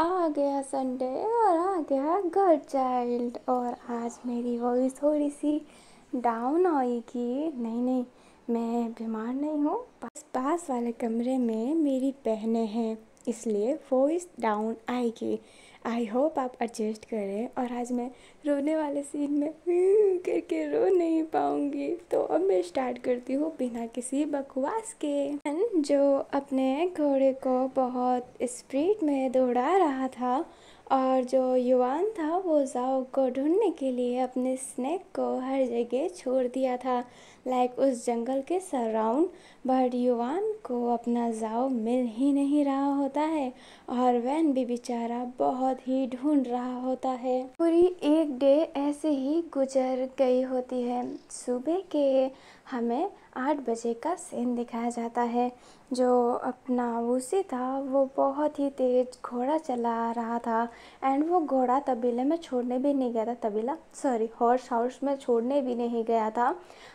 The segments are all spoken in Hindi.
आ गया संडे और आ गया गॉड चाइल्ड। और आज मेरी वॉइस थोड़ी सी डाउन आएगी। नहीं, मैं बीमार नहीं हूँ, बस पास वाले कमरे में मेरी बहनें हैं, इसलिए वॉइस डाउन आएगी। आई होप आप एडजस्ट करें। और आज मैं रोने वाले सीन में करके रो नहीं पाऊँगी, तो अब मैं स्टार्ट करती हूँ बिना किसी बकवास के। जो अपने घोड़े को बहुत स्पीड में दौड़ा रहा था और जो युवान था वो जाओ को ढूंढने के लिए अपने स्नेक को हर जगह छोड़ दिया था, लाइक उस जंगल के सराउंड। बट युवान को अपना जाओ मिल ही नहीं रहा होता है और वैन भी बेचारा बहुत ही ढूंढ रहा होता है। पूरी एक डे ऐसे ही गुजर गई होती है। सुबह के हमें 8 बजे का सीन दिखाया जाता है। जो अपना वूसी था वो बहुत ही तेज घोड़ा चला रहा था एंड वो घोड़ा तबेले में छोड़ने भी नहीं गया था, हॉर्स हाउस में छोड़ने भी नहीं गया था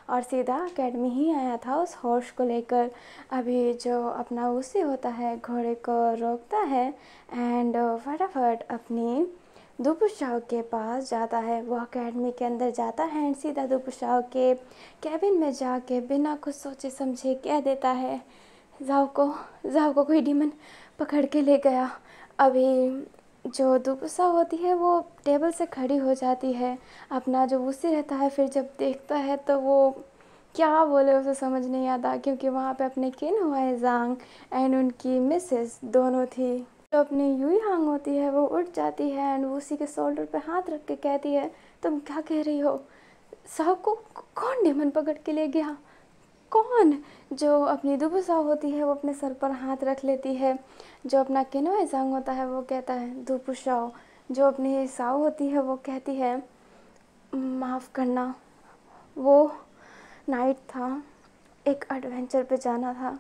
और सीधा अकेडमी ही आया था उस हॉर्स को लेकर। अभी जो अपना वूसी होता है घोड़े को रोकता है एंड फटाफट अपनी दुपुशाव के पास जाता है। वो अकेडमी के अंदर जाता है एंड सीधा दुपुशाव के कैबिन में जाके बिना कुछ सोचे समझे कह देता है जाओ को कोई डीमन पकड़ के ले गया। अभी जो दुपुसा होती है वो टेबल से खड़ी हो जाती है, अपना जो वूसी रहता है फिर जब देखता है तो वो क्या बोले उसे समझ नहीं आता, क्योंकि वहाँ पे अपने किन हुआ जांग एंड उनकी मिसेस दोनों थी। जो अपनी यूई हांग होती है वो उठ जाती है एंड उसी के शोल्डर पे हाथ रख के कहती है तुम क्या कह रही हो? साहब को कौन डेमन पकड़ के ले गया? कौन? जो अपनी दुबुसा होती है वो अपने सर पर हाथ रख लेती है। जो अपना किनोए जांग होता है वो कहता है दुपुशाओ। जो अपनी साओ होती है वो कहती है माफ़ करना, वो नाइट था, एक एडवेंचर पे जाना था,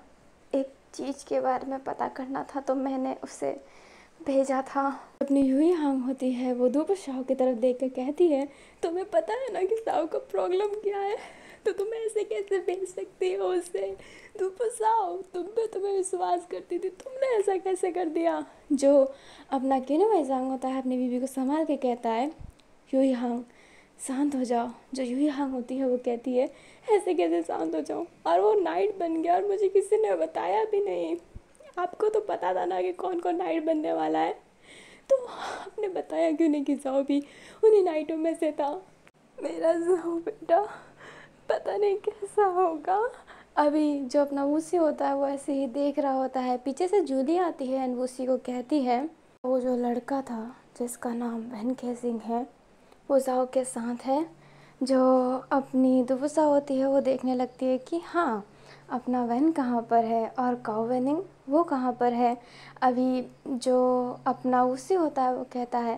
एक चीज़ के बारे में पता करना था तो मैंने उसे भेजा था। अपनी यूई हांग होती है वो दुपुशाओ की तरफ देख कर कहती है तुम्हें पता है ना कि साओ का प्रॉब्लम क्या है, तो तुम ऐसे कैसे भेज सकती हो उसे? दुपुशाओ तुम पे तुम्हें विश्वास करती थी, तुमने ऐसा कैसे कर दिया? जो अपना किनोए जांग होता है अपनी बीवी को संभाल के कहता है यूई हांग शांत हो जाओ। जो यूई हांग होती है वो कहती है ऐसे कैसे शांत हो जाऊँ, और वो नाइट बन गया और मुझे किसी ने बताया भी नहीं। आपको तो पता था ना कि कौन कौन नाइट बनने वाला है, तो आपने बताया क्यों नहीं कि जाओ भी उन्हीं नाइटों में से था? मेरा जाओ बेटा पता नहीं कैसा होगा। अभी जो अपना वूसी होता है वो ऐसे ही देख रहा होता है, पीछे से जूली आती है एंड वूसी को कहती है वो जो लड़का था जिसका नाम वैन खेसिंग है वो जाओ के साथ है। जो अपनी दुबुसा होती है वो देखने लगती है कि हाँ अपना वैन कहाँ पर है और काओ वेनिंग वो कहाँ पर है। अभी जो अपना उसी होता है वो कहता है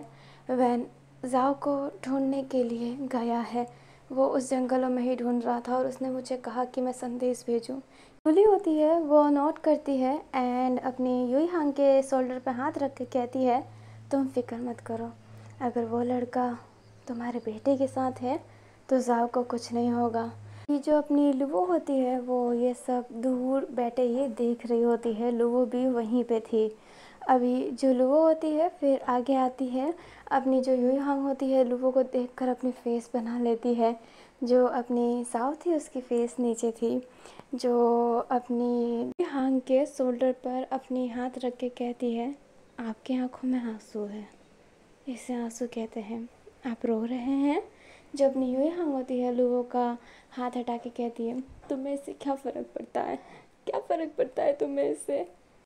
वैन जाओ को ढूंढने के लिए गया है, वो उस जंगलों में ही ढूंढ रहा था और उसने मुझे कहा कि मैं संदेश भेजूं। जूली होती है वो नोट करती है एंड अपनी यूई हांग के शोल्डर पे हाथ रख के कहती है तुम फिक्र मत करो, अगर वो लड़का तुम्हारे बेटे के साथ है तो जाओ को कुछ नहीं होगा। ये जो अपनी लुवो होती है वो ये सब दूर बैठे ये देख रही होती है, लुवो भी वहीं पे थी। अभी जो लुवो होती है फिर आगे आती है, अपनी जो यूई हांग होती है लुवो को देखकर अपनी फेस बना लेती है। जो अपनी साव थी उसकी फेस नीचे थी। जो अपनी यूई हांग के शोल्डर पर अपनी हाथ रख के कहती है आपकी आंखों में आंसू है, इसे आंसू कहते हैं, आप रो रहे हैं? जो अपनी यूई हांग होती है लुवो का हाथ हटा के कहती है तुम्हें इससे क्या फ़र्क पड़ता है, क्या फ़र्क पड़ता है तुम्हें इससे?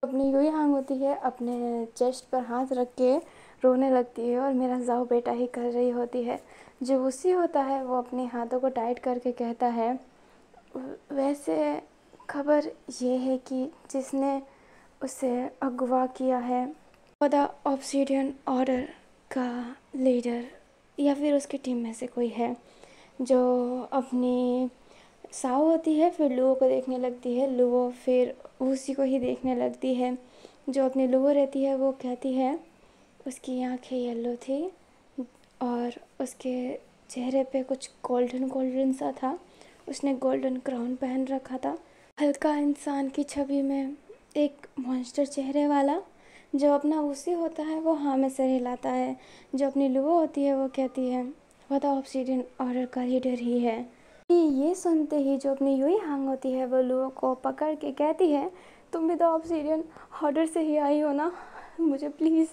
अपनी यूई हांग होती है अपने चेस्ट पर हाथ रख के रोने लगती है और मेरा जाओ बेटा ही कर रही होती है। जो उसी होता है वो अपने हाथों को टाइट करके कहता है वैसे खबर ये है कि जिसने उसे अगवा किया है द ऑब्सीडियन ऑर्डर का लीडर या फिर उसकी टीम में से कोई है। जो अपनी साव होती है फिर लुवो को देखने लगती है, लुवो फिर उसी को ही देखने लगती है। जो अपनी लुवो रहती है वो कहती है उसकी आँखें येलो थी और उसके चेहरे पे कुछ गोल्डन गोल्डन सा था, उसने गोल्डन क्राउन पहन रखा था, हल्का इंसान की छवि में एक मॉन्स्टर चेहरे वाला। जो अपना उसी होता है वो हाँ में सर हिलाता है। जो अपनी लुओ होती है वो कहती है वो तो ऑब्सीडियन ऑर्डर का लीडर ही है। ये सुनते ही जो अपनी यूई हांग होती है वो लुओ को पकड़ के कहती है तुम भी तो ऑब्सीडियन ऑर्डर से ही आई हो ना, मुझे प्लीज़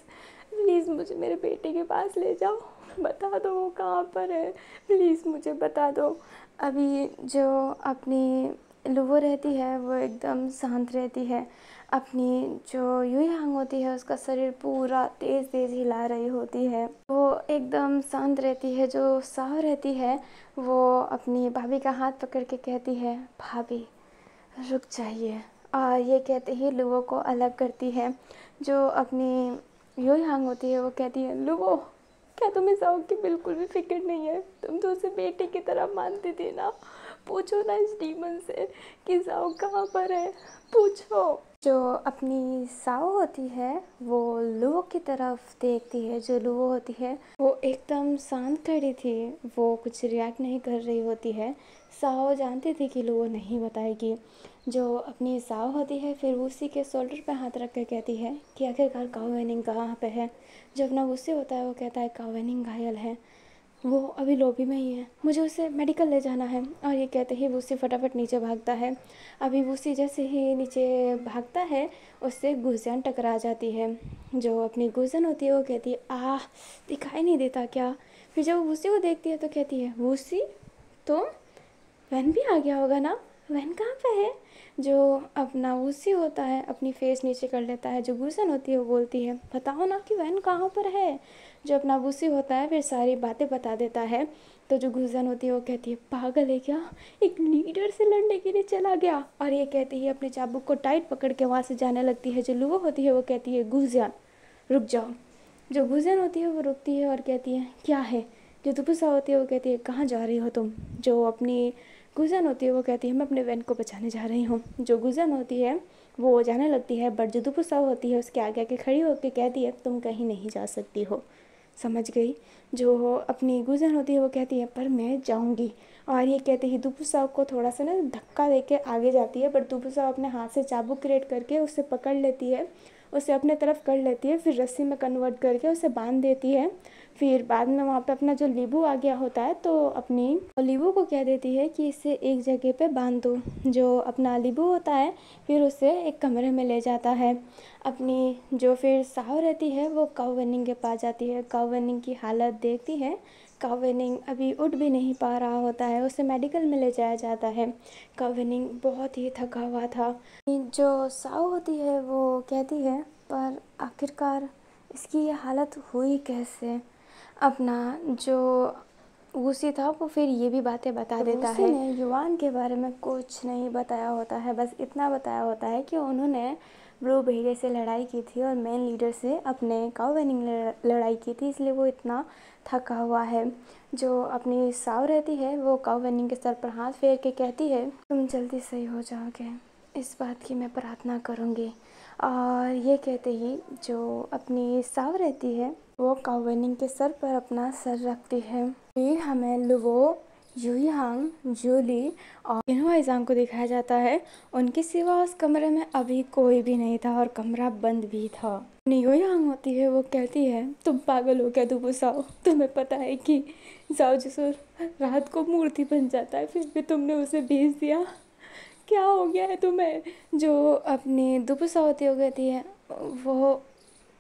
प्लीज़ मुझे मेरे बेटे के पास ले जाओ, बता दो वो कहाँ पर है, प्लीज़ मुझे बता दो। अभी जो अपनी लुओ रहती है वो एकदम शांत रहती है। अपनी जो यूई हांग होती है उसका शरीर पूरा तेज़ तेज़ हिला रही होती है। वो एकदम शांत रहती है। जो साह रहती है वो अपनी भाभी का हाथ पकड़ के कहती है भाभी रुक जाइए, और ये कहते ही लुओ को अलग करती है। जो अपनी यूई हांग होती है वो कहती है लुओ क्या तुम्हें जाओ की बिल्कुल भी फिक्र नहीं है, तुम तो उसे बेटे की तरह मानती थी ना, पूछो ना इस डीमन से कि जाओ कहाँ पर है, पूछो। जो अपनी साओ होती है वो लुओ की तरफ देखती है। जो लुओ होती है वो एकदम शांत खड़ी थी, वो कुछ रिएक्ट नहीं कर रही होती है। साओ जानती थी कि लुओ नहीं बताएगी। जो अपनी साओ होती है फिर उसी के शोल्डर पे हाथ रख कर कहती है कि आखिरकार काओ वेनिंग कहाँ पे है। जो अपना गुस्से होता है वो कहता है काओ वेनिंग घायल है, वो अभी लॉबी में ही है, मुझे उसे मेडिकल ले जाना है। और ये कहते ही वूसी फटाफट नीचे भागता है। अभी वूसी जैसे ही नीचे भागता है उससे गुजियान टकरा जाती है। जो अपनी गुजन होती है वो कहती है आह दिखाई नहीं देता क्या। फिर जब वो वूसी को देखती है तो कहती है वूसी तुम, वैन भी आ गया होगा ना, वैन कहाँ पे है। जो अपना वूसी होता है अपनी फेस नीचे कर लेता है। जो गुजन होती है वो बोलती है बताओ ना कि वैन कहाँ पर है। जो अपना वूसी होता है फिर सारी बातें बता देता है। तो जो गुजन होती है वो कहती है पागल है क्या, एक लीडर से लड़ने के लिए चला गया। और ये कहती है अपने चाबुक को टाइट पकड़ के वहाँ से जाने लगती है। जो लुओ होती है वो कहती है गुजियान रुक जाओ। जो गुजन होती है वो रुकती है और कहती है क्या है। जो दुपुसा होती है वो कहती है कहाँ जा रही हो तुम। जो अपनी गुजन होती है वो कहती है मैं अपने वैन को बचाने जा रही हूँ। जो गुजन होती है वो जाने लगती है, बट जो दुपुसा होती है उसके आगे आके खड़ी होकर कहती है तुम कहीं नहीं जा सकती हो, समझ गई। जो अपनी गुजन होती है वो कहती है पर मैं जाऊंगी। और ये कहते ही दुपुसा को थोड़ा सा ना धक्का देके आगे जाती है, बट दुपुसा अपने हाथ से चाबुक क्रिएट करके उसे पकड़ लेती है, उसे अपने तरफ कर लेती है, फिर रस्सी में कन्वर्ट करके उसे बांध देती है। फिर बाद में वहाँ पे अपना जो लीबू आ गया होता है तो अपनी लीबू को कह देती है कि इसे एक जगह पे बांध दो। जो अपना लीबू होता है फिर उसे एक कमरे में ले जाता है। अपनी जो फिर साहु रहती है वो काओ वेनिंग के पास जाती है। काओ वेनिंग की हालत देखती है। काओ वेनिंग अभी उठ भी नहीं पा रहा होता है, उसे मेडिकल में ले जाया जाता है। काओ वेनिंग बहुत ही थका हुआ था। जो साहु होती है वो कहती है पर आखिरकार इसकी ये हालत हुई कैसे। अपना जो वूसी था वो फिर ये भी बातें बता देता है। ने युवान के बारे में कुछ नहीं बताया होता है, बस इतना बताया होता है कि उन्होंने ब्लू भेड़िए से लड़ाई की थी और मेन लीडर से अपने काओ वेनिंग लड़ाई की थी, इसलिए वो इतना थका हुआ है। जो अपनी साव रहती है वो काओ वेनिंग के सर पर हाथ फेर के कहती है तुम जल्दी सही हो जाओगे, इस बात की मैं प्रार्थना करूँगी। और ये कहते ही जो अपनी साव रहती है वो काओ वेनिंग के सर पर अपना सर रखती है। फिर हमें लुओ, यूई हांग, जूली और इनहुआइजांग को दिखाया जाता है। उनके सिवा उस कमरे में अभी कोई भी नहीं था और कमरा बंद भी था। यूई हांग होती है वो कहती है तुम पागल हो क्या दुपुसाओ, तुम्हें पता है कि जाओ जसुर रात को मूर्ति बन जाता है फिर भी तुमने उसे भेज दिया, क्या हो गया है तुम्हें। जो अपनी दुपुसा होती है वो कहती है वो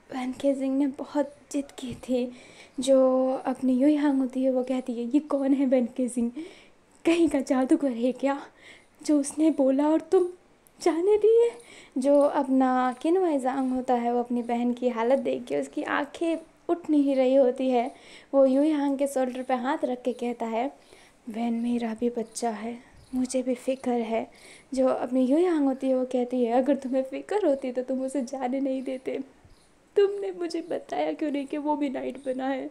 वैन केजिंग ने बहुत जिद की थी। जो अपनी यूई हांग होती है वो कहती है ये कौन है वैन केजिंग, कहीं का जादूगर है क्या जो उसने बोला और तुम जाने दिए। जो अपना किनवाइजांग होता है वो अपनी बहन की हालत देख के उसकी आंखें उठ नहीं रही होती है। वो यूई हांग के शोल्डर पे हाथ रख के कहता है वैन मेरा भी बच्चा है, मुझे भी फ़िक्र है। जो अपनी यूई हांग होती है वो कहती है अगर तुम्हें फ़िक्र होती तो तुम उसे जाने नहीं देते, तुमने मुझे बताया क्यों नहीं कि वो भी नाइट बना है,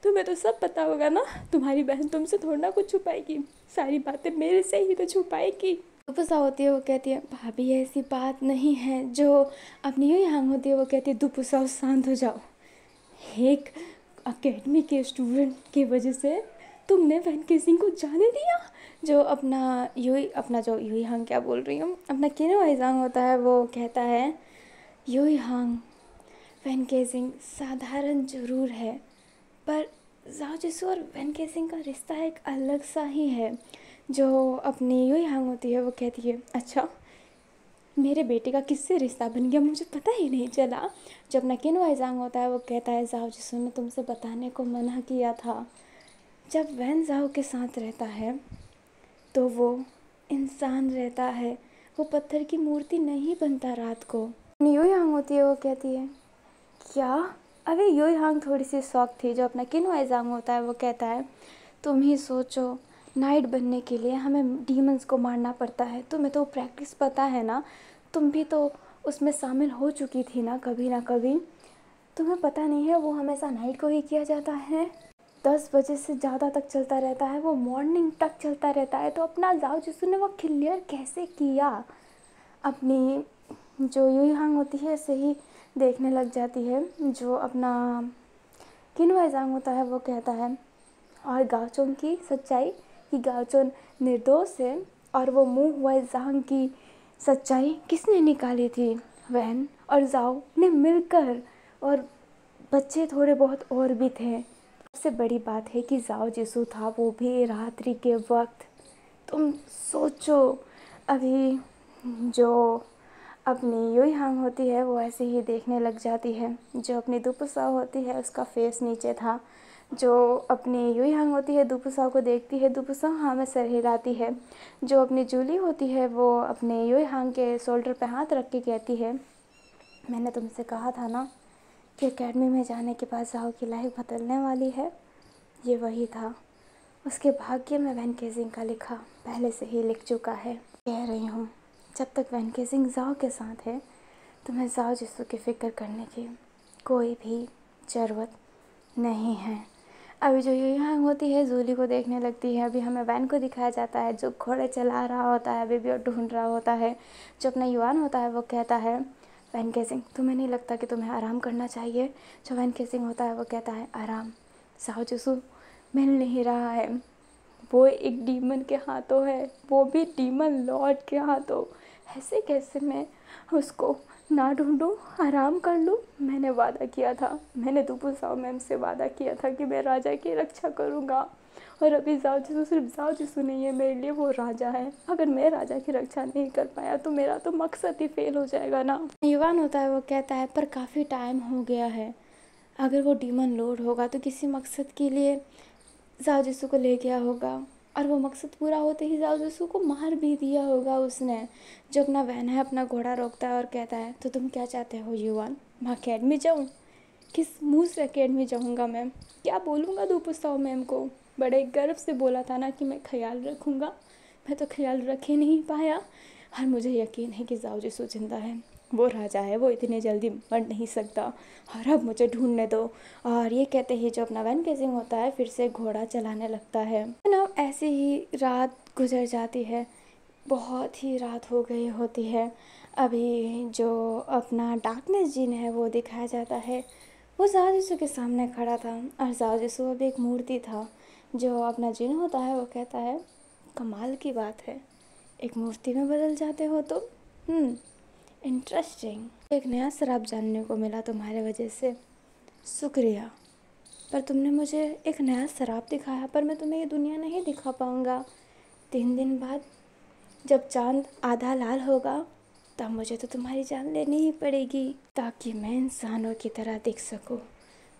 तुम्हें तो सब पता होगा ना, तुम्हारी बहन तुमसे थोड़ा ना कुछ छुपाएगी, सारी बातें मेरे से ही तो छुपाएगी। दुपुसा होती है वो कहती है भाभी ऐसी बात नहीं है। जो अपनी यूई हांग होती है वो कहती है दुपुसा शांत हो जाओ, एक अकेडमी के स्टूडेंट की वजह से तुमने वैन केजिंग को जाने दिया। जो अपना यूई हांग क्या बोल रही हूँ, अपना किनवाइजांग होता है वो कहता है यूई हांग वैन केजिंग साधारण ज़रूर है, पर जाओ जिसू और वैन केजिंग का रिश्ता एक अलग सा ही है। जो अपनी यूई हांग होती है वो कहती है, अच्छा मेरे बेटे का किससे रिश्ता बन गया, मुझे पता ही नहीं चला। जब अपना किन वाइजांग होता है वो कहता है, जाओ जिसू ने तुमसे बताने को मना किया था। जब वैन जाओ के साथ रहता है तो वो इंसान रहता है, वो पत्थर की मूर्ति नहीं बनता रात को। यूई हांग होती है वो कहती है, क्या? अभी यूई हांग थोड़ी सी शॉक थी। जो अपना किन वाइजांग होता है वो कहता है, तुम ही सोचो, नाइट बनने के लिए हमें डीमंस को मारना पड़ता है। तुम्हें तो प्रैक्टिस पता है ना, तुम भी तो उसमें शामिल हो चुकी थी ना कभी। तुम्हें पता नहीं है वो हमेशा नाइट को ही किया जाता है। 10 बजे से ज़्यादा तक चलता रहता है, वो मॉर्निंग तक चलता रहता है। तो अपना जाओ जिसू ने वो क्लियर कैसे किया? अपनी जो यूई हांग होती है ऐसे ही देखने लग जाती है। जो अपना किन वाइजांग होता है वो कहता है, और गाओचोंग की सच्चाई कि गाओचोंग निर्दोष है, और वो मुंह वाइजांग की सच्चाई किसने निकाली थी? वैन और जाओ ने मिलकर, और बच्चे थोड़े बहुत और भी थे। सबसे बड़ी बात है कि जाओ जिसू था वो भी रात्रि के वक्त। तुम सोचो, अभी जो अपनी यूई हांग होती है वो ऐसे ही देखने लग जाती है। जो अपनी दुपुसाओ होती है उसका फेस नीचे था। जो अपनी यूई हांग होती है दुपुसाओ को देखती है, दुपुसाओ हाँ में सर हिलाती है। जो अपनी जूली होती है वो अपने यूई हांग के शोल्डर पे हाथ रख के कहती है, मैंने तुमसे कहा था ना कि एकेडमी में जाने के बाद जाओ की लाइफ बदलने वाली है। ये वही था। उसके भाग्य में वैन केजिंग का लिखा पहले से ही लिख चुका है। कह रही हूँ, जब तक वैन केजिंग जाओ के साथ है तुम्हें जाओ जिसू की फ़िक्र करने की कोई भी ज़रूरत नहीं है। अभी जो यूई हांग होती है जूली को देखने लगती है। अभी हमें वैन को दिखाया जाता है जो घोड़े चला रहा होता है अभी भी और ढूंढ रहा होता है। जो अपना युआन होता है वो कहता है, वैन केजिंग तुम्हें नहीं लगता कि तुम्हें आराम करना चाहिए? जो वैन केजिंग होता है वो कहता है, आराम? जाओ जिसू मिल नहीं रहा है, वो एक डीमन के हाथों है, वो भी डीमन लॉर्ड के हाथों। ऐसे कैसे मैं उसको ना ढूंढूं, आराम कर लूं? मैंने वादा किया था, मैंने दुपुसाओ मैम से वादा किया था कि मैं राजा की रक्षा करूंगा। और अभी जाओ जिसू सिर्फ जाओ जिसू नहीं है मेरे लिए, वो राजा है। अगर मैं राजा की रक्षा नहीं कर पाया तो मेरा तो मकसद ही फेल हो जाएगा ना। युवान होता है वो कहता है, पर काफ़ी टाइम हो गया है। अगर वो डीमन लॉर्ड होगा तो किसी मकसद के लिए जाओ जिसू को ले गया होगा, और वो मकसद पूरा होते ही जाओ जिसू को मार भी दिया होगा उसने। जो अपना वैन है अपना घोड़ा रोकता है और कहता है, तो तुम क्या चाहते हो युवान? मैं अकेडमी जाऊँ? किस मुंह से अकेडमी जाऊँगा मैम? क्या बोलूँगा दुपुसाओ मैम को? बड़े गर्व से बोला था ना कि मैं ख्याल रखूँगा, मैं तो ख्याल रख ही नहीं पाया। और मुझे यकीन है कि जाओ जिसू जिंदा है, वो राजा है, वो इतने जल्दी मर नहीं सकता, और अब मुझे ढूंढने दो। और ये कहते ही जो अपना वैन केजिंग होता है फिर से घोड़ा चलाने लगता है ना। ऐसे ही रात गुजर जाती है, बहुत ही रात हो गई होती है। अभी जो अपना डार्कनेस जिन है वो दिखाया जाता है, वो जाओ जिसू के सामने खड़ा था। और जाओ जिसू अब एक मूर्ति था। जो अपना जिन होता है वो कहता है, कमाल की बात है, एक मूर्ति में बदल जाते हो तुम। इंटरेस्टिंग। एक नया शराब जानने को मिला तुम्हारे वजह से, शुक्रिया। पर तुमने मुझे एक नया शराब दिखाया, पर मैं तुम्हें ये दुनिया नहीं दिखा पाऊँगा। 3 दिन बाद जब चांद आधा लाल होगा तब मुझे तो तुम्हारी जान लेनी ही पड़ेगी, ताकि मैं इंसानों की तरह दिख सकूं।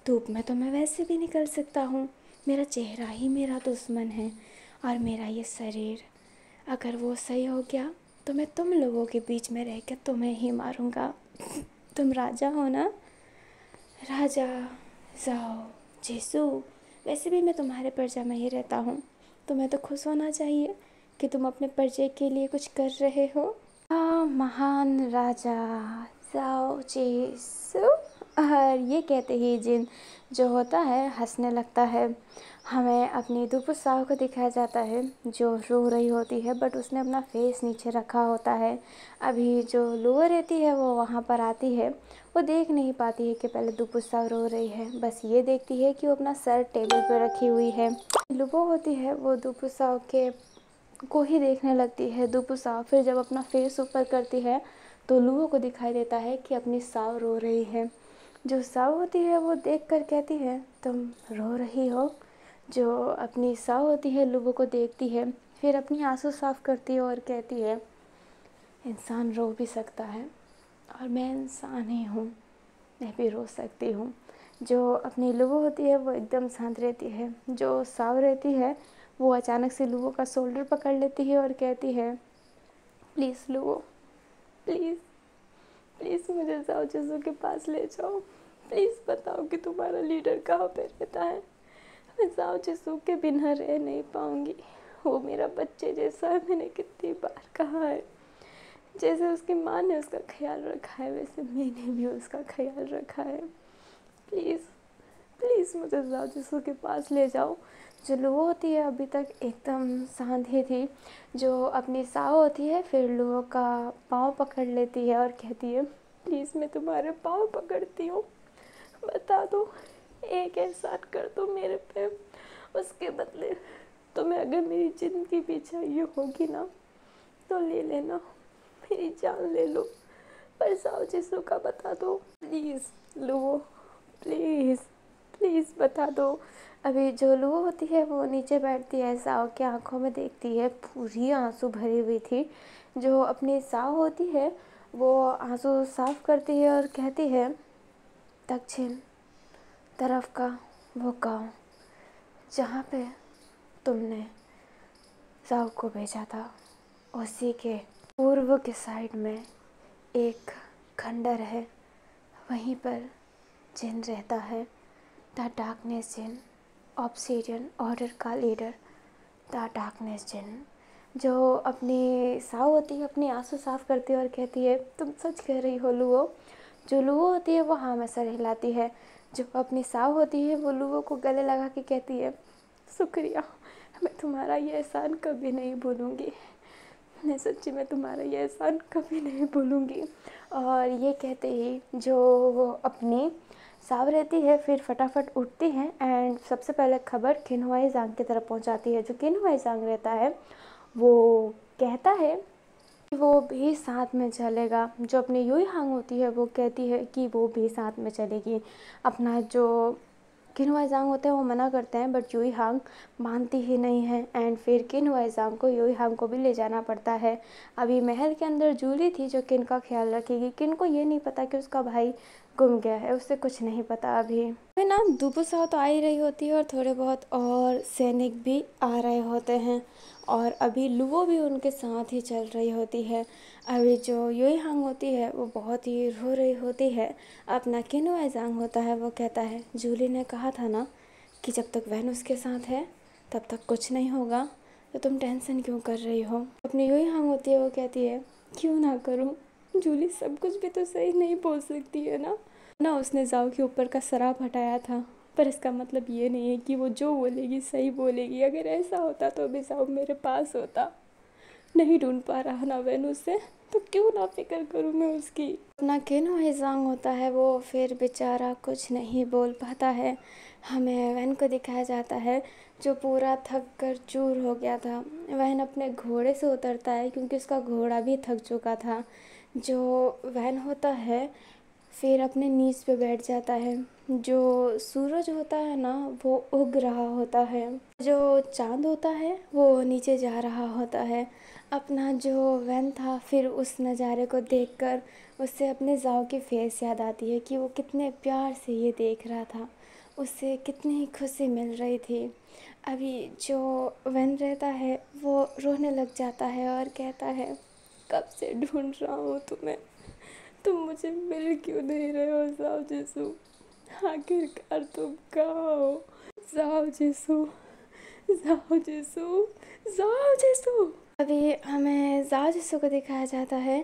धूप में तो मैं वैसे भी निकल सकता हूँ, मेरा चेहरा ही मेरा दुश्मन है, और मेरा ये शरीर, अगर वो सही हो गया तो मैं तुम लोगों के बीच में रहकर तुम्हें ही मारूंगा। तुम राजा हो ना? राजा जाओ जिसू, वैसे भी मैं तुम्हारे प्रजा में ही रहता हूँ, तुम्हें तो खुश होना चाहिए कि तुम अपने प्रजा के लिए कुछ कर रहे हो। महान राजा जाओ जिसू। और ये कहते ही जिन जो होता है हंसने लगता है। हमें अपनी दुपुसाओ को दिखाया जाता है जो रो रही होती है, बट उसने अपना फेस नीचे रखा होता है। अभी जो लुओ रहती है वो वहाँ पर आती है, वो देख नहीं पाती है कि पहले दुपुसाओ रो रही है, बस ये देखती है कि वो अपना सर टेबल पर रखी हुई है। लुओ होती है वो दुपुसाओ के को ही देखने लगती है। दुपुसाओ फिर जब अपना फेस ऊपर करती है तो लुओ को दिखाई देता है कि अपनी साव रो रही है। जो साव होती है वो देखकर कहती है तुम रो रही हो। जो अपनी साव होती है लुबो को देखती है, फिर अपनी आंसू साफ करती है और कहती है इंसान रो भी सकता है और मैं इंसान ही हूँ, मैं भी रो सकती हूँ। जो अपनी लुबो होती है वो एकदम शांत रहती है। जो साव रहती है वो अचानक से लुबो का शोल्डर पकड़ लेती है और कहती है प्लीज़ लुबो, प्लीज़ प्लीज़ मुझे जाओ जिसू के पास ले जाओ। प्लीज़ बताओ कि तुम्हारा लीडर कहाँ पे रहता है। मैं जाओ जिसू के बिना रह नहीं पाऊँगी। वो मेरा बच्चे जैसा है, मैंने कितनी बार कहा है। जैसे उसकी माँ ने उसका ख्याल रखा है वैसे मैंने भी उसका ख्याल रखा है। प्लीज़ प्लीज़ मुझे जाओ जिसू के पास ले जाओ। जो लुबो होती है अभी तक एकदम शांत ही थी। जो अपनी साव होती है फिर लुबो का पाँव पकड़ लेती है और कहती है प्लीज़ मैं तुम्हारे पाँव पकड़ती हूँ, बता दो, एक एहसान कर दो मेरे पे। उसके बदले तुम्हें अगर मेरी ज़िंदगी भी चाहिए होगी ना तो ले लेना, मेरी जान ले लो, पर जाओ जिसू का बता दो। प्लीज़ लुबो, प्लीज़ प्लीज़ बता दो। अभी जो लुबो होती है वो नीचे बैठती है, साव की आंखों में देखती है, पूरी आंसू भरी हुई थी। जो अपनी साव होती है वो आंसू साफ करती है और कहती है दक्षिण तरफ का वो गांव जहाँ पे तुमने साव को भेजा था, उसी के पूर्व के साइड में एक खंडर है, वहीं पर जिन रहता है, the darkness jinn, obsidian order का लीडर द डार्कनेस जिन। जो अपनी साव होती है अपनी आंसू साफ करती है और कहती है तुम सच कह रही हो लुबो। जो लुबो होती है वो हाँ में सर हिलाती है। जो अपनी साव होती है वो लुबो को गले लगा के कहती है शुक्रिया, मैं तुम्हारा ये एहसान कभी नहीं भूलूंगी, मैं सच्ची में तुम्हारा ये एहसान कभी नहीं भूलूंगी। और ये कहते ही जो वो अपनी साव रहती है फिर फटाफट उठती है एंड सबसे पहले खबर किनहुआई जांग की तरफ पहुंचाती है। जो किनहुआई जांग रहता है वो कहता है कि वो भी साथ में चलेगा। जो अपनी युई हांग होती है वो कहती है कि वो भी साथ में चलेगी। अपना जो किनहुआई जांग होते हैं वो मना करते हैं बट युई हांग मानती ही नहीं है एंड फिर किनहुआई जांग को युई हांग को भी ले जाना पड़ता है। अभी महल के अंदर जूली थी जो किन का ख्याल रखेगी। किन को ये नहीं पता कि उसका भाई गुम गया है, उसे कुछ नहीं पता। अभी ना दुबुसाव तो आ ही रही होती है और थोड़े बहुत और सैनिक भी आ रहे होते हैं और अभी लुबो भी उनके साथ ही चल रही होती है। अभी जो युई हांग होती है वो बहुत ही रो रही होती है। अपना किनहुआई जांग होता है वो कहता है जूली ने कहा था ना कि जब तक वैन उसके साथ है तब तक कुछ नहीं होगा, तो तुम टेंशन क्यों कर रही हो। अपनी युई हांग होती है वो कहती है क्यों ना करूं, जूली सब कुछ भी तो सही नहीं बोल सकती है ना उसने जाओ के ऊपर का शराब हटाया था, पर इसका मतलब ये नहीं है कि वो जो बोलेगी सही बोलेगी। अगर ऐसा होता तो अभी जाओ मेरे पास होता, नहीं ढूंढ पा रहा ना वैन से, तो क्यों ना फिक्र करूँ मैं उसकी। अपना किनहुआई जांग होता है वो फिर बेचारा कुछ नहीं बोल पाता है। हमें वैन को दिखाया जाता है जो पूरा थक कर चूर हो गया था। वैन अपने घोड़े से उतरता है क्योंकि उसका घोड़ा भी थक चुका था। जो वैन होता है फिर अपने नीज पे बैठ जाता है। जो सूरज होता है ना वो उग रहा होता है, जो चांद होता है वो नीचे जा रहा होता है। अपना जो वैन था फिर उस नज़ारे को देखकर उससे अपने जाओ की फेस याद आती है कि वो कितने प्यार से ये देख रहा था, उससे कितनी खुशी मिल रही थी। अभी जो वैन रहता है वो रोने लग जाता है और कहता है कब से ढूंढ रहा हूँ तुम्हें, तुम मुझे मिल क्यों नहीं रहे हो जाओ जिसू, आखिरकार तुम कहाँ हो, जाओ जिसू, जाओ जिसू, जाओ जिसू। अभी हमें जाओ जिसू को दिखाया जाता है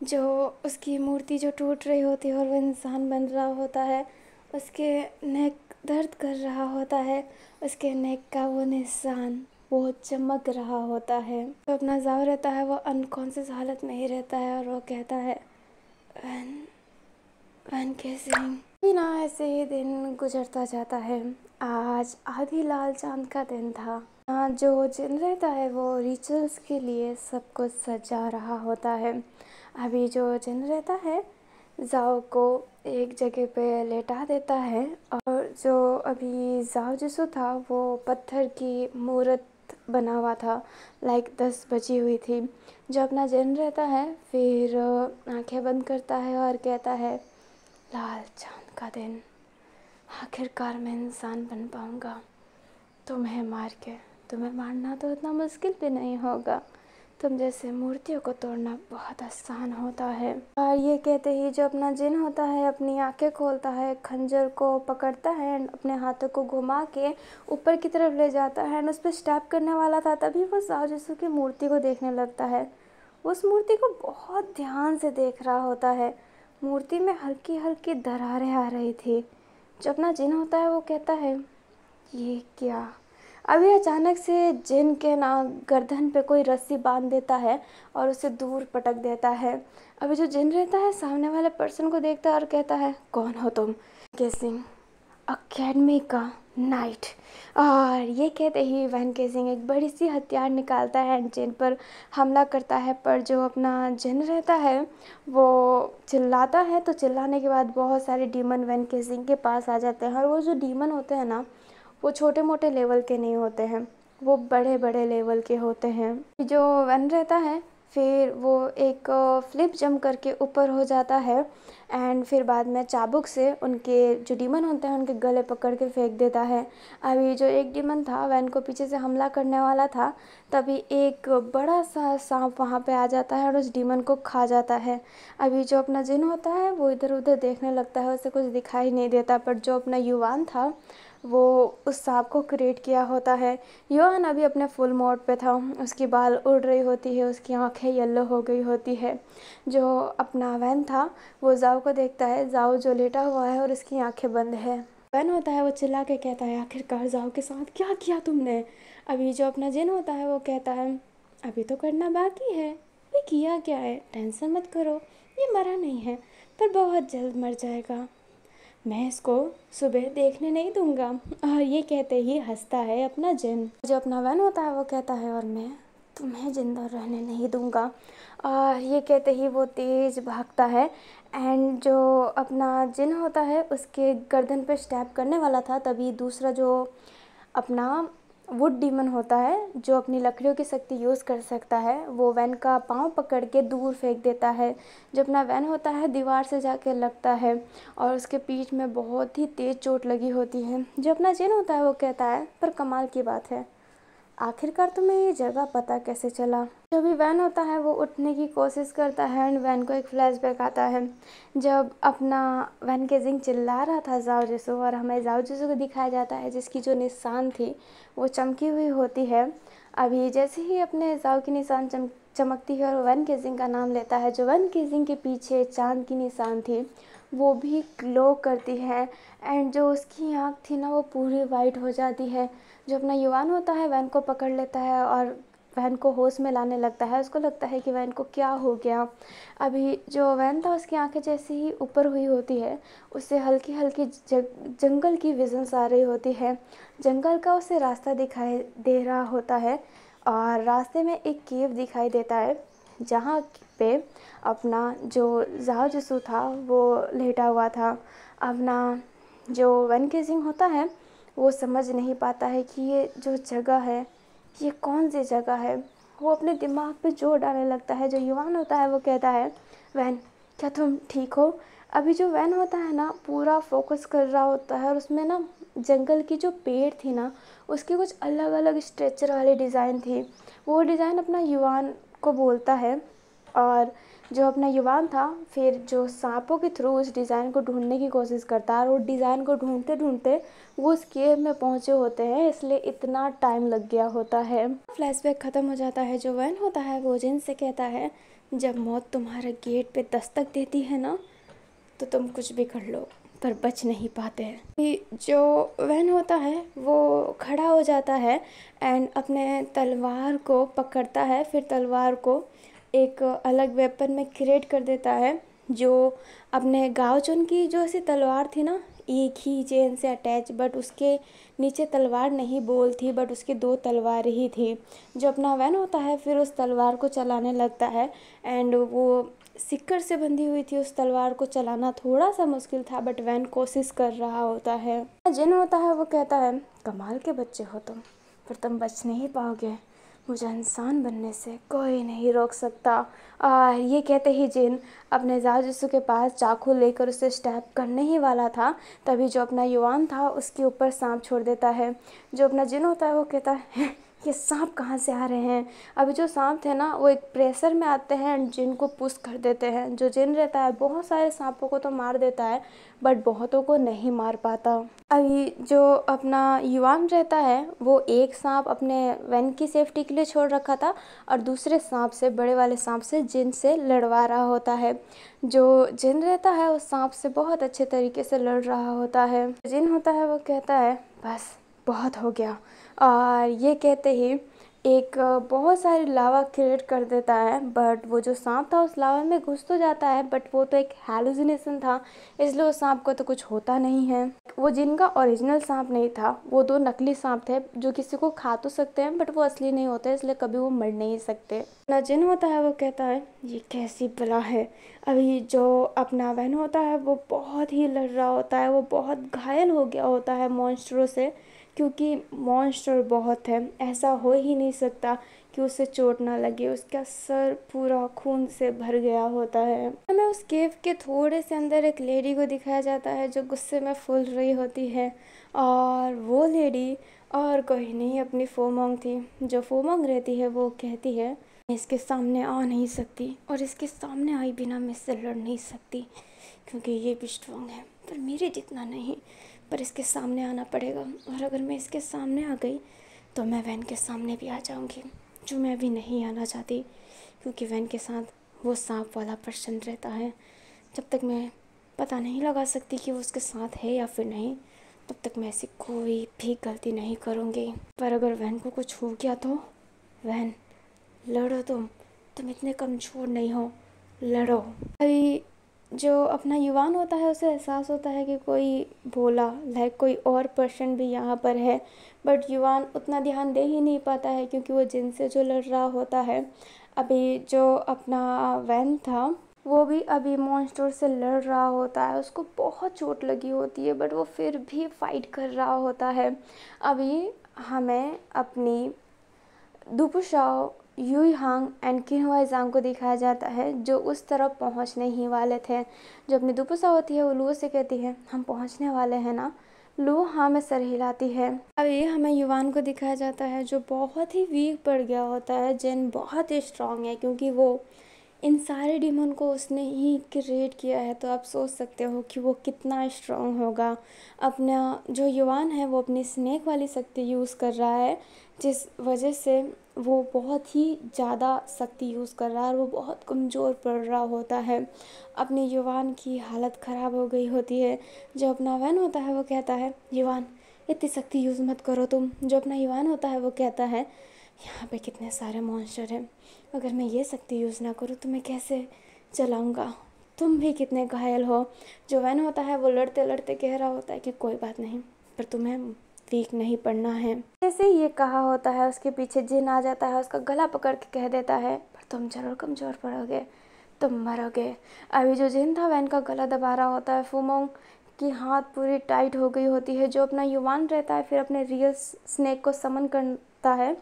जो उसकी मूर्ति जो टूट रही होती है और वो इंसान बन रहा होता है। उसके नेक दर्द कर रहा होता है, उसके नेक का वो निशान वो चमक रहा होता है। तो अपना जाओ रहता है वो अनकॉन्शियस हालत में ही रहता है और वो कहता है वैन कैसे हैं। ना ऐसे ही दिन गुजरता जाता है। आज आधी लाल चांद का दिन था। जो जिन रहता है वो रिचुअल्स के लिए सब कुछ सजा रहा होता है। अभी जो जिन रहता है जाओ को एक जगह पे लेटा देता है। और जो अभी जाओ जिसु था वो पत्थर की मूर्त बना हुआ था, लाइक 10 बजी हुई थी। जो अपना जिन रहता है फिर आंखें बंद करता है और कहता है, लाल चांद का दिन, आखिरकार मैं इंसान बन पाऊँगा। तुम्हें मार के, तुम्हें मारना तो इतना मुश्किल भी नहीं होगा, तुम जैसे मूर्तियों को तोड़ना बहुत आसान होता है। और ये कहते ही जो अपना जिन होता है अपनी आंखें खोलता है, खंजर को पकड़ता है एंड अपने हाथों को घुमा के ऊपर की तरफ ले जाता है एंड उस पर स्टैप करने वाला था। तभी वो जाओ जिसु की मूर्ति को देखने लगता है। उस मूर्ति को बहुत ध्यान से देख रहा होता है। मूर्ति में हल्की हल्की दरारें आ रही थी। जो अपना जिन होता है वो कहता है, ये क्या। अभी अचानक से जिन के ना गर्दन पे कोई रस्सी बांध देता है और उसे दूर पटक देता है। अभी जो जिन रहता है सामने वाले पर्सन को देखता है और कहता है, कौन हो तुम। केसिंग, अकेडमी का नाइट। और ये कहते ही वैन केसिंग एक बड़ी सी हथियार निकालता है एंड जिन पर हमला करता है। पर जो अपना जिन रहता है वो चिल्लाता है, तो चिल्लाने के बाद बहुत सारे डीमन वैन केसिंग के पास आ जाते हैं। और वो जो डीमन होते हैं ना, वो छोटे मोटे लेवल के नहीं होते हैं, वो बड़े बड़े लेवल के होते हैं। जो वन रहता है फिर वो एक फ्लिप जंप करके ऊपर हो जाता है एंड फिर बाद में चाबुक से उनके जो डीमन होते हैं उनके गले पकड़ के फेंक देता है। अभी जो एक डीमन था वैन को पीछे से हमला करने वाला था, तभी एक बड़ा सा सांप वहाँ पे आ जाता है और उस डीमन को खा जाता है। अभी जो अपना जिन होता है वो इधर उधर देखने लगता है, उसे कुछ दिखाई नहीं देता। पर जो अपना युवान था वो उस सांप को क्रिएट किया होता है। युवान अभी अपने फुल मोड पे था, उसकी बाल उड़ रही होती है, उसकी आंखें येलो हो गई होती है। जो अपना वैन था वो जाओ को देखता है, जाओ जो लेटा हुआ है और उसकी आंखें बंद है। वैन होता है वो चिल्ला के कहता है, आखिरकार जाओ के साथ क्या किया तुमने। अभी जो अपना जिन होता है वो कहता है, अभी तो करना बाकी है। अभी किया क्या है, टेंशन मत करो, ये मरा नहीं है पर बहुत जल्द मर जाएगा, मैं इसको सुबह देखने नहीं दूंगा। और ये कहते ही हंसता है अपना जिन। जो अपना वैन होता है वो कहता है, और मैं तुम्हें जिंदा रहने नहीं दूंगा। और ये कहते ही वो तेज भागता है एंड जो अपना जिन होता है उसके गर्दन पे स्टैप करने वाला था, तभी दूसरा जो अपना वुड डीमन होता है जो अपनी लकड़ियों की शक्ति यूज़ कर सकता है, वो वैन का पाँव पकड़ के दूर फेंक देता है। जो अपना वैन होता है दीवार से जाके लगता है और उसके पीठ में बहुत ही तेज़ चोट लगी होती है। जो अपना जिन होता है वो कहता है, पर कमाल की बात है, आखिरकार तुम्हें ये जगह पता कैसे चला। जब भी वैन होता है वो उठने की कोशिश करता है एंड वैन को एक फ्लैशबैक आता है जब अपना वैन केजिंग चिल्ला रहा था जाओ जिसु, और हमें जाओ जिसु को दिखाया जाता है जिसकी जो निशान थी वो चमकी हुई होती है। अभी जैसे ही अपने जाओ की निशान चमकती है और वैन केजिंग का नाम लेता है, जो वैन केजिंग के पीछे चांद की निशान थी वो भी ग्लो करती है एंड जो उसकी आँख थी ना वो पूरी वाइट हो जाती है। जो अपना युवान होता है वैन को पकड़ लेता है और वैन को होश में लाने लगता है। उसको लगता है कि वैन को क्या हो गया। अभी जो वैन था उसकी आंखें जैसे ही ऊपर हुई होती है उससे हल्की हल्की जंगल की विजन्स आ रही होती है। जंगल का उसे रास्ता दिखाई दे रहा होता है और रास्ते में एक केव दिखाई देता है जहाँ पे अपना जो जाओ जिसु था वो लेटा हुआ था। अपना जो वैन केजिंग होता है वो समझ नहीं पाता है कि ये जो जगह है ये कौन सी जगह है। वो अपने दिमाग पे जोर डालने लगता है। जो युवान होता है वो कहता है, वैन क्या तुम ठीक हो। अभी जो वैन होता है ना पूरा फोकस कर रहा होता है और उसमें ना जंगल की जो पेड़ थी ना उसकी कुछ अलग अलग स्ट्रेचर वाली डिज़ाइन थी। वो डिज़ाइन अपना युवान को बोलता है और जो अपना युवान था फिर जो सांपों के थ्रू उस डिज़ाइन को ढूंढने की कोशिश करता है और उस डिज़ाइन को ढूंढते ढूंढते वो उस केव में पहुंचे होते हैं, इसलिए इतना टाइम लग गया होता है। फ्लैशबैक ख़त्म हो जाता है। जो वैन होता है वो जिन से कहता है, जब मौत तुम्हारे गेट पे दस्तक देती है ना तो तुम कुछ भी कर लो पर बच नहीं पाते हैं। जो वैन होता है वो खड़ा हो जाता है एंड अपने तलवार को पकड़ता है, फिर तलवार को एक अलग वेपन में क्रिएट कर देता है। जो अपने गाँव चुन की जो ऐसी तलवार थी ना एक ही चेन से अटैच, बट उसके नीचे तलवार नहीं बोल थी बट उसकी 2 तलवार ही थी। जो अपना वैन होता है फिर उस तलवार को चलाने लगता है एंड वो सिक्कर से बंधी हुई थी उस तलवार को चलाना थोड़ा सा मुश्किल था, बट वैन कोशिश कर रहा होता है। जिन होता है वो कहता है, कमाल के बच्चे हो तुम, पर तुम बच नहीं पाओगे, मुझे इंसान बनने से कोई नहीं रोक सकता। और ये कहते ही जिन अपने जासूस के पास चाकू लेकर उसे स्टैब करने ही वाला था, तभी जो अपना युवान था उसके ऊपर सांप छोड़ देता है। जो अपना जिन होता है वो कहता है, ये सांप कहाँ से आ रहे हैं। अभी जो सांप थे ना वो एक प्रेशर में आते हैं एंड जिन को पुश कर देते हैं। जो जिन रहता है बहुत सारे सांपों को तो मार देता है, बट बहुतों को नहीं मार पाता। अभी जो अपना युवान रहता है वो एक सांप अपने वैन की सेफ्टी के लिए छोड़ रखा था और दूसरे सांप से, बड़े वाले सांप से, जिन से लड़वा रहा होता है। जो जिन रहता है उस सांप से बहुत अच्छे तरीके से लड़ रहा होता है। जिन होता है वो कहता है, बस बहुत हो गया। और ये कहते ही एक बहुत सारी लावा क्रिएट कर देता है, बट वो जो सांप था उस लावा में घुस तो जाता है, बट वो तो एक हैलुसिनेशन था, इसलिए उस सांप को तो कुछ होता नहीं है। वो जिनका ओरिजिनल सांप नहीं था, वो दो नकली सांप थे जो किसी को खा तो सकते हैं बट वो असली नहीं होते, इसलिए कभी वो मर नहीं सकते। ना जिन होता है वो कहता है, ये कैसी बला है। अभी जो अपना वैन होता है वो बहुत ही लड़ रहा होता है, वो बहुत घायल हो गया होता है मॉन्स्टरों से, क्योंकि मॉन्स्टर बहुत है, ऐसा हो ही नहीं सकता कि उसे चोट ना लगे। उसका सर पूरा खून से भर गया होता है। हमें उस केव के थोड़े से अंदर एक लेडी को दिखाया जाता है जो गुस्से में फूल रही होती है, और वो लेडी और कोई नहीं अपनी फोमोंग थी। जो फोमोंग रहती है वो कहती है, मैं इसके सामने आ नहीं सकती और इसके सामने आई बिना मैं इससे लड़ नहीं सकती, क्योंकि ये भी स्ट्रॉन्ग है पर मेरे जितना नहीं, पर इसके सामने आना पड़ेगा। और अगर मैं इसके सामने आ गई तो मैं वैन के सामने भी आ जाऊंगी, जो मैं अभी नहीं आना चाहती, क्योंकि वैन के साथ वो सांप वाला पर्सन रहता है। जब तक मैं पता नहीं लगा सकती कि वो उसके साथ है या फिर नहीं, तब तक मैं ऐसी कोई भी गलती नहीं करूँगी। पर अगर वैन को कुछ हो गया तो, वैन लड़ो, तुम इतने कमज़ोर नहीं हो, लड़ो। अभी जो अपना युवान होता है उसे एहसास होता है कि कोई भोला लाइक कोई और पर्सन भी यहाँ पर है, बट युवान उतना ध्यान दे ही नहीं पाता है क्योंकि वो जिन से जो लड़ रहा होता है। अभी जो अपना वैन था वो भी अभी मॉन्स्टर से लड़ रहा होता है, उसको बहुत चोट लगी होती है, बट वो फिर भी फाइट कर रहा होता है। अभी हमें अपनी दुपुशाओ, युई हांग एंड किनहुआ जांग को दिखाया जाता है जो उस तरफ पहुंचने ही वाले थे। जो अपनी दुपुशा होती है वो लुओ से कहती है, हम पहुंचने वाले हैं ना। लुओ हाँ में सर हिलाती है। अभी हमें युवान को दिखाया जाता है जो बहुत ही वीक पड़ गया होता है। जिन बहुत ही स्ट्रांग है क्योंकि वो इन सारे डिमन को उसने ही क्रिएट किया है, तो आप सोच सकते हो कि वो कितना स्ट्रांग होगा। अपना जो युवान है वो अपनी स्नेक वाली शक्ति यूज़ कर रहा है, जिस वजह से वो बहुत ही ज़्यादा शक्ति यूज़ कर रहा है और वो बहुत कमज़ोर पड़ रहा होता है। अपने युवान की हालत ख़राब हो गई होती है। जो अपना वैन होता है वो कहता है, युवान इतनी शक्ति यूज़ मत करो तुम। जो अपना युवान होता है वो कहता है, यहाँ पे कितने सारे मॉन्स्टर हैं, अगर मैं ये शक्ति यूज़ ना करूँ तो मैं कैसे चलाऊँगा, तुम भी कितने घायल हो। जो वैन होता है वो लड़ते लड़ते कह रहा होता है कि कोई बात नहीं, पर तुम्हें वीक नहीं पड़ना है। जैसे ही ये कहा होता है उसके पीछे जिन आ जाता है, उसका गला पकड़ के कह देता है, पर तुम जरूर कमज़ोर पड़ोगे, तुम मरोगे। अभी जो जिन था वैन का गला दबा रहा होता है, फुमोंग की हाथ पूरी टाइट हो गई होती है। जो अपना युवान रहता है फिर अपने रियल स्नेक को समन करता है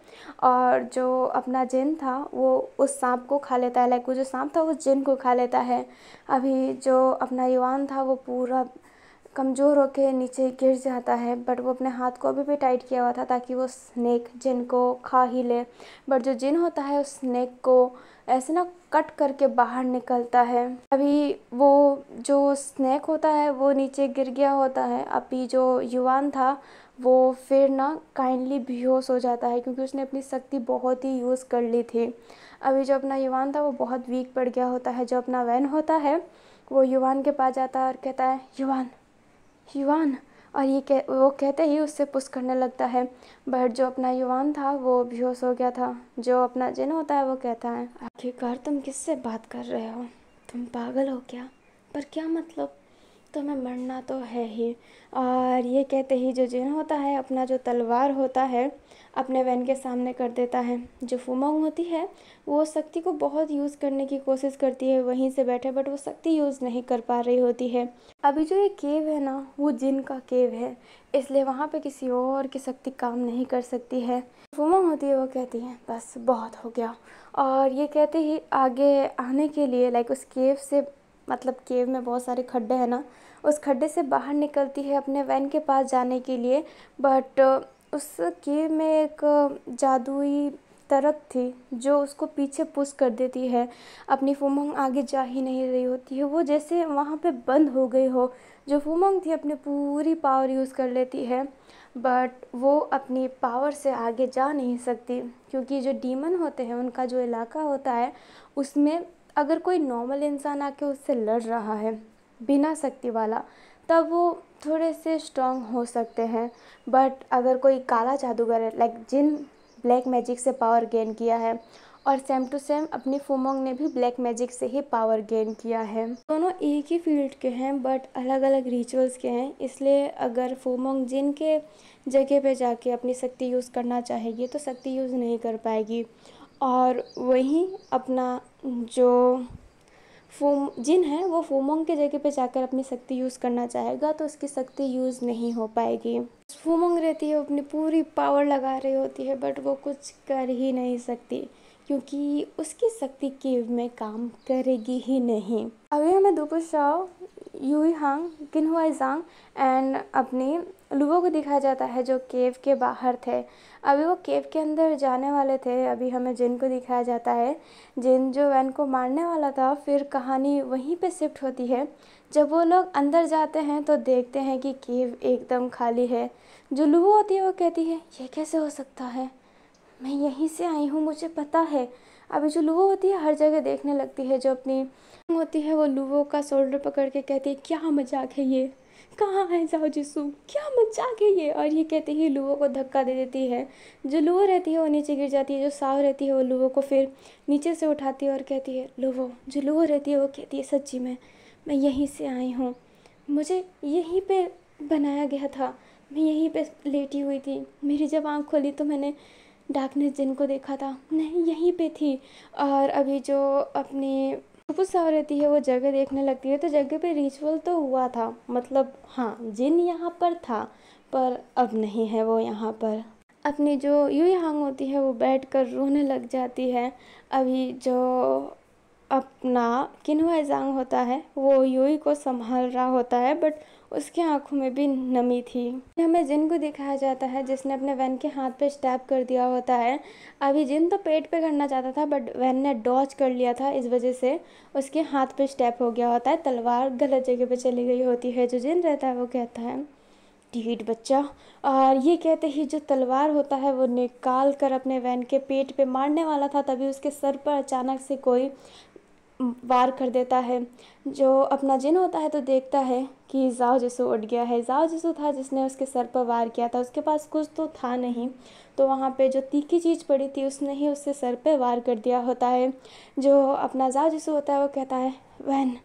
और जो अपना जिन था वो उस सांप को खा लेता है। लाइक वो जो सांप था वो जिन को खा लेता है। अभी जो अपना युवान था वो पूरा कमज़ोर होके नीचे गिर जाता है, बट वो अपने हाथ को अभी भी टाइट किया हुआ था ताकि वो स्नेक जिन को खा ही ले। बट जो जिन होता है उस स्नेक को ऐसे ना कट करके बाहर निकलता है। अभी वो जो स्नेक होता है वो नीचे गिर गया होता है। अभी जो युवान था वो फिर ना काइंडली बेहोश हो जाता है क्योंकि उसने अपनी शक्ति बहुत ही यूज़ कर ली थी। अभी जो अपना युवान था वो बहुत वीक पड़ गया होता है। जो अपना वैन होता है वो युवान के पास जाता है और कहता है, युवान युवान, और वो कहते ही उससे पुश करने लगता है, बट जो अपना युवान था वो बेहोश हो गया था। जो अपना जिन होता है वो कहता है, आखिरकार तुम किससे बात कर रहे हो, तुम पागल हो क्या, पर क्या मतलब, तो मैं मरना तो है ही। और ये कहते ही जो जिन होता है अपना जो तलवार होता है अपने वैन के सामने कर देता है। जो फुमोंग होती है वो शक्ति को बहुत यूज़ करने की कोशिश करती है वहीं से बैठे, बट वो शक्ति यूज़ नहीं कर पा रही होती है। अभी जो ये केव है ना वो जिन का केव है, इसलिए वहाँ पे किसी और की शक्ति काम नहीं कर सकती है। फुमोंग होती है वो कहती है बस बहुत हो गया। और ये कहते ही आगे आने के लिए लाइक उस केव से, मतलब केव में बहुत सारे खड्डे हैं ना, उस खड्डे से बाहर निकलती है अपने वैन के पास जाने के लिए। बट उस केव में एक जादुई तरक थी जो उसको पीछे पुश कर देती है। अपनी फुमोंग आगे जा ही नहीं रही होती है, वो जैसे वहाँ पे बंद हो गई हो। जो फुमोंग थी अपनी पूरी पावर यूज़ कर लेती है, बट वो अपनी पावर से आगे जा नहीं सकती, क्योंकि जो डीमन होते हैं उनका जो इलाका होता है उसमें अगर कोई नॉर्मल इंसान आके उससे लड़ रहा है बिना शक्ति वाला, तब वो थोड़े से स्ट्रांग हो सकते हैं। बट अगर कोई काला जादूगर है लाइक जिन ब्लैक मैजिक से पावर गेन किया है, और सेम टू सेम अपनी फुमोंग ने भी ब्लैक मैजिक से ही पावर गेन किया है। दोनों एक ही फील्ड के हैं बट अलग अलग रिचुअल्स के हैं, इसलिए अगर फुमोंग जिन के जगह पे जाके अपनी शक्ति यूज़ करना चाहेगी तो शक्ति यूज़ नहीं कर पाएगी। और वहीं अपना जो जिन है वो फुमोंग के जगह पे जाकर अपनी शक्ति यूज़ करना चाहेगा तो उसकी शक्ति यूज़ नहीं हो पाएगी। फुमोंग रहती है वो अपनी पूरी पावर लगा रही होती है, बट वो कुछ कर ही नहीं सकती क्योंकि उसकी शक्ति केव में काम करेगी ही नहीं। अभी हमें दुपुशाओ, यूई हांग, किन्हुआई जांग एंड अपनी लुवो को दिखाया जाता है जो केव के बाहर थे। अभी वो केव के अंदर जाने वाले थे। अभी हमें जिन को दिखाया जाता है, जिन जो वैन को मारने वाला था। फिर कहानी वहीं पे शिफ्ट होती है। जब वो लोग अंदर जाते हैं तो देखते हैं कि केव एकदम खाली है। जो लुवो होती है वो कहती है ये कैसे हो सकता है, मैं यहीं से आई हूँ, मुझे पता है। अभी जो लुवो होती है हर जगह देखने लगती है। जो अपनी होती है वो लुवो का शोल्डर पकड़ के कहती है क्या मजाक है ये, कहाँ है जाओ जिसू, क्या मजाक है ये। और ये कहते ही लुवो को धक्का दे देती है। जो लुवो रहती है वो नीचे गिर जाती है। जो साव रहती है वो लुवो को फिर नीचे से उठाती है और कहती है लुवो। जो लुवो रहती है वो कहती है सच्ची में मैं यहीं से आई हूँ, मुझे यहीं पे बनाया गया था, मैं यहीं पे लेटी हुई थी। मेरी जब आँख खोली तो मैंने डार्कनेस जिनको देखा था, नहीं यहीं पे थी। और अभी जो अपनी फुफुसाव रहती है वो जगह देखने लगती है तो जगह पे रिचुअल तो हुआ था, मतलब हाँ जिन यहाँ पर था पर अब नहीं है वो यहाँ पर। अपनी जो यूई हांग होती है वो बैठकर रोने लग जाती है। अभी जो अपना किन्हुआ जांग होता है वो यूई को संभाल रहा होता है, बट उसके आंखों में भी नमी थी। हमें जिन को दिखाया जाता है जिसने अपने वैन के हाथ पे स्टैब कर दिया होता है। अभी जिन तो पेट पे करना चाहता था बट वैन ने डॉज कर लिया था, इस वजह से उसके हाथ पे स्टैब हो गया होता है। तलवार गलत जगह पे चली गई होती है। जो जिन रहता है वो कहता है ढीठ बच्चा। और ये कहते ही जो तलवार होता है वो निकाल कर अपने वैन के पेट पे मारने वाला था, तभी उसके सर पर अचानक से कोई वार कर देता है। जो अपना जिन होता है तो देखता है कि जाओ जिसू उठ गया है। जाओ जिसू था जिसने उसके सर पर वार किया था, उसके पास कुछ तो था नहीं, तो वहाँ पे जो तीखी चीज़ पड़ी थी उसने ही उससे सर पे वार कर दिया होता है। जो अपना जाओ जिसू होता है वो कहता है वैन।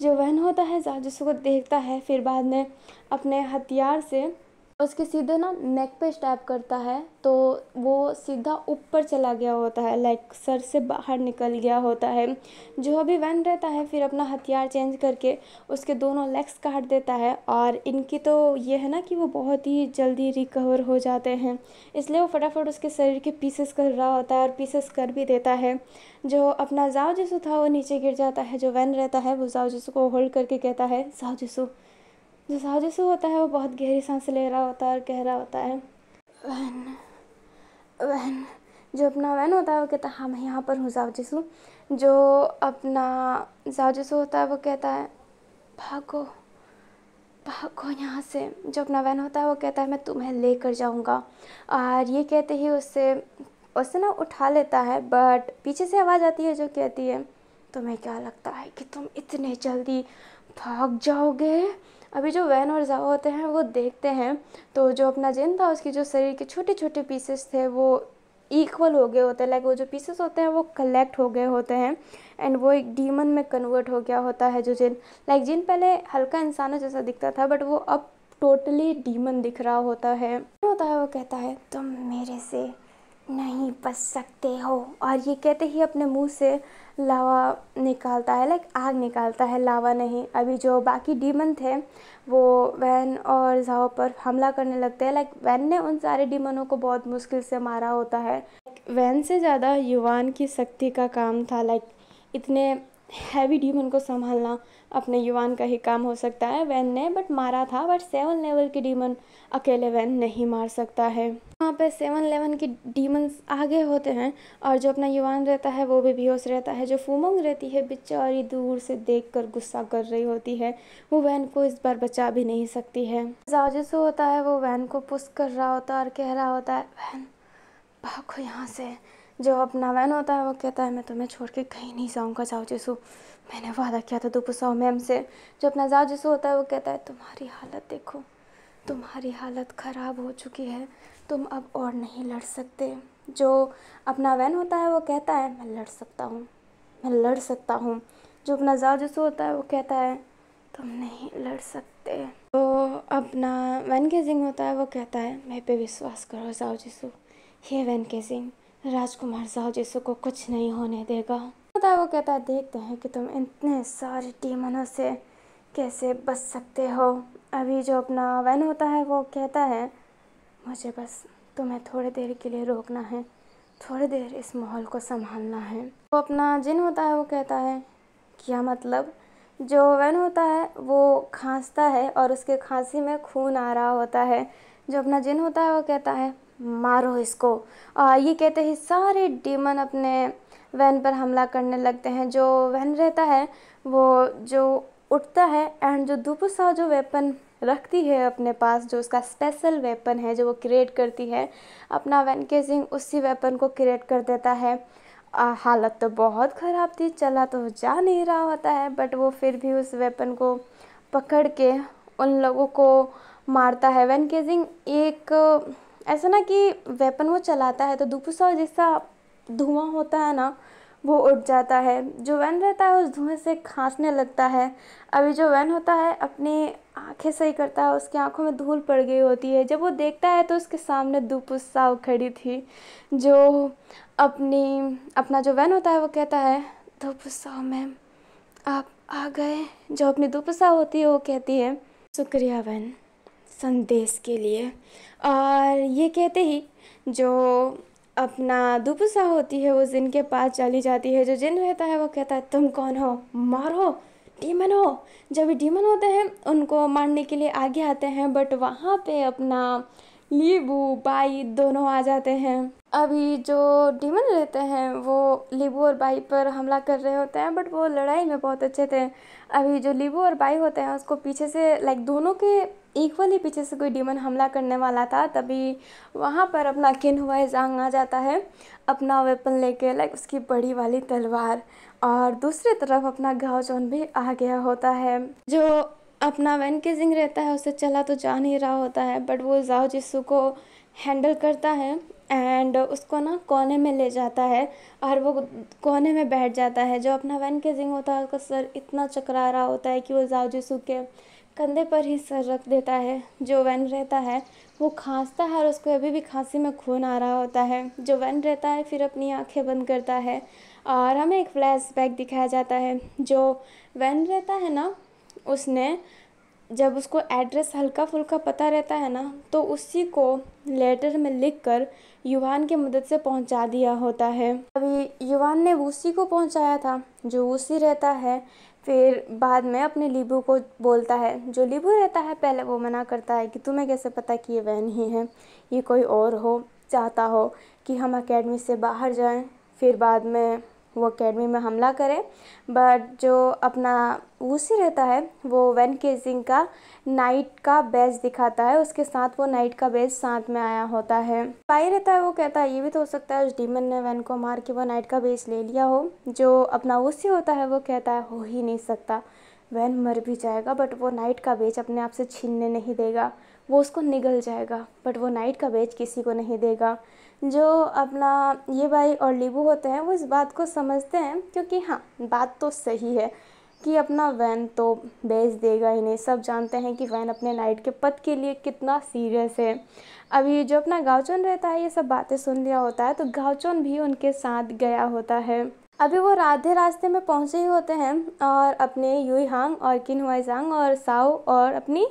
जो वैन होता है जाओ जिसू को देखता है, फिर बाद में अपने हथियार से उसके सीधे ना नेक पे स्टैब करता है तो वो सीधा ऊपर चला गया होता है, लाइक सर से बाहर निकल गया होता है। जो अभी वैन रहता है फिर अपना हथियार चेंज करके उसके दोनों लेग्स काट देता है। और इनकी तो ये है ना कि वो बहुत ही जल्दी रिकवर हो जाते हैं, इसलिए वो फटाफट उसके शरीर के पीसेस कर रहा होता है और पीसेस कर भी देता है। जो अपना जाओ जिसू था वो नीचे गिर जाता है। जो वैन रहता है वो जाओ जिसू को होल्ड करके कहता है जाओ जिसू। जो जाओ जिसू होता है वो बहुत गहरी सांस ले रहा होता है और कह रहा होता है वैन वैन। जो अपना वैन होता है वो कहता है हाँ मैं यहाँ पर हूँ जाओ जिसू। जो अपना जाओ जिसू होता है वो कहता है भागो भागो यहाँ से। जो अपना वैन होता है वो कहता है मैं तुम्हें लेकर जाऊँगा। और ये कहते ही उससे ना उठा लेता है, बट पीछे से आवाज़ आती है जो कहती है तुम्हें क्या लगता है कि तुम इतने जल्दी भाग जाओगे। अभी जो वैन और जाओ होते हैं वो देखते हैं तो जो अपना जिन था उसकी जो शरीर के छोटे छोटे पीसेस थे वो इक्वल हो गए होते हैं, लाइक वो जो पीसेस होते हैं वो कलेक्ट हो गए होते हैं। एंड वो एक डीमन में कन्वर्ट हो गया होता है। जो जिन जिन पहले हल्का इंसानों जैसा दिखता था, बट वो अब टोटली डीमन दिख रहा होता है। वो कहता है तुम मेरे से नहीं बच सकते हो, और ये कहते ही अपने मुंह से लावा निकालता है, आग निकालता है, लावा नहीं। अभी जो बाकी डीमन थे वो वैन और जाओ पर हमला करने लगते हैं। वैन ने उन सारे डीमनों को बहुत मुश्किल से मारा होता है। वैन से ज़्यादा युवान की शक्ति का काम था। इतने हैवी डीमन को संभालना अपने युवान का ही काम हो सकता है। वैन ने बट मारा था, बट 7 लेवल के डीमन अकेले वैन नहीं मार सकता है। वहाँ पे 7 लेवल के डीमंस आगे होते हैं, और जो अपना युवान रहता है वो भी बेहोश रहता है। जो फूमोंग रहती है बेचारी दूर से देखकर गुस्सा कर रही होती है, वो वैन को इस बार बचा भी नहीं सकती है। जाओ होता है वो वैन को पुश कर रहा होता है और कह रहा होता है वैन भागो यहाँ से। जो अपना वैन होता है वो कहता है मैं तुम्हें छोड़ के कहीं नहीं जाऊँगा जाओ जिसू, मैंने वादा किया था दुपुसाओ मैम से। जो अपना जाओ जिसू होता है वो कहता है तुम्हारी हालत देखो, तुम्हारी हालत ख़राब हो चुकी है, तुम अब और नहीं लड़ सकते। जो अपना वैन होता है वो कहता है मैं लड़ सकता हूँ, मैं लड़ सकता हूँ। जो अपना जाओ जिसू होता है वो कहता है तुम नहीं लड़ सकते। तो अपना वैन केजिंग होता है वो कहता है मेरे पे विश्वास करो जाओ जिसू, ये वैन केजिंग राजकुमार जाओ जिसू को कुछ नहीं होने देगा। वो कहता है देखते हैं कि तुम इतने सारे डीमनों से कैसे बच सकते हो। अभी जो अपना वैन होता है वो कहता है मुझे बस तुम्हें थोड़ी देर के लिए रोकना है, थोड़ी देर इस माहौल को संभालना है। वो अपना जिन होता है वो कहता है क्या मतलब। जो वैन होता है वो खांसता है और उसके खांसी में खून आ रहा होता है। जो अपना जिन होता है वो कहता है मारो इसको। ये कहते ही सारे डीमन अपने वैन पर हमला करने लगते हैं। जो वैन रहता है वो जो उठता है एंड जो दुपुसाओ जो वेपन रखती है अपने पास, जो उसका स्पेशल वेपन है जो वो क्रिएट करती है, अपना वैन केजिंग उसी वेपन को क्रिएट कर देता है। हालत तो बहुत ख़राब थी, चला तो जा नहीं रहा होता है, बट वो फिर भी उस वेपन को पकड़ के उन लोगों को मारता है। वैन केजिंग एक ऐसा ना कि वेपन वो चलाता है तो दुपुसाओ जैसा धुआं होता है ना वो उठ जाता है। जो वैन रहता है उस धुएं से खांसने लगता है। अभी जो वैन होता है अपनी आंखें सही करता है, उसकी आंखों में धूल पड़ गई होती है। जब वो देखता है तो उसके सामने दुपुसाओ खड़ी थी। जो अपना जो वैन होता है वो कहता है दुपुसाओ मैम आप आ गए। जो अपनी दुपुसाओ होती है वो कहती है शुक्रिया वैन संदेश के लिए। और ये कहते ही जो अपना दुपुसा होती है वो जिन के पास चली जाती है। जो जिन रहता है वो कहता है तुम कौन हो, मारो, डीमन हो। जब भी डीमन होते हैं उनको मारने के लिए आगे आते हैं, बट वहाँ पे अपना लीबू बाई दोनों आ जाते हैं। अभी जो डीमन रहते हैं वो लीबू और बाई पर हमला कर रहे होते हैं, बट वो लड़ाई में बहुत अच्छे थे। अभी जो लीबू और बाई होते हैं उसको पीछे से दोनों के इक्वली पीछे से कोई डीमन हमला करने वाला था, तभी वहाँ पर अपना किन हुआ जांग आ जाता है अपना वेपन लेके, उसकी बड़ी वाली तलवार। और दूसरी तरफ अपना गाओजोन भी आ गया होता है। जो अपना वैन केजिंग रहता है उसे चला तो जा नहीं रहा होता है, बट वो जाओ जिसू को हैंडल करता है एंड उसको ना कोने में ले जाता है और वो कोने में बैठ जाता है। जो अपना वैन केजिंग होता है उसका सर इतना चकरा रहा होता है कि वो जाओ जिसू के कंधे पर ही सर रख देता है। जो वैन रहता है वो खांसता है और उसको अभी भी खांसी में खून आ रहा होता है। जो वैन रहता है फिर अपनी आंखें बंद करता है और हमें एक फ्लैशबैक दिखाया जाता है। जो वैन रहता है ना उसने जब उसको एड्रेस हल्का फुल्का पता रहता है ना तो उसी को लेटर में लिखकर युवान की मदद से पहुंचा दिया होता है। अभी युवान ने उसी को पहुंचाया था। जो उसी रहता है फिर बाद में अपने लीबू को बोलता है। जो लीबू रहता है पहले वो मना करता है कि तुम्हें कैसे पता कि ये वैन ही है, ये कोई और हो, चाहता हो कि हम एकेडमी से बाहर जाएं, फिर बाद में वो एकेडमी में हमला करे। बट जो अपना उसी रहता है वो वैन केजिंग का नाइट का बैज दिखाता है, उसके साथ वो नाइट का बैज साथ में आया होता है। पाई रहता है वो कहता है ये भी तो हो सकता है उस डीमन ने वैन को मार के वो नाइट का बैज ले लिया हो। जो अपना उसी होता है वो कहता है हो ही नहीं सकता, वैन मर भी जाएगा बट वो नाइट का बैज अपने आप से छीनने नहीं देगा, वो उसको निगल जाएगा, बट वो नाइट का बेच किसी को नहीं देगा। जो अपना ये भाई और लीबू होते हैं वो इस बात को समझते हैं, क्योंकि हाँ बात तो सही है कि अपना वैन तो बेच देगा ही नहीं। सब जानते हैं कि वैन अपने नाइट के पद के लिए कितना सीरियस है। अभी जो अपना गावचोन रहता है ये सब बातें सुन लिया होता है, तो गावचोन भी उनके साथ गया होता है। अभी वो आधे रास्ते में पहुंचे ही होते हैं और अपने युई हांग और किन हुआइजांग और साओ और अपनी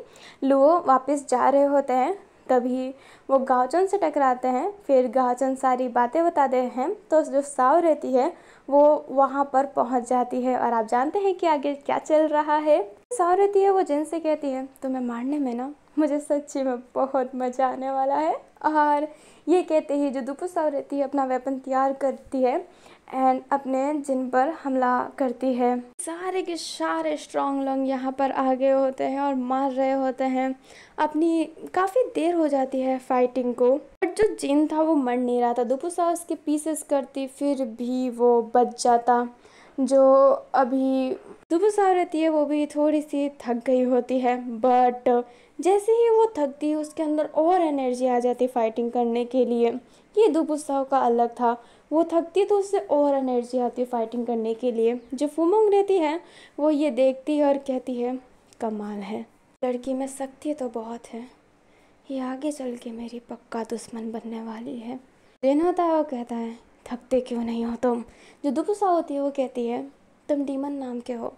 लुओ वापस जा रहे होते हैं। तभी वो गावचोन से टकराते हैं। फिर गावचोन सारी बातें बताते हैं, तो जो साओ रहती है वो वहाँ पर पहुँच जाती है और आप जानते हैं कि आगे क्या चल रहा है। साओ रहती है वो जिन से कहती है तुम्हें मारने में ना मुझे सच्ची में बहुत मज़ा आने वाला है। और ये कहते ही जो दुपु साओ रहती है अपना वेपन तैयार करती है एंड अपने जिन पर हमला करती है। सारे के सारे स्ट्रॉन्ग लंग यहाँ पर आ गए होते हैं और मार रहे होते हैं। अपनी काफ़ी देर हो जाती है फाइटिंग को, बट जो जिन था वो मर नहीं रहा था। दुपु साओ उसके पीसेस करती फिर भी वो बच जाता। जो अभी दुपु साओ रहती है वो भी थोड़ी सी थक गई होती है, बट जैसे ही वो थकती है उसके अंदर और एनर्जी आ जाती फाइटिंग करने के लिए। ये दुपु साओ का अलग था, वो थकती तो उससे और एनर्जी आती है फाइटिंग करने के लिए। जो फुमोंग रहती है वो ये देखती है और कहती है कमाल है, लड़की में शक्ति तो बहुत है, ये आगे चल के मेरी पक्का दुश्मन बनने वाली है। दिन होता है वो कहता है थकते क्यों नहीं हो तुम। जो दुपु साओ होती है वो कहती है तुम डीमन नाम के हो,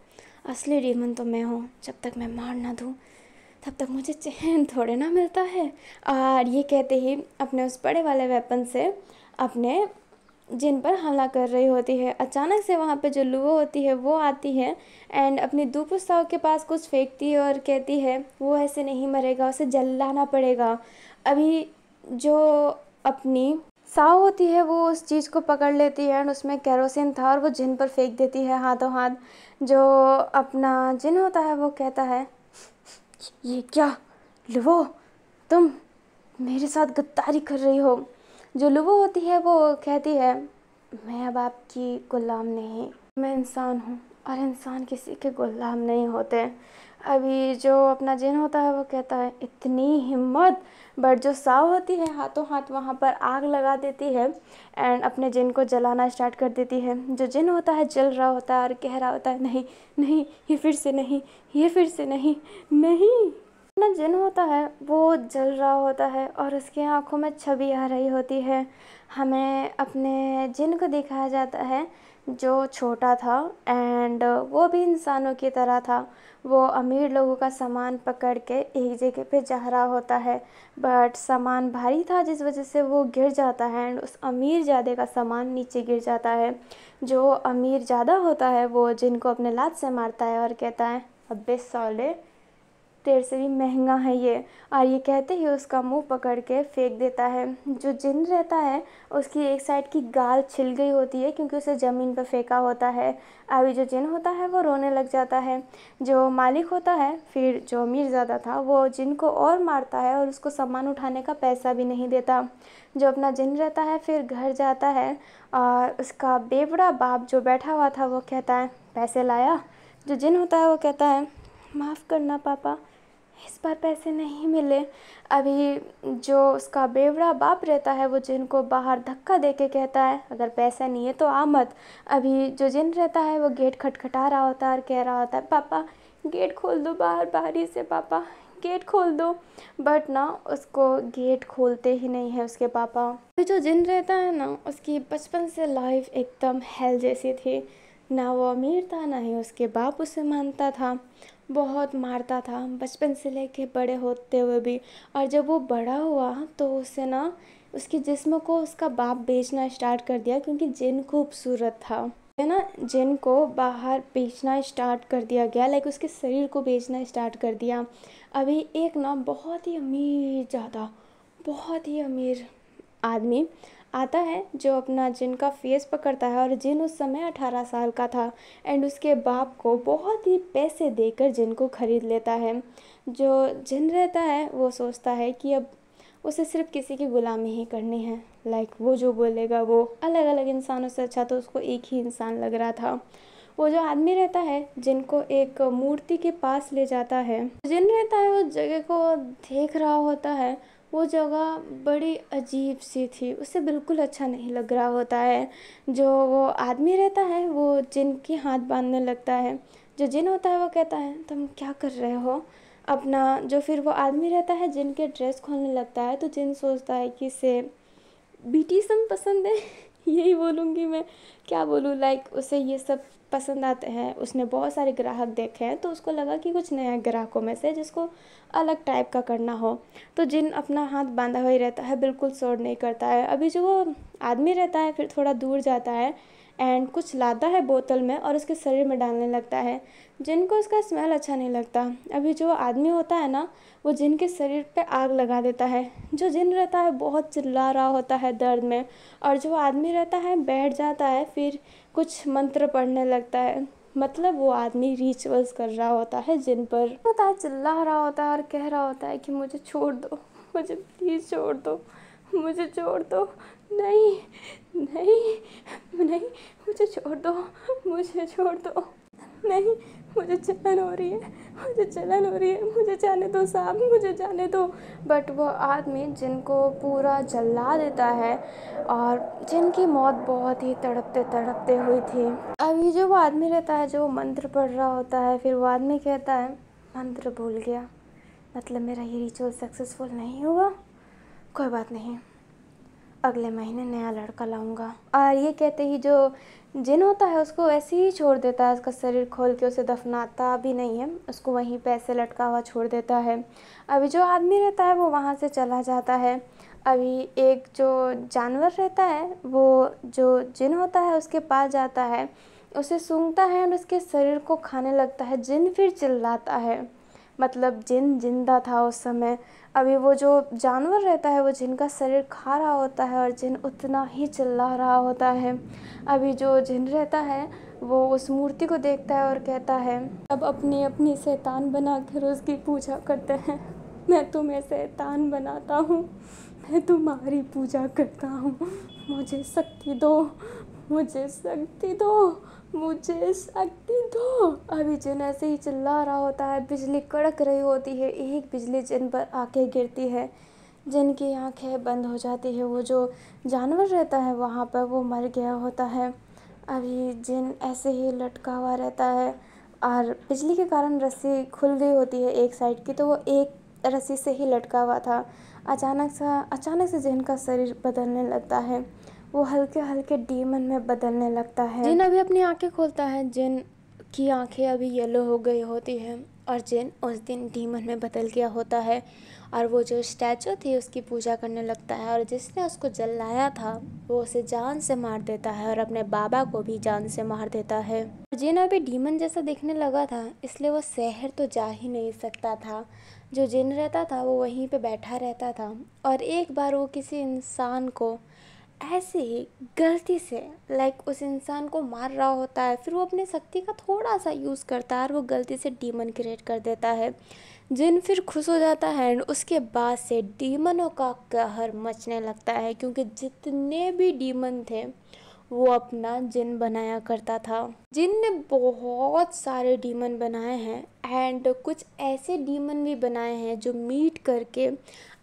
असली डीमन तो मैं हूँ, जब तक मैं मार ना दूँ तब तक मुझे चैन थोड़े ना मिलता है। और ये कहते ही अपने उस बड़े वाले वेपन से अपने जिन पर हमला कर रही होती है। अचानक से वहाँ पे जो लुओ होती है वो आती है एंड अपनी दुपु साओ के पास कुछ फेंकती है और कहती है वो ऐसे नहीं मरेगा, उसे जलाना पड़ेगा। अभी जो अपनी साओ होती है वो उस चीज़ को पकड़ लेती है एंड उसमें केरोसिन था और वो जिन पर फेंक देती है हाथों हाथ। जो अपना जिन होता है वो कहता है ये क्या लुओ, तुम मेरे साथ गद्दारी कर रही हो। जो लुओ होती है वो कहती है मैं अब आपकी गुलाम नहीं, मैं इंसान हूँ और इंसान किसी के गुलाम नहीं होते। अभी जो अपना जिन होता है वो कहता है इतनी हिम्मत, बट जो साओ होती है हाथों हाथ वहाँ पर आग लगा देती है एंड अपने जिन को जलाना स्टार्ट कर देती है। जो जिन होता है जल रहा होता है और कह रहा होता है नहीं नहीं, ये फिर से नहीं, ये फिर से नहीं नहीं। अपना जिन होता है वो जल रहा होता है और उसकी आंखों में छवि आ रही होती है। हमें अपने जिन को दिखाया जाता है जो छोटा था एंड वो भी इंसानों की तरह था। वो अमीर लोगों का सामान पकड़ के एक जगह पे जा रहा होता है, बट सामान भारी था जिस वजह से वो गिर जाता है एंड उस अमीर ज़्यादा का सामान नीचे गिर जाता है। जो अमीर ज़्यादा होता है वो जिनको अपने लात से मारता है और कहता है अबे साले तेरे से भी महंगा है ये, और ये कहते ही उसका मुंह पकड़ के फेंक देता है। जो जिन रहता है उसकी एक साइड की गाल छिल गई होती है क्योंकि उसे ज़मीन पर फेंका होता है। अभी जो जिन होता है वो रोने लग जाता है। जो मालिक होता है फिर जो अमीर ज़्यादा था वो जिन को और मारता है और उसको सामान उठाने का पैसा भी नहीं देता। जो अपना जिन रहता है फिर घर जाता है और उसका बेवड़ा बाप जो बैठा हुआ था वो कहता है पैसे लाया। जो जिन होता है वो कहता है माफ़ करना पापा, इस बार पैसे नहीं मिले। अभी जो उसका बेवड़ा बाप रहता है वो जिन को बाहर धक्का दे के कहता है अगर पैसा नहीं है तो आ मत। अभी जो जिन रहता है वो गेट खटखटा रहा होता है और कह रहा होता है पापा गेट खोल दो, बाहर बाहरी से पापा गेट खोल दो, बट ना उसको गेट खोलते ही नहीं है उसके पापा। अभी जो जिन रहता है ना उसकी बचपन से लाइफ एकदम हेल जैसी थी। ना वो अमीर था ना ही उसके बाप उसे मानता था, बहुत मारता था बचपन से लेके बड़े होते हुए भी। और जब वो बड़ा हुआ तो उसे ना उसके जिस्म को उसका बाप बेचना स्टार्ट कर दिया क्योंकि जिन खूबसूरत था, है ना। जिन को बाहर बेचना स्टार्ट कर दिया गया, लाइक उसके शरीर को बेचना स्टार्ट कर दिया। अभी एक ना बहुत ही अमीर, ज़्यादा बहुत ही अमीर आदमी आता है जो अपना जिन का फेस पकड़ता है और जिन उस समय 18 साल का था एंड उसके बाप को बहुत ही पैसे देकर जिन को ख़रीद लेता है। जो जिन रहता है वो सोचता है कि अब उसे सिर्फ किसी की गुलामी ही करनी है, लाइक वो जो बोलेगा वो। अलग अलग इंसानों से अच्छा तो उसको एक ही इंसान लग रहा था। वो जो आदमी रहता है जिनको एक मूर्ति के पास ले जाता है, जिन रहता है वो जगह को देख रहा होता है। वो जगह बड़ी अजीब सी थी, उसे बिल्कुल अच्छा नहीं लग रहा होता है। जो वो आदमी रहता है वो जिन के हाथ बांधने लगता है। जो जिन होता है वो कहता है तुम क्या कर रहे हो अपना। जो फिर वो आदमी रहता है जिन के ड्रेस खोलने लगता है, तो जिन सोचता है कि इसे बीटीसम पसंद है यही बोलूँगी मैं, क्या बोलूँ, लाइक उसे ये सब पसंद आते हैं। उसने बहुत सारे ग्राहक देखे हैं, तो उसको लगा कि कुछ नया ग्राहकों में से जिसको अलग टाइप का करना हो। तो जिन अपना हाथ बांधा हुआ ही रहता है, बिल्कुल शोर नहीं करता है। अभी जो वो आदमी रहता है फिर थोड़ा दूर जाता है एंड कुछ लाता है बोतल में और उसके शरीर में डालने लगता है। जिनको उसका स्मेल अच्छा नहीं लगता। अभी जो आदमी होता है ना, वो जिन के शरीर पे आग लगा देता है। जो जिन रहता है बहुत चिल्ला रहा होता है दर्द में, और जो आदमी रहता है बैठ जाता है, फिर कुछ मंत्र पढ़ने लगता है। मतलब वो आदमी रिचुअल्स कर रहा होता है जिन पर होता है, चिल्ला रहा होता है और कह रहा होता है कि मुझे छोड़ दो, मुझे प्लीज़ छोड़ दो, मुझे छोड़ दो, नहीं नहीं नहीं, मुझे छोड़ दो, मुझे छोड़ दो, नहीं, मुझे जलन हो रही है, मुझे जलन हो रही है, मुझे जाने दो साहब, मुझे जाने दो। बट वो आदमी जिनको पूरा जला देता है और जिनकी मौत बहुत ही तड़पते तड़पते हुई थी। अभी जो वो आदमी रहता है जो मंत्र पढ़ रहा होता है, फिर वो आदमी कहता है मंत्र भूल गया, मतलब मेरा ये रिचुअल सक्सेसफुल नहीं हुआ, कोई बात नहीं, अगले महीने नया लड़का लाऊंगा। और ये कहते ही जो जिन होता है उसको ऐसे ही छोड़ देता है, उसका शरीर खोल के उसे दफनाता भी नहीं है, उसको वहीं पे ऐसे लटका हुआ छोड़ देता है। अभी जो आदमी रहता है वो वहाँ से चला जाता है। अभी एक जो जानवर रहता है वो जो जिन होता है उसके पास जाता है, उसे सूंघता है और उसके शरीर को खाने लगता है। जिन फिर चिल्लाता है, मतलब जिन जिंदा था उस समय। अभी वो जो जानवर रहता है वो जिन का शरीर खा रहा होता है और जिन उतना ही चिल्ला रहा होता है। अभी जो जिन रहता है वो उस मूर्ति को देखता है और कहता है अब अपनी अपनी शैतान बनाकर उसकी पूजा करते हैं। मैं तुम्हें शैतान बनाता हूँ, मैं तुम्हारी पूजा करता हूँ, मुझे शक्ति दो, मुझे शक्ति दो, मुझे शक्ति दो। अभी जिन ऐसे ही चिल्ला रहा होता है, बिजली कड़क रही होती है, एक बिजली जिन पर आके गिरती है, जिनकी आंखें बंद हो जाती है। वो जो जानवर रहता है वहाँ पर वो मर गया होता है। अभी जिन ऐसे ही लटका हुआ रहता है और बिजली के कारण रस्सी खुल गई होती है एक साइड की, तो वो एक रस्सी से ही लटका हुआ था। अचानक से जिन का शरीर बदलने लगता है, वो हल्के हल्के डीमन में बदलने लगता है। जिन अभी अपनी आंखें खोलता है, जिन की आंखें अभी येलो हो गई होती है और जिन उस दिन डीमन में बदल गया होता है और वो जो स्टैचू थी उसकी पूजा करने लगता है। और जिसने उसको जलाया था वो उसे जान से मार देता है और अपने बाबा को भी जान से मार देता है। जिन अभी डीमन जैसा दिखने लगा था, इसलिए वो शहर तो जा ही नहीं सकता था। जो जिन रहता था वो वहीं पे बैठा रहता था और एक बार वो किसी इंसान को ऐसे ही गलती से उस इंसान को मार रहा होता है। फिर वो अपनी शक्ति का थोड़ा सा यूज़ करता है और वो गलती से डीमन क्रिएट कर देता है। जिन फिर खुश हो जाता है एंड उसके बाद से डीमनों का कहर मचने लगता है, क्योंकि जितने भी डीमन थे वो अपना जिन बनाया करता था। जिन ने बहुत सारे डीमन बनाए हैं एंड कुछ ऐसे डीमन भी बनाए हैं जो मीट करके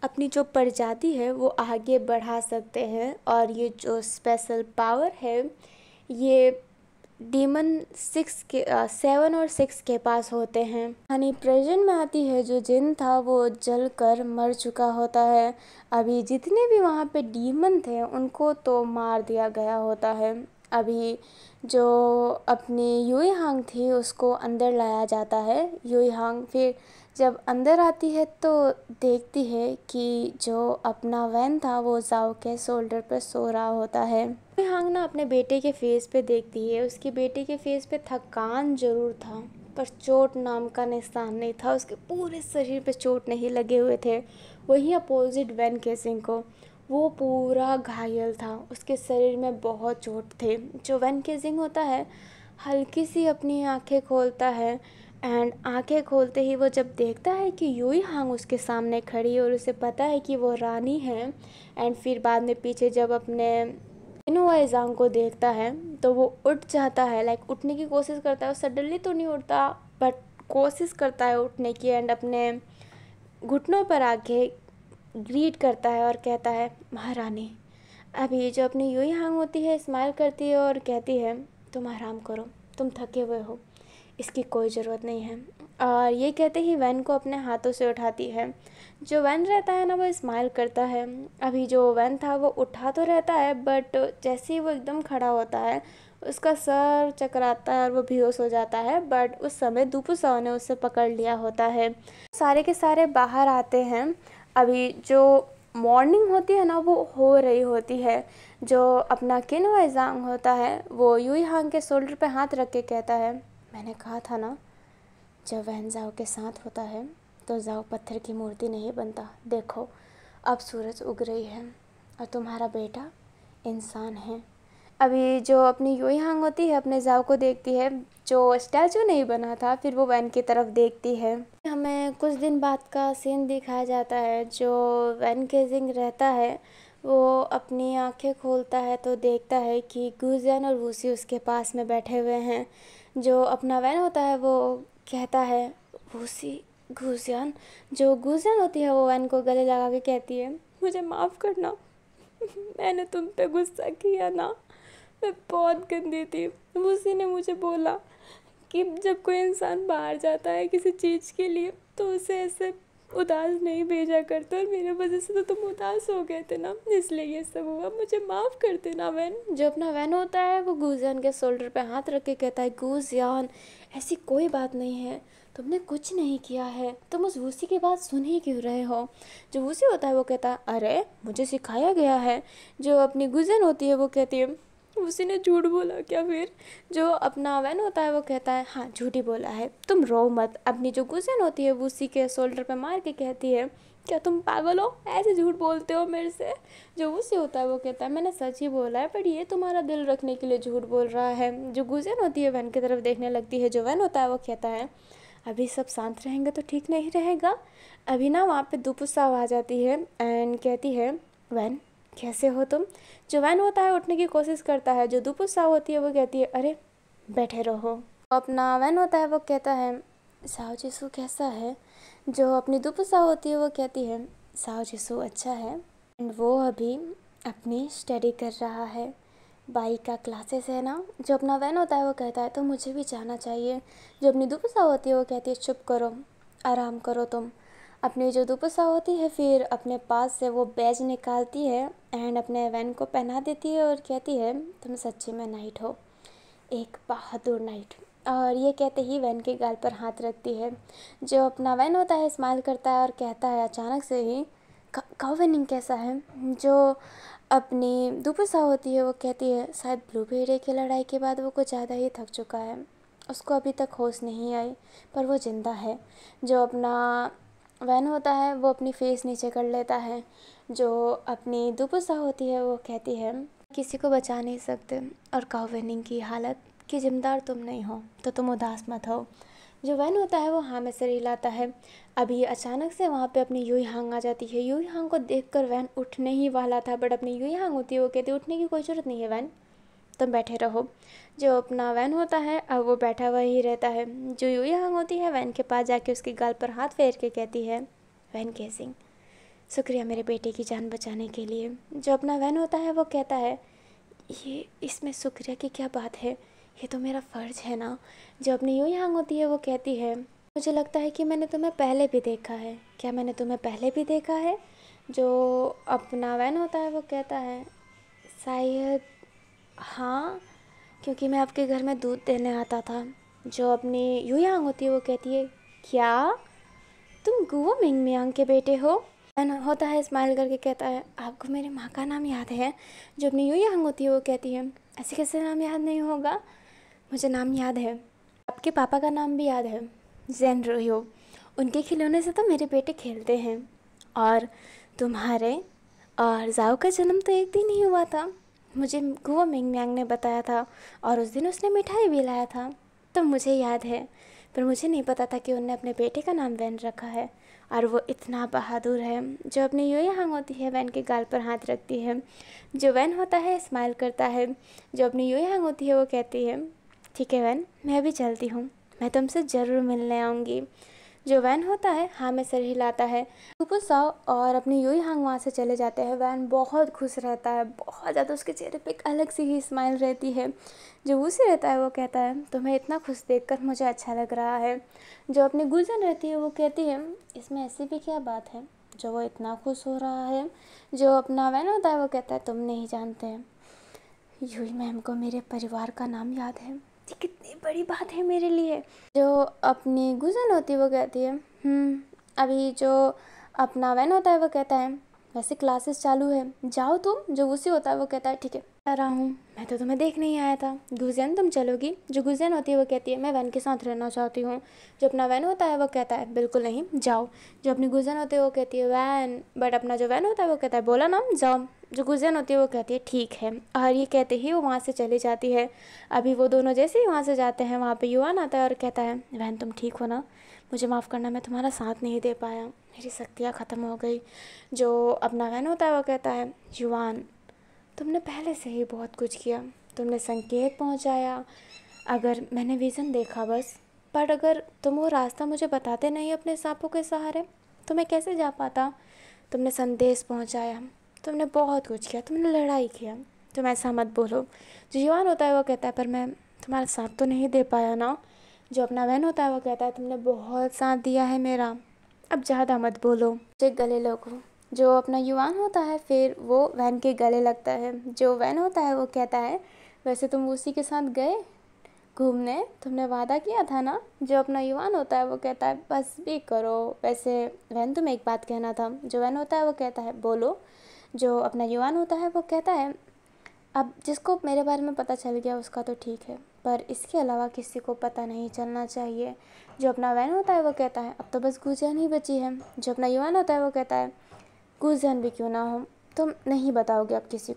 अपनी जो प्रजाति है वो आगे बढ़ा सकते हैं। और ये जो स्पेशल पावर है ये डीमन 7 और 6 के पास होते हैं। यानी प्रेजेंट में आती है जो जिन था वो जल कर मर चुका होता है। अभी जितने भी वहाँ पे डीमन थे उनको तो मार दिया गया होता है। अभी जो अपनी युई हांग थी उसको अंदर लाया जाता है। युई हांग फिर जब अंदर आती है तो देखती है कि जो अपना वैन था वो जाओ के शोल्डर पर सो रहा होता है। युई हांग ना अपने बेटे के फेस पे देखती है। उसके बेटे के फेस पे थकान जरूर था पर चोट नाम का निशान नहीं था। उसके पूरे शरीर पे चोट नहीं लगे हुए थे। वहीं अपोजिट वैन केसिंग को वो पूरा घायल था, उसके शरीर में बहुत चोट थे। जो वैन केसिंग होता है हल्की सी अपनी आंखें खोलता है एंड आंखें खोलते ही वो जब देखता है कि युई हांग उसके सामने खड़ी है और उसे पता है कि वो रानी है। एंड फिर बाद में पीछे जब अपने इनोवा जांग को देखता है तो वो उठ जाता है, लाइक उठने की कोशिश करता है। वो सडनली तो नहीं उठता बट कोशिश करता है उठने की, एंड अपने घुटनों पर आके ग्रीट करता है और कहता है महारानी। अभी जो अपनी यूई हांग होती है स्माइल करती है और कहती है तुम आराम करो, तुम थके हुए हो, इसकी कोई ज़रूरत नहीं है। और ये कहते ही वैन को अपने हाथों से उठाती है। जो वैन रहता है ना वो स्माइल करता है। अभी जो वैन था वो उठा तो रहता है बट जैसे ही वो एकदम खड़ा होता है उसका सर चकराता है और वो बेहोश हो जाता है। बट उस समय दुपु साओ ने उसे पकड़ लिया होता है। सारे के सारे बाहर आते हैं। अभी जो मॉर्निंग होती है ना वो हो रही होती है। जो अपना किन्हुआ जांग होता है वो यूई हांग के शोल्डर पे हाथ रख के कहता है मैंने कहा था ना, जब वैन जाओ के साथ होता है तो जाओ पत्थर की मूर्ति नहीं बनता। देखो अब सूरज उग रही है और तुम्हारा बेटा इंसान है। अभी जो अपनी यूई हांग होती है अपने जाओ को देखती है, जो स्टैचू नहीं बना था, फिर वो वैन की तरफ देखती है। हमें कुछ दिन बाद का सीन दिखाया जाता है। जो वैन केजिंग रहता है वो अपनी आंखें खोलता है तो देखता है कि गुजियान और वूसी उसके पास में बैठे हुए हैं। जो अपना वैन होता है वो कहता है वूसी गुजियान। जो गुजियान होती है वो वैन को गले लगा के कहती है मुझे माफ़ करना, मैंने तुम पे गुस्सा किया ना, मैं बहुत गंदी थी। उसी ने मुझे बोला कि जब कोई इंसान बाहर जाता है किसी चीज़ के लिए तो उसे ऐसे उदास नहीं भेजा करते, और मेरे वजह से तो तुम उदास हो गए थे ना, इसलिए ये सब हुआ, मुझे माफ़ कर देना वैन। जो अपना वैन होता है वो गुजियान के शोल्डर पे हाथ रख के कहता है गुजियान ऐसी कोई बात नहीं है, तुमने कुछ नहीं किया है, तुम उस वूसी की बात सुन ही क्यों रहे हो। जो वूसी होता है वो कहता है अरे मुझे सिखाया गया है। जो अपनी गुजियान होती है वो कहती है उसी ने झूठ बोला क्या। फिर जो अपना वैन होता है वो कहता है हाँ झूठी बोला है, तुम रो मत। अपनी जो गुजियान होती है वो उसी के शोल्डर पे मार के कहती है क्या तुम पागल हो, ऐसे झूठ बोलते हो मेरे से। जो उसी होता है वो कहता है मैंने सच ही बोला है, पर ये तुम्हारा दिल रखने के लिए झूठ बोल रहा है। जो गुजियान होती है वैन की तरफ देखने लगती है। जो वैन होता है वो कहता है अभी सब शांत रहेंगे तो ठीक नहीं रहेगा। अभी ना वहाँ पे दुपु साओ आ जाती है एंड कहती है वैन कैसे हो तुम। जो वैन होता है उठने की कोशिश करता है। जो दुपु साओ होती है वो कहती है अरे बैठे रहो। अपना वैन होता है वो कहता है साओ जिसु कैसा है। जो अपनी दुपु साओ होती है वो कहती है साओ जिसु अच्छा है, एंड वो अभी अपनी स्टडी कर रहा है, बाइक का क्लासेस है ना। जो अपना वैन होता है वो कहता है तो मुझे भी जाना चाहिए। जो अपनी दुपु साओ होती है वो कहती है चुप करो, आराम करो तुम। अपनी जो दुपु साओ होती है फिर अपने पास से वो बैज निकालती है एंड अपने वैन को पहना देती है और कहती है तुम सच्ची में नाइट हो, एक बहादुर नाइट। और ये कहते ही वैन के गाल पर हाथ रखती है। जो अपना वैन होता है स्माइल करता है और कहता है अचानक से ही काओवेनिंग कैसा है। जो अपनी दुपु साओ होती है वो कहती है शायद ब्लूबेरी की लड़ाई के बाद वो कुछ ज़्यादा ही थक चुका है, उसको अभी तक होश नहीं आई, पर वो ज़िंदा है। जो अपना वैन होता है वो अपनी फेस नीचे कर लेता है। जो अपनी दुपु साओ होती है वो कहती है किसी को बचा नहीं सकते और काओवेनिंग की हालत की जिम्मेदार तुम नहीं हो, तो तुम उदास मत हो। जो वैन होता है वो हाँ में सिर हिलाता है। अभी अचानक से वहाँ पे अपनी यूई हांग आ जाती है। यूई हांग को देखकर वैन उठने ही वाला था बट अपनी यूई हांग होती है वो कहती है उठने की कोई ज़रूरत नहीं है वैन, तुम बैठे रहो। जो अपना वैन होता है अब वो बैठा हुआ ही रहता है। जो यूई हांग होती है वैन के पास जाके उसकी गाल पर हाथ फेर के कहती है वैन केजिंग शुक्रिया मेरे बेटे की जान बचाने के लिए। जो अपना वैन होता है वो कहता है ये इसमें शुक्रिया की क्या बात है, ये तो मेरा फ़र्ज़ है ना। जो अपनी यूई हांग होती है वो कहती है मुझे लगता है कि मैंने तुम्हें पहले भी देखा है, क्या मैंने तुम्हें पहले भी देखा है। जो अपना वैन होता है वो कहता है शायद हाँ, क्योंकि मैं आपके घर में दूध देने आता था। जो अपनी यूई हांग होती है वो कहती है क्या तुम गुओ मिंगमियांग के बेटे हो। वैन होता है स्माइल करके कहता है आपको मेरी माँ का नाम याद है। जो अपनी यूई हांग होती है वो कहती है ऐसे कैसे नाम याद नहीं होगा, मुझे नाम याद है, आपके पापा का नाम भी याद है, जेन रोयो, उनके खिलौने से तो मेरे बेटे खेलते हैं। और तुम्हारे और जाओ का जन्म तो एक दिन ही हुआ था, मुझे गुओ मिंगमियांग ने बताया था और उस दिन उसने मिठाई भी लाया था, तो मुझे याद है। पर मुझे नहीं पता था कि उन्होंने अपने बेटे का नाम वैन रखा है। और वो इतना बहादुर है। जो अपनी यूँ हांग होती है वैन के गाल पर हाथ रखती है। जो वैन होता है स्माइल करता है। जो अपनी यूँ हांग होती है वो कहती है ठीक है वैन, मैं अभी चलती हूँ, मैं तुमसे ज़रूर मिलने आऊँगी। जो वैन होता है हाँ में सर हिलाता है। सुपु साओ और अपनी यूई हांग वहाँ से चले जाते हैं। वैन बहुत खुश रहता है, बहुत ज़्यादा, उसके चेहरे पे एक अलग सी ही स्माइल रहती है। जो वूसी रहता है वो कहता है तुम्हें इतना खुश देखकर मुझे अच्छा लग रहा है। जो अपनी गुलशन रहती है वो कहती है इसमें ऐसी भी क्या बात है जो वो इतना खुश हो रहा है। जो अपना वैन होता है वो कहता है तुम नहीं जानते हैं, यूई मैम को मेरे परिवार का नाम याद है, ये कितनी बड़ी बात है मेरे लिए। जो अपनी गुजन होती है वो कहती है अभी जो अपना वैन होता है वो कहता है वैसे क्लासेस चालू है, जाओ तुम। जो उसी होता है वो कहता है ठीक है आ रहा हूँ, मैं तो तुम्हें देखने ही आया था। गुजन तुम चलोगी? जो गुजन होती है वो कहती है मैं वैन के साथ रहना चाहती हूँ। जो अपना वैन होता है वो कहता है बिल्कुल नहीं, जाओ। जो अपनी गुजन होती है वो कहती है वैन, बट अपना जो वैन होता है वो कहता है बोला ना जाओ। जो गुजन होती है वो कहती है ठीक है, और ये कहते ही वो वहाँ से चली जाती है। अभी वो दोनों जैसे ही वहाँ से जाते हैं वहाँ पे युवान आता है और कहता है वैन तुम ठीक हो ना, मुझे माफ़ करना मैं तुम्हारा साथ नहीं दे पाया, मेरी शक्तियाँ ख़त्म हो गई। जो अपना वैन होता है वो कहता है युवान तुमने पहले से ही बहुत कुछ किया, तुमने संकेत पहुँचाया, अगर मैंने विज़न देखा बस, पर अगर तुम वो रास्ता मुझे बताते नहीं अपने सांपों के सहारे तो मैं कैसे जा पाता। तुमने संदेश पहुँचाया, तुमने बहुत कुछ किया, तुमने लड़ाई किया, तुम ऐसा मत बोलो। जो युवान होता है वो कहता है पर मैं तुम्हारा साथ तो नहीं दे पाया ना। जो अपना वैन होता है वो कहता है तुमने बहुत साथ दिया है मेरा, अब ज़्यादा मत बोलो। जो गले लगो। जो अपना युवान होता है फिर वो वैन के गले लगता है। जो वैन होता है वो कहता है वैसे तुम उसी के साथ गए घूमने, तुमने वादा किया था ना। जो अपना युवान होता है वो कहता है बस भी करो, वैसे वैन तुम्हें एक बात कहना था। जो वैन होता है वो कहता है बोलो। जो अपना युवान होता है वो कहता है अब जिसको मेरे बारे में पता चल गया उसका तो ठीक है, पर इसके अलावा किसी को पता नहीं चलना चाहिए। जो अपना वैन होता है वो कहता है अब तो बस गुजन ही बची है। जो अपना युवान होता है वो कहता है गुजन भी क्यों ना हो, तुम नहीं बताओगे अब किसी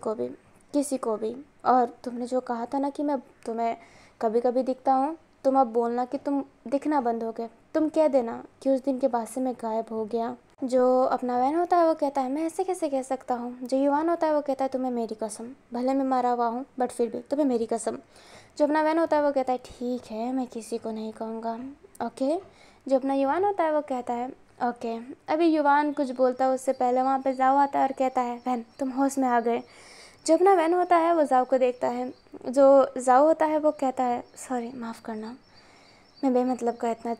को भी। और तुमने जो कहा था ना कि मैं तुम्हें कभी कभी दिखता हूँ, तुम अब बोलना कि तुम दिखना बंद हो गए, तुम कह देना कि उस दिन के बाद से मैं गायब हो गया। जो अपना वैन होता है वो कहता है मैं ऐसे कैसे कह सकता हूँ। जो युवान होता है वो कहता है तुम्हें मेरी कसम, भले मैं मारा हुआ हूँ बट फिर भी तुम्हें मेरी कसम। जो अपना वैन होता है वो कहता है ठीक है मैं किसी को नहीं कहूँगा, ओके। जो अपना युवान होता है वो कहता है ओके। अभी युवान कुछ बोलता है उससे पहले वहाँ पे जाओ आता है और कहता है वैन तुम होश में आ गए। जो अपना वैन होता है वो जाओ को देखता है। जो जाओ होता है वो कहता है सॉरी माफ़ करना, मैं बेमतलब का इतना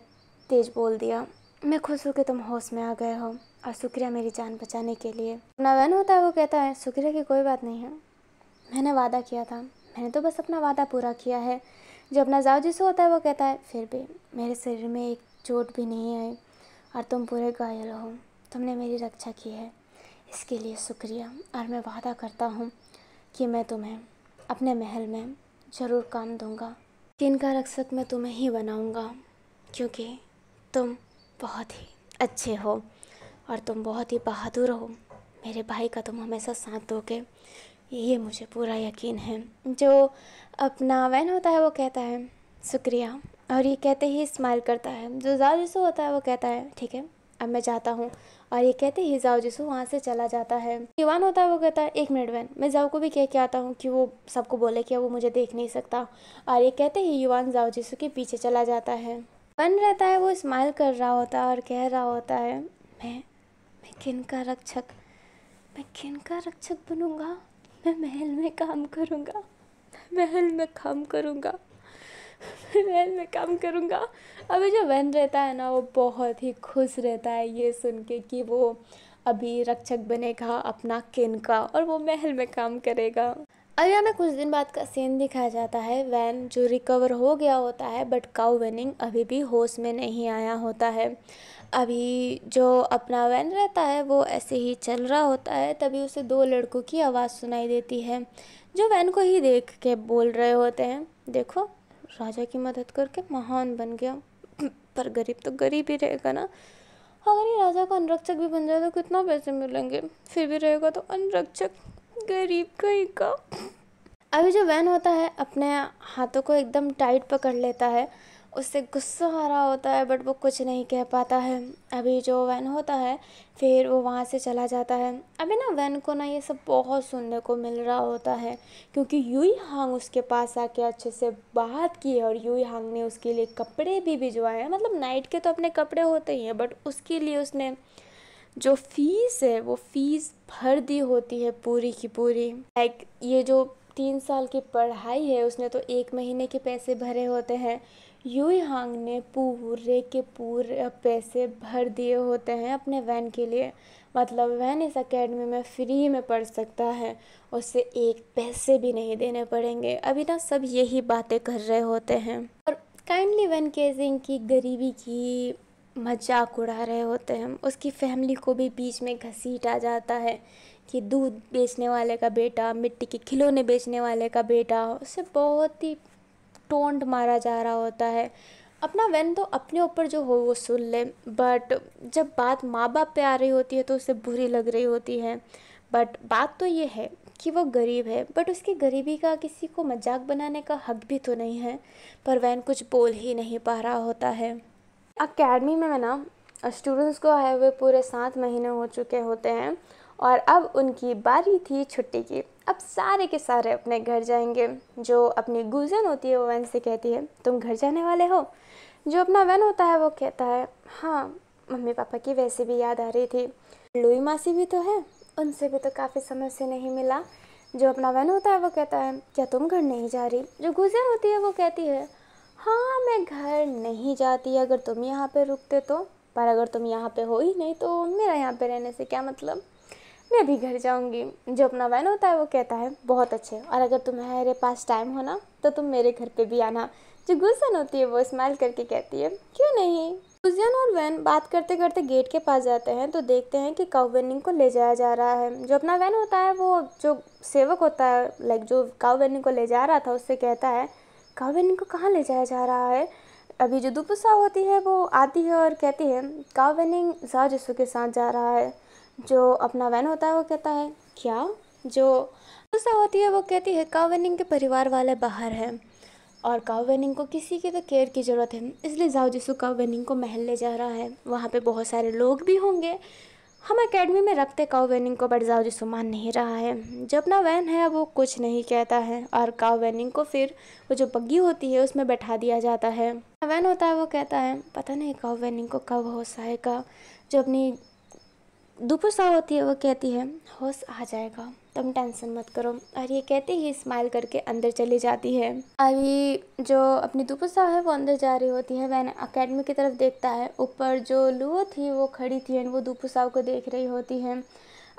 तेज़ बोल दिया, मैं खुश हूँ कि तुम होश में आ गए हो और शुक्रिया मेरी जान बचाने के लिए। अपना वैन होता है वो कहता है शुक्रिया की कोई बात नहीं है, मैंने वादा किया था, मैंने तो बस अपना वादा पूरा किया है। जो अपना जाओ जिसो होता है वो कहता है फिर भी मेरे शरीर में एक चोट भी नहीं आई और तुम पूरे घायल हो, तुमने मेरी रक्षा की है, इसके लिए शुक्रिया। और मैं वादा करता हूँ कि मैं तुम्हें अपने महल में ज़रूर काम दूँगा, किन का रक्षक मैं तुम्हें ही बनाऊँगा, क्योंकि तुम बहुत ही अच्छे हो और तुम बहुत ही बहादुर हो, मेरे भाई का तुम हमेशा साथ दोगे, ये मुझे पूरा यकीन है। जो अपना वैन होता है वो कहता है शुक्रिया, और ये कहते ही स्माइल करता है। जो जाओ जिसो होता है वो कहता है ठीक है अब मैं जाता हूँ, और ये कहते ही जाओ जिसो वहाँ से चला जाता है। युवान होता है वो कहता है एक मिनट वैन, मैं जाओ को भी कह के आता हूँ कि वो सबको बोले कि वो मुझे देख नहीं सकता। और ये कहते ही युवान जाओ जिसो के पीछे चला जाता है। बन रहता है वो स्माइल कर रहा होता है और कह रहा होता है मैं किन का रक्षक बनूंगा, मैं महल में काम करूंगा, महल में काम करूंगा। अभी जो वैन रहता है ना वो बहुत ही खुश रहता है ये सुन के कि वो अभी रक्षक बनेगा अपना किन का और वो महल में काम करेगा। अभी हमें कुछ दिन बाद का सीन दिखाया जाता है। वैन जो रिकवर हो गया होता है बट काउ वेनिंग अभी भी होश में नहीं आया होता है। अभी जो अपना वैन रहता है वो ऐसे ही चल रहा होता है, तभी उसे दो लड़कों की आवाज़ सुनाई देती है जो वैन को ही देख के बोल रहे होते हैं देखो राजा की मदद करके महान बन गया, पर गरीब तो गरीब ही रहेगा ना, अगर ये राजा का अनुरक्षक भी बन जाए तो कितना पैसे मिलेंगे, फिर भी रहेगा तो अनुरक्षक गरीब कहीं का। अभी जो वैन होता है अपने हाथों को एकदम टाइट पकड़ लेता है उससे गुस्सा आ रहा होता है बट वो कुछ नहीं कह पाता है। अभी जो वैन होता है फिर वो वहाँ से चला जाता है। अभी ना वैन को ना ये सब बहुत सुनने को मिल रहा होता है क्योंकि यूई हांग उसके पास आके अच्छे से बात की है और यूई हांग ने उसके लिए कपड़े भी भिजवाए हैं। मतलब नाइट के तो अपने कपड़े होते ही हैं बट उसके लिए उसने जो फीस है वो फीस भर दी होती है पूरी की पूरी। लाइक ये जो 3 साल की पढ़ाई है उसने तो 1 महीने के पैसे भरे होते हैं। यूई हांग ने पूरे के पूरे पैसे भर दिए होते हैं अपने वैन के लिए। मतलब वैन इस अकेडमी में फ्री में पढ़ सकता है, उससे 1 पैसे भी नहीं देने पड़ेंगे। अभी ना सब यही बातें कर रहे होते हैं और काइंडली वैन केजिंग की गरीबी की मजाक उड़ा रहे होते हैं। उसकी फैमिली को भी बीच में घसीटा जाता है कि दूध बेचने वाले का बेटा, मिट्टी के खिलौने बेचने वाले का बेटा, उसे बहुत ही टोंट मारा जा रहा होता है। अपना वैन तो अपने ऊपर जो हो वो सुन ले बट जब बात माँ बाप पे आ रही होती है तो उसे बुरी लग रही होती है। बट बात तो ये है कि वो गरीब है बट उसकी गरीबी का किसी को मजाक बनाने का हक भी तो नहीं है। पर वैन कुछ बोल ही नहीं पा रहा होता है। अकेडमी में ना स्टूडेंट्स को आए हुए पूरे 7 महीने हो चुके होते हैं और अब उनकी बारी थी छुट्टी की। अब सारे के सारे अपने घर जाएंगे। जो अपनी गुलजन होती है वो वैन से कहती है तुम घर जाने वाले हो। जो अपना वैन होता है वो कहता है हाँ, मम्मी पापा की वैसे भी याद आ रही थी, लुई मासी भी तो है, उनसे भी तो काफ़ी समय से नहीं मिला। जो अपना वैन होता है वो कहता है क्या तुम घर नहीं जा रही। जो गुलजन होती है वो कहती है हाँ, मैं घर नहीं जाती अगर तुम यहाँ पे रुकते तो, पर अगर तुम यहाँ पे हो ही नहीं तो मेरा यहाँ पे रहने से क्या मतलब, मैं भी घर जाऊँगी। जो अपना वैन होता है वो कहता है बहुत अच्छे, और अगर तुम्हारे पास टाइम हो ना तो तुम मेरे घर पे भी आना। जो गुलशन होती है वो स्माइल करके कहती है क्यों नहीं। गुलशन और वैन बात करते करते गेट के पास जाते हैं तो देखते हैं कि काउ वेनिंग को ले जाया जा रहा है। जो अपना वैन होता है वो जो सेवक होता है लाइक जो काउ वेनिंग को ले जा रहा था उससे कहता है काउ वेनिंग को कहाँ ले जाया जा रहा है। अभी जो दुपुसा होती है वो आती है और कहती है काउ वेनिंग जाओ जिसू के साथ जा रहा है। जो अपना वैन होता है वो कहता है क्या। जो दुपुसा होती है वो कहती है काउ वेनिंग के परिवार वाले बाहर हैं और काउ वेनिंग को किसी की तो केयर की ज़रूरत है, इसलिए जाओ जिसू काउ वेनिंग को महल ले जा रहा है। वहाँ पे बहुत सारे लोग भी होंगे। हम एकेडमी में रखते काउ वेनिंग को बट जाओ जिसू मान नहीं रहा है। जो अपना वैन है वो कुछ नहीं कहता है और काउ वेनिंग को फिर वो जो बग्गी होती है उसमें बैठा दिया जाता है। वैन होता है वो कहता है पता नहीं काउ वेनिंग को कब होश आएगा। जो अपनी दुपुसा होती है वो कहती है होश आ जाएगा, तुम टेंशन मत करो, और ये कहते ही स्माइल करके अंदर चली जाती है। अभी जो अपनी दुपुसा है वो अंदर जा रही होती है। वैन एकेडमी की तरफ देखता है, ऊपर जो लुओ थी वो खड़ी थी एंड वो दुपुसाव को देख रही होती है।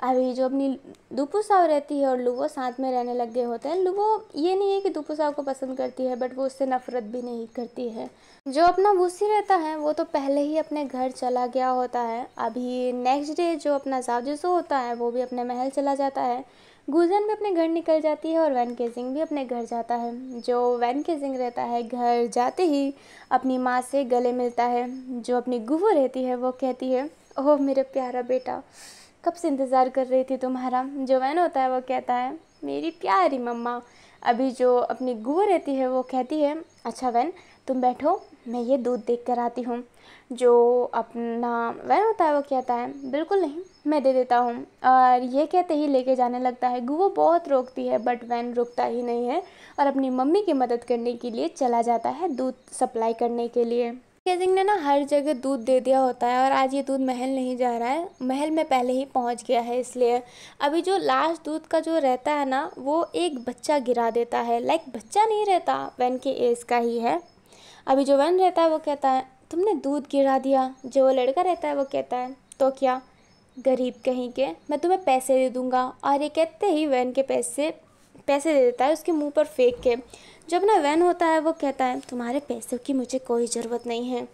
अभी जो अपनी दुपुसाव रहती है और लुओ साथ में रहने लग गए होते हैं। लुओ ये नहीं है कि दुपुसाव को पसंद करती है बट वो उससे नफरत भी नहीं करती है। जो अपना वूसी रहता है वो तो पहले ही अपने घर चला गया होता है। अभी नेक्स्ट डे जो अपना जाओजिसो होता है वो भी अपने महल चला जाता है। गुजन भी अपने घर निकल जाती है और वैन केजिंग भी अपने घर जाता है। जो वैन केजिंग रहता है घर जाते ही अपनी माँ से गले मिलता है। जो अपनी गुवो रहती है वो कहती है ओह मेरे प्यारा बेटा, कब से इंतज़ार कर रही थी तुम्हारा। जो वैन होता है वो कहता है मेरी प्यारी मम्मा। अभी जो अपनी गुवो रहती है वो कहती है अच्छा वैन तुम बैठो, मैं ये दूध देख कर आती हूँ। जो अपना वैन होता है वो कहता है बिल्कुल नहीं, मैं दे देता हूँ, और ये कहते ही लेके जाने लगता है। गुवो बहुत रोकती है बट वैन रुकता ही नहीं है और अपनी मम्मी की मदद करने के लिए चला जाता है दूध सप्लाई करने के लिए। केजिंग ने ना हर जगह दूध दे दिया होता है और आज ये दूध महल नहीं जा रहा है, महल में पहले ही पहुंच गया है। इसलिए अभी जो लास्ट दूध का जो रहता है ना वो एक बच्चा गिरा देता है। लाइक बच्चा नहीं रहता, वैन के एज का ही है। अभी जो वैन रहता है वो कहता है तुमने दूध गिरा दिया। जो वो लड़का रहता है वो कहता है तो क्या, गरीब कहीं के, मैं तुम्हें पैसे दे दूँगा। और ये कहते ही वैन के पैसे दे देता है उसके मुंह पर फेंक के। जो अपना वैन होता है वो कहता है तुम्हारे पैसों की मुझे कोई ज़रूरत नहीं है।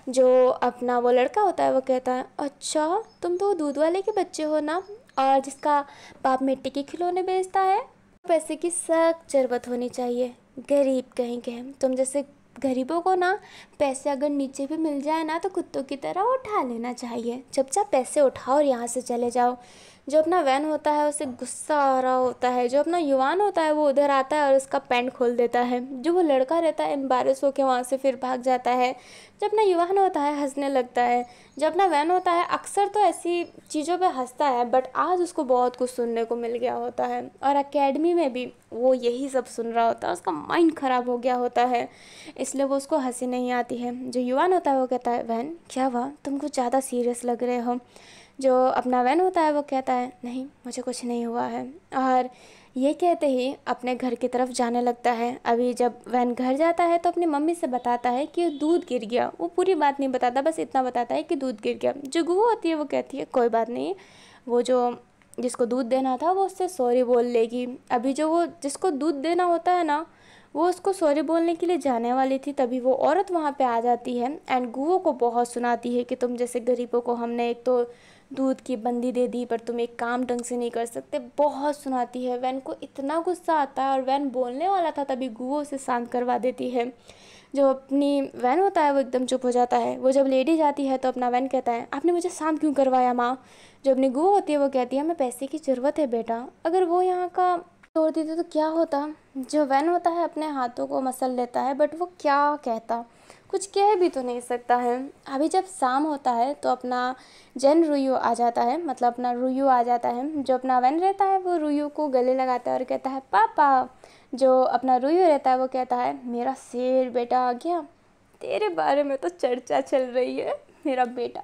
जो अपना वो लड़का होता है वो कहता है अच्छा तुम तो दूध वाले के बच्चे हो ना, और जिसका बाप मिट्टी के खिलौने बेचता है। पैसे की सख्त ज़रूरत होनी चाहिए, गरीब कहीं के। तुम जैसे गरीबों को ना पैसे अगर नीचे भी मिल जाए ना तो कुत्तों की तरह उठा लेना चाहिए। चुपचाप पैसे उठाओ और यहाँ से चले जाओ। जो अपना वैन होता है उसे गुस्सा आ रहा होता है, जो अपना युवान होता है वो उधर आता है और उसका पैंट खोल देता है, जो वो लड़का रहता है एम्बारेस होकर वहाँ से फिर भाग जाता है। जो अपना युवान होता है हंसने लगता है। जो अपना वैन होता है अक्सर तो ऐसी चीज़ों पे हंसता है, बट आज उसको बहुत कुछ सुनने को मिल गया होता है और एकेडमी में भी वो यही सब सुन रहा होता है, उसका माइंड ख़राब हो गया होता है, इसलिए वो उसको हंसी नहीं आती है। जो युवान होता है वो कहता है वैन क्या हुआ, तुम कुछ ज़्यादा सीरियस लग रहे हो। जो अपना वैन होता है वो कहता है नहीं मुझे कुछ नहीं हुआ है, और ये कहते ही अपने घर की तरफ जाने लगता है। अभी जब वैन घर जाता है तो अपनी मम्मी से बताता है कि दूध गिर गया। वो पूरी बात नहीं बताता, बस इतना बताता है कि दूध गिर गया। जो गुगू होती है वो कहती है कोई बात नहीं, वो जो जिसको दूध देना था वो उससे सॉरी बोल लेगी। अभी जो वो जिसको दूध देना होता है ना, वो उसको सॉरी बोलने के लिए जाने वाली थी, तभी वो औरत वहाँ पे आ जाती है एंड गुओ को बहुत सुनाती है कि तुम जैसे गरीबों को हमने एक तो दूध की बंदी दे दी पर तुम एक काम ढंग से नहीं कर सकते, बहुत सुनाती है। वैन को इतना गुस्सा आता है और वैन बोलने वाला था तभी गुओ उसे शांत करवा देती है। जो अपनी वैन होता है वो एकदम चुप हो जाता है। वो जब लेडी जाती है तो अपना वैन कहता है आपने मुझे शांत क्यों करवाया माँ। जो अपनी गुओ होती है वो कहती है हमें पैसे की ज़रूरत है बेटा, अगर वो यहाँ का तोड़ देते तो क्या होता। जो वैन होता है अपने हाथों को मसल लेता है, बट वो क्या कहता, कुछ कह भी तो नहीं सकता है। अभी जब शाम होता है तो अपना जेन रुयू आ जाता है, मतलब अपना रुयू आ जाता है। जो अपना वैन रहता है वो रुयू को गले लगाता है और कहता है पापा। जो अपना रुयू रहता है वो कहता है मेरा शेर बेटा आ गया, तेरे बारे में तो चर्चा चल रही है, मेरा बेटा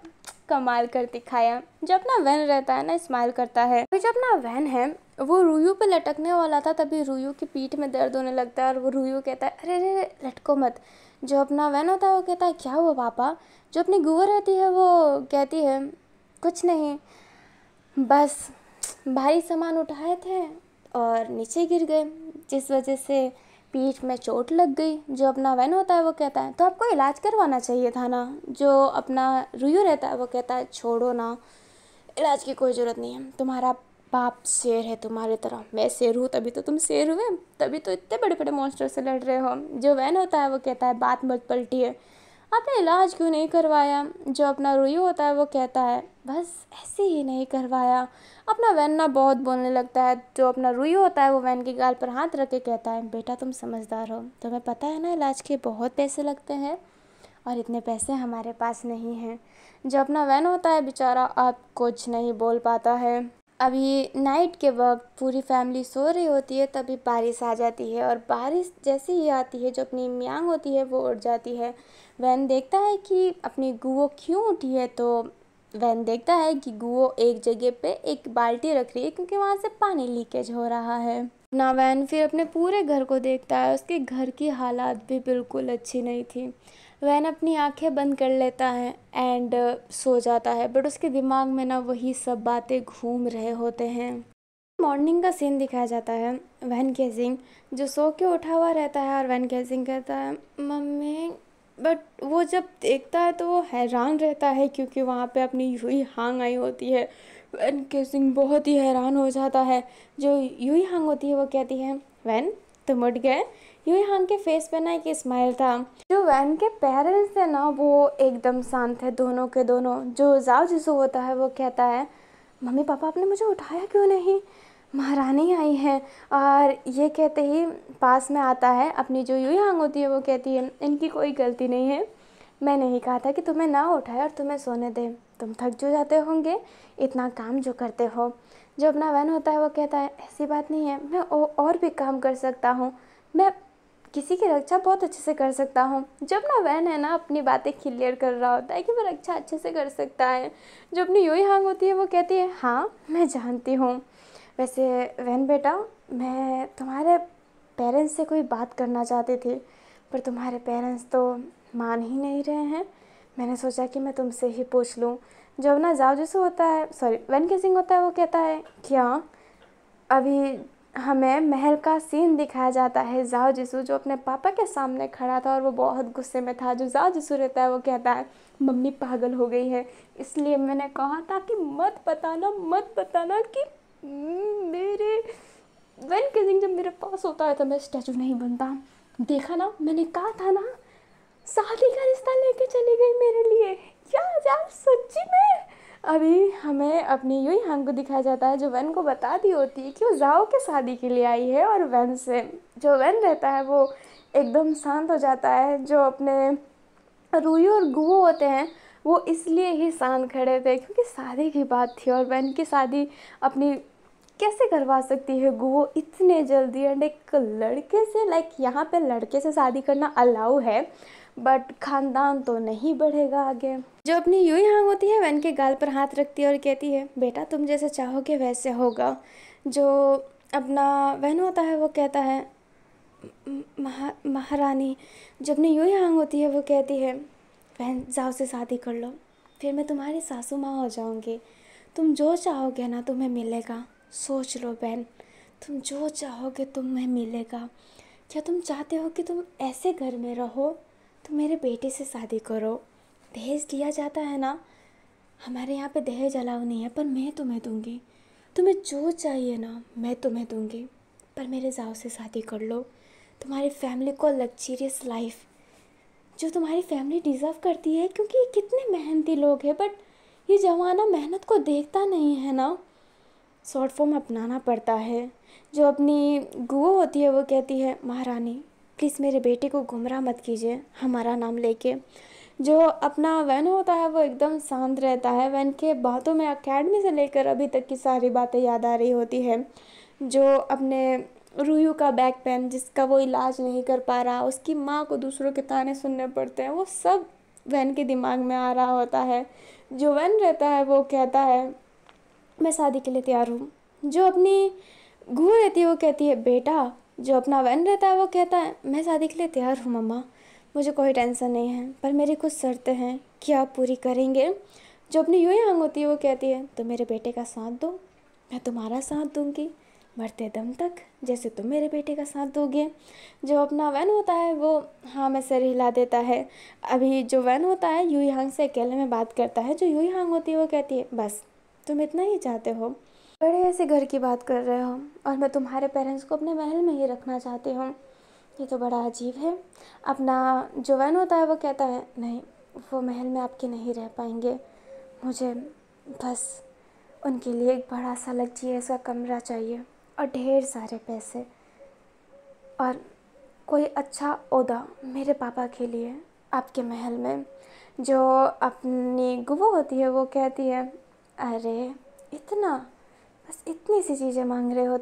कमाल कर दिखाया। जो अपना वैन रहता है ना स्माइल करता है। अभी जो अपना वैन है वो रुयू पे लटकने वाला था, तभी रुयू की पीठ में दर्द होने लगता है और वो रुयू कहता है अरे अरे लटको मत। जो अपना वैन होता है वो कहता है क्या हुआ पापा। जो अपनी गुआ रहती है वो कहती है कुछ नहीं, बस भारी सामान उठाए थे और नीचे गिर गए, जिस वजह से पीठ में चोट लग गई। जो अपना वैन होता है वो कहता है तो आपको इलाज करवाना चाहिए था ना। जो अपना रुयू रहता है वो कहता है छोड़ो ना, इलाज की कोई ज़रूरत नहीं है, तुम्हारा बाप शेर है तुम्हारी तरह, मैं शेर हूँ तभी तो तुम शेर हुए, तभी तो इतने बड़े बड़े मॉन्स्टर से लड़ रहे हो। जो वैन होता है वो कहता है बात मत पलटिए, आपने इलाज क्यों नहीं करवाया। जो अपना रुयू होता है वो कहता है बस ऐसे ही नहीं करवाया। अपना वैन ना बहुत बोलने लगता है। जो अपना रुयू होता है वो वैन के गाल पर हाथ रख के कहता है बेटा तुम समझदार हो, तुम्हें पता है ना इलाज के बहुत पैसे लगते हैं और इतने पैसे हमारे पास नहीं हैं। जो अपना वैन होता है बेचारा अब कुछ नहीं बोल पाता है। अभी नाइट के वक्त पूरी फैमिली सो रही होती है, तभी बारिश आ जाती है और बारिश जैसे ही आती है जो अपनी मियांग होती है वो उड़ जाती है। वैन देखता है कि अपनी गुओ क्यों उठी है, तो वैन देखता है कि गुओ एक जगह पे एक बाल्टी रख रही है क्योंकि वहाँ से पानी लीकेज हो रहा है ना। वैन फिर अपने पूरे घर को देखता है, उसके घर की हालात भी बिल्कुल अच्छी नहीं थी। वैन अपनी आंखें बंद कर लेता है एंड सो जाता है, बट उसके दिमाग में ना वही सब बातें घूम रहे होते हैं। मॉर्निंग का सीन दिखाया जाता है। वैन केजिंग जो सो के उठा हुआ रहता है और वैन केजिंग कहता है मम्मी, बट वो जब देखता है तो वो हैरान रहता है क्योंकि वहाँ पे अपनी यूई हांग आई होती है। वैन केजिंग बहुत ही हैरान हो जाता है। जो यूई हांग होती है वो कहती है वैन तुम उठ गए। यूई हांग के फेस पे ना एक स्माइल था। जो वैन के पेरेंट्स थे ना वो एकदम शांत थे दोनों के दोनों। जो जाओ जिसु होता है वो कहता है मम्मी पापा आपने मुझे उठाया क्यों नहीं, महारानी आई है। और ये कहते ही पास में आता है अपनी जो यूई हांग होती है वो कहती है इनकी कोई गलती नहीं है, मैंने ही कहा था कि तुम्हें ना उठाए और तुम्हें सोने दे, तुम थक जो जाते होंगे इतना काम जो करते हो। जो अपना वैन होता है वो कहता है ऐसी बात नहीं है, मैं और भी काम कर सकता हूँ, मैं किसी की रक्षा बहुत अच्छे से कर सकता हूँ। जब ना वैन है ना अपनी बातें क्लियर कर रहा होता है कि वो रक्षा अच्छे से कर सकता है। जो अपनी यूई हांग होती है वो कहती है हाँ मैं जानती हूँ। वैसे वैन बेटा मैं तुम्हारे पेरेंट्स से कोई बात करना चाहती थी पर तुम्हारे पेरेंट्स तो मान ही नहीं रहे हैं, मैंने सोचा कि मैं तुमसे ही पूछ लूँ। जब ना जाओ जिसु होता है सॉरी वैन केजिंग होता है वो कहता है क्या। अभी हमें महल का सीन दिखाया जाता है। जाओ जिसु जो अपने पापा के सामने खड़ा था और वो बहुत गुस्से में था। जो जाओ जिसु रहता है वो कहता है मम्मी पागल हो गई है, इसलिए मैंने कहा था कि मत बताना कि मेरे वैन केजिंग जब मेरे पास होता है तो मैं स्टैचू नहीं बनता। देखा ना मैंने कहा था ना, शादी का रिश्ता लेके चली गई मेरे लिए। क्या यार सच्ची में। अभी हमें अपनी यूई हांग को दिखाया जाता है जो वैन को बताती होती है कि वो जाओ के शादी के लिए आई है। और वैन से जो वैन रहता है वो एकदम शांत हो जाता है। जो अपने रूही और गुहो होते हैं वो इसलिए ही शांत खड़े थे क्योंकि शादी की बात थी और वैन की शादी अपनी कैसे करवा सकती है गुहो इतने जल्दी। एंड एक लड़के से यहाँ पे लड़के से शादी करना अलाउ है बट खानदान तो नहीं बढ़ेगा आगे। जो अपनी यूई हांग होती है वैन के गाल पर हाथ रखती है और कहती है बेटा तुम जैसे चाहोगे वैसे होगा। जो अपना वैन होता है वो कहता है महारानी। जो अपनी यूई हांग होती है वो कहती है वैन जाओ से शादी कर लो, फिर मैं तुम्हारी सासू माँ हो जाऊँगी। तुम जो चाहोगे ना तुम्हें मिलेगा। सोच लो बहन, तुम जो चाहोगे तुम्हें मिलेगा। क्या तुम चाहते हो कि तुम ऐसे घर में रहो? तुम मेरे बेटे से शादी करो। दहेज दिया जाता है ना, हमारे यहाँ पे दहेज अलाउ नहीं है, पर मैं तुम्हें दूँगी। तुम्हें जो चाहिए ना मैं तुम्हें दूँगी, पर मेरे जाओ से शादी कर लो। तुम्हारी फैमिली को लग्जरियस लाइफ जो तुम्हारी फैमिली डिज़र्व करती है, क्योंकि ये कितने मेहनती लोग हैं बट ये ज़माना मेहनत को देखता नहीं है ना। शॉर्ट फॉर्म अपनाना पड़ता है। जो अपनी गुओ होती है वो कहती है महारानी प्लीज़ मेरे बेटे को गुमराह मत कीजिए हमारा नाम लेके। जो अपना वैन होता है वो एकदम शांत रहता है। वैन के बातों में अकेडमी से लेकर अभी तक की सारी बातें याद आ रही होती है। जो अपने रूही का बैक पेन जिसका वो इलाज नहीं कर पा रहा, उसकी माँ को दूसरों के ताने सुनने पड़ते हैं, वो सब वैन के दिमाग में आ रहा होता है। जो वैन रहता है वो कहता है मैं शादी के लिए तैयार हूँ। जो अपनी गुह रहती है वो कहती है बेटा। जो अपना वैन रहता है वो कहता है मैं शादी के लिए तैयार हूँ मम्मा, मुझे कोई टेंशन नहीं है, पर मेरी कुछ शर्तें हैं कि आप पूरी करेंगे। जो अपनी यूई हांग होती है वो कहती है तो मेरे बेटे का साथ दो, मैं तुम्हारा साथ दूंगी मरते दम तक, जैसे तुम मेरे बेटे का साथ दोगे। जो अपना वैन होता है वो हाँ में सर हिला देता है। अभी जो वैन होता है यूई हांग से अकेले में बात करता है। जो यूई हांग होती है वो कहती है बस तुम इतना ही चाहते हो, बड़े ऐसे घर की बात कर रहे हो और मैं तुम्हारे पेरेंट्स को अपने महल में ही रखना चाहती हूँ, ये तो बड़ा अजीब है। अपना जो वैन होता है वो कहता है नहीं, वो महल में आपके नहीं रह पाएंगे, मुझे बस उनके लिए एक बड़ा सा लग्जरियस सा कमरा चाहिए और ढेर सारे पैसे और कोई अच्छा ओहदा मेरे पापा के लिए आपके महल में। जो अपनी गुवा होती है वो कहती है अरे इतना, बस इतनी सी चीज़ें मांग रहे हो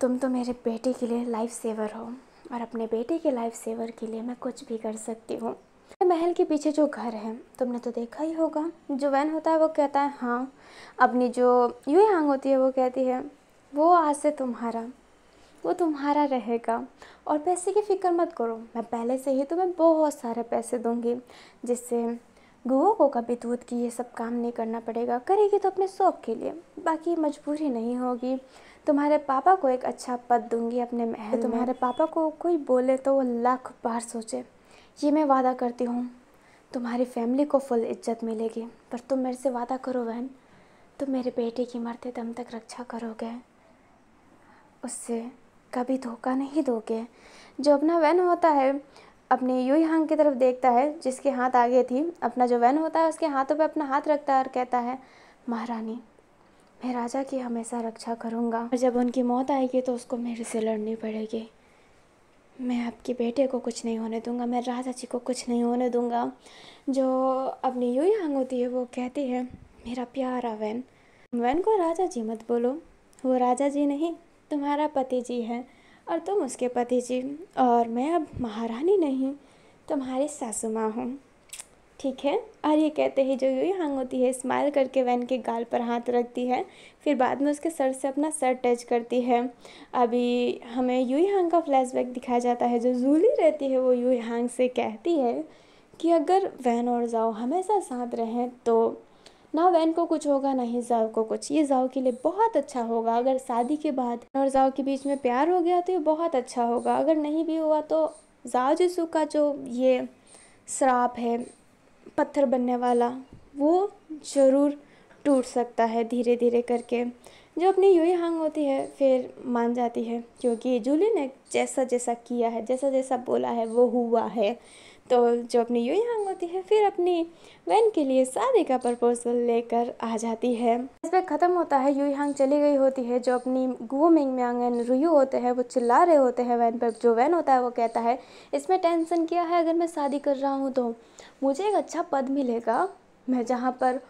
तुम तो मेरे बेटे के लिए लाइफ सेवर हो और अपने बेटे के लाइफ सेवर के लिए मैं कुछ भी कर सकती हूँ। महल के पीछे जो घर है तुमने तो देखा ही होगा। जो वैन होता है वो कहता है हाँ। अपनी जो यूई हांग होती है वो कहती है वो आज से वो तुम्हारा रहेगा और पैसे की फ़िक्र मत करो, मैं पहले से ही तुम्हें बहुत सारे पैसे दूंगी जिससे गुओ को कभी दूध की ये सब काम नहीं करना पड़ेगा। करेगी तो अपने शौक़ के लिए, बाकी मजबूरी नहीं होगी। तुम्हारे पापा को एक अच्छा पद दूंगी अपने महल में। तुम्हारे पापा को कोई बोले तो वो लाख बार सोचे, ये मैं वादा करती हूँ। तुम्हारी फैमिली को फुल इज्जत मिलेगी, पर तुम मेरे से वादा करो बहन, तुम मेरे बेटे की मरते दम तक रक्षा करोगे, उससे कभी धोखा नहीं दोगे। जो अपना वैन होता है अपनी यूई हांग की तरफ देखता है जिसके हाथ आगे थी। अपना जो वैन होता है उसके हाथों पे अपना हाथ रखता है और कहता है महारानी मैं राजा की हमेशा रक्षा करूँगा, और जब उनकी मौत आएगी तो उसको मेरे से लड़नी पड़ेगी। मैं आपके बेटे को कुछ नहीं होने दूंगा, मैं राजा जी को कुछ नहीं होने दूंगा। जो अपनी यूई हांग होती है वो कहती है मेरा प्यारा वैन को राजा जी मत बोलो, वो राजा जी नहीं तुम्हारा पति जी है और तुम उसके पति जी, और मैं अब महारानी नहीं तुम्हारी सासू माँ हूँ, ठीक है। और ये कहते ही जो यूई हांग होती है स्माइल करके वैन के गाल पर हाथ रखती है, फिर बाद में उसके सर से अपना सर टच करती है। अभी हमें यूई हांग का फ्लैशबैक दिखाया जाता है। जो जूली रहती है वो यूई हांग से कहती है कि अगर वैन और जाओ हमेशा साथ रहें तो ना वैन को कुछ होगा ना ही जाओ को कुछ, ये जाओ के लिए बहुत अच्छा होगा। अगर शादी के बाद और जाओ के बीच में प्यार हो गया तो ये बहुत अच्छा होगा, अगर नहीं भी हुआ तो जाओ जिसू का जो ये श्राप है पत्थर बनने वाला वो ज़रूर टूट सकता है धीरे धीरे करके। जो अपनी यूई हांग होती है फिर मान जाती है क्योंकि जूली ने जैसा जैसा किया है, जैसा जैसा बोला है वो हुआ है। तो जो अपनी यूई हांग होती है फिर अपनी वैन के लिए शादी का प्रपोजल लेकर आ जाती है। इस पे ख़त्म होता है। यूई हांग चली गई होती है। जो अपनी गुओ मिंगमियांग एंड रुयू होते हैं वो चिल्ला रहे होते हैं वैन पर। जो वैन होता है वो कहता है इसमें टेंशन क्या है, अगर मैं शादी कर रहा हूँ तो मुझे एक अच्छा पद मिलेगा। मैं जहाँ पर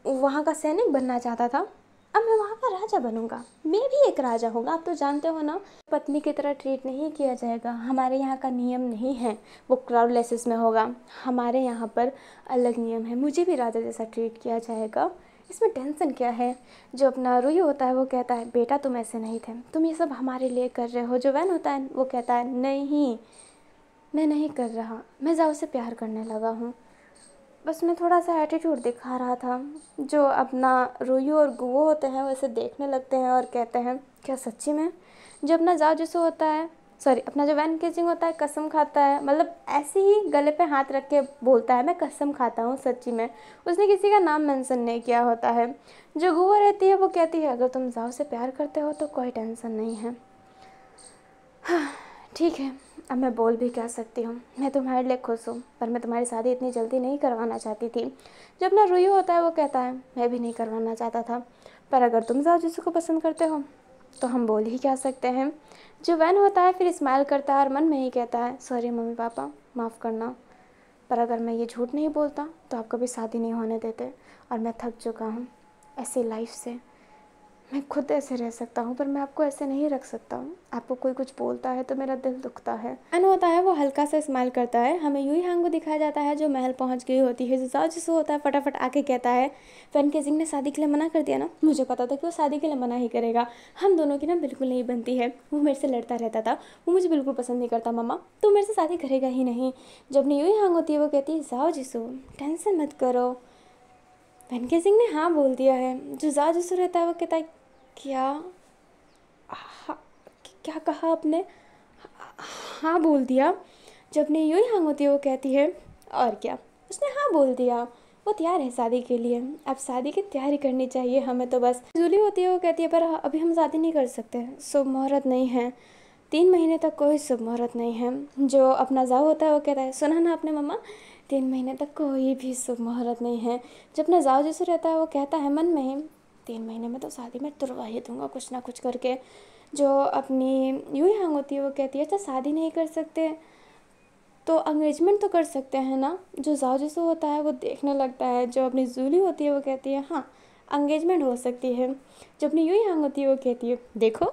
वहाँ का सैनिक बनना चाहता था अब मैं वहाँ का राजा बनूंगा। मैं भी एक राजा हूँगा। आप तो जानते हो ना, पत्नी की तरह ट्रीट नहीं किया जाएगा। हमारे यहाँ का नियम नहीं है वो क्राउड लेसेस में होगा। हमारे यहाँ पर अलग नियम है। मुझे भी राजा जैसा ट्रीट किया जाएगा। इसमें टेंशन क्या है। जो अपना रुयू होता है वो कहता है बेटा तुम ऐसे नहीं थे, तुम ये सब हमारे लिए कर रहे हो। जो वैन होता है वो कहता है नहीं, मैं नहीं कर रहा, मैं जाओ से प्यार करने लगा हूँ। बस मैं थोड़ा सा एटीट्यूड दिखा रहा था। जो अपना रुयू और गुओ होते हैं वैसे देखने लगते हैं और कहते हैं क्या सच्ची में। जो अपना जाओ जिसो होता है, सॉरी अपना जो वैन केजिंग होता है कसम खाता है, मतलब ऐसे ही गले पे हाथ रख के बोलता है मैं कसम खाता हूँ सच्ची में। उसने किसी का नाम मेंशन नहीं किया होता है। जो गुओ रहती है वो कहती है अगर तुम जाओ से प्यार करते हो तो कोई टेंशन नहीं है। ठीक है, अब मैं बोल भी क्या सकती हूँ। मैं तुम्हारे लिए खुश हूँ पर मैं तुम्हारी शादी इतनी जल्दी नहीं करवाना चाहती थी। जब अपना रुयू होता है वो कहता है मैं भी नहीं करवाना चाहता था, पर अगर तुम जाओ जिसको पसंद करते हो तो हम बोल ही क्या सकते हैं। जो वैन होता है फिर स्माइल करता है और मन में ही कहता है सॉरी मम्मी पापा, माफ़ करना, पर अगर मैं ये झूठ नहीं बोलता तो आप कभी शादी नहीं होने देते। और मैं थक चुका हूँ ऐसी लाइफ से। मैं खुद ऐसे रह सकता हूँ पर मैं आपको ऐसे नहीं रख सकता हूँ। आपको कोई कुछ बोलता है तो मेरा दिल दुखता है। वैन होता है वो हल्का सा स्माइल करता है। हमें यूई हांग को दिखाया जाता है जो महल पहुँच गई होती है। जो जाओ जिसो होता है फटाफट आके कहता है वैन केजिंग ने शादी के लिए मना कर दिया ना, मुझे पता था कि वो शादी के लिए मना ही करेगा। हम दोनों की ना बिल्कुल नहीं बनती है। वो मेरे से लड़ता रहता था, वो मुझे बिल्कुल पसंद नहीं करता। मम्मा तो मेरे से शादी करेगा ही नहीं। जब अपनी यूई हांग होती है वो कहती है जाओ जिसो टेंशन मत करो, वैन केजिंग ने हाँ बोल दिया है। जो जाओ जिसो रहता है वो कहता है क्या, हाँ, क्या कहा आपने, हाँ बोल दिया। जब अपनी यूई हांग होती है वो कहती है और क्या, उसने हाँ बोल दिया, वो तैयार है शादी के लिए। अब शादी की तैयारी करनी चाहिए हमें तो बस। जूली होती है वो कहती है पर अभी हम शादी नहीं कर सकते, शुभ मुहूर्त नहीं है, 3 महीने तक कोई शुभ मुहूर्त नहीं है। जो अपना जाओ होता है वो कहता है सुना ना आपने मम्मा, 3 महीने तक कोई भी शुभ मुहूर्त नहीं है। जब अपना जाओ जैसे रहता है वो कहता है मन में ही 3 महीने में तो शादी में तुड़वा ही दूंगा कुछ ना कुछ करके। जो अपनी यूई हांग होती है वो कहती है अच्छा शादी नहीं कर सकते तो अंगेजमेंट तो कर सकते हैं ना। जो जाओ जैसे होता है वो देखने लगता है। जो अपनी जूली होती है वो कहती है हाँ अंगेजमेंट हो सकती है। जो अपनी यूई हांग होती है वो कहती है देखो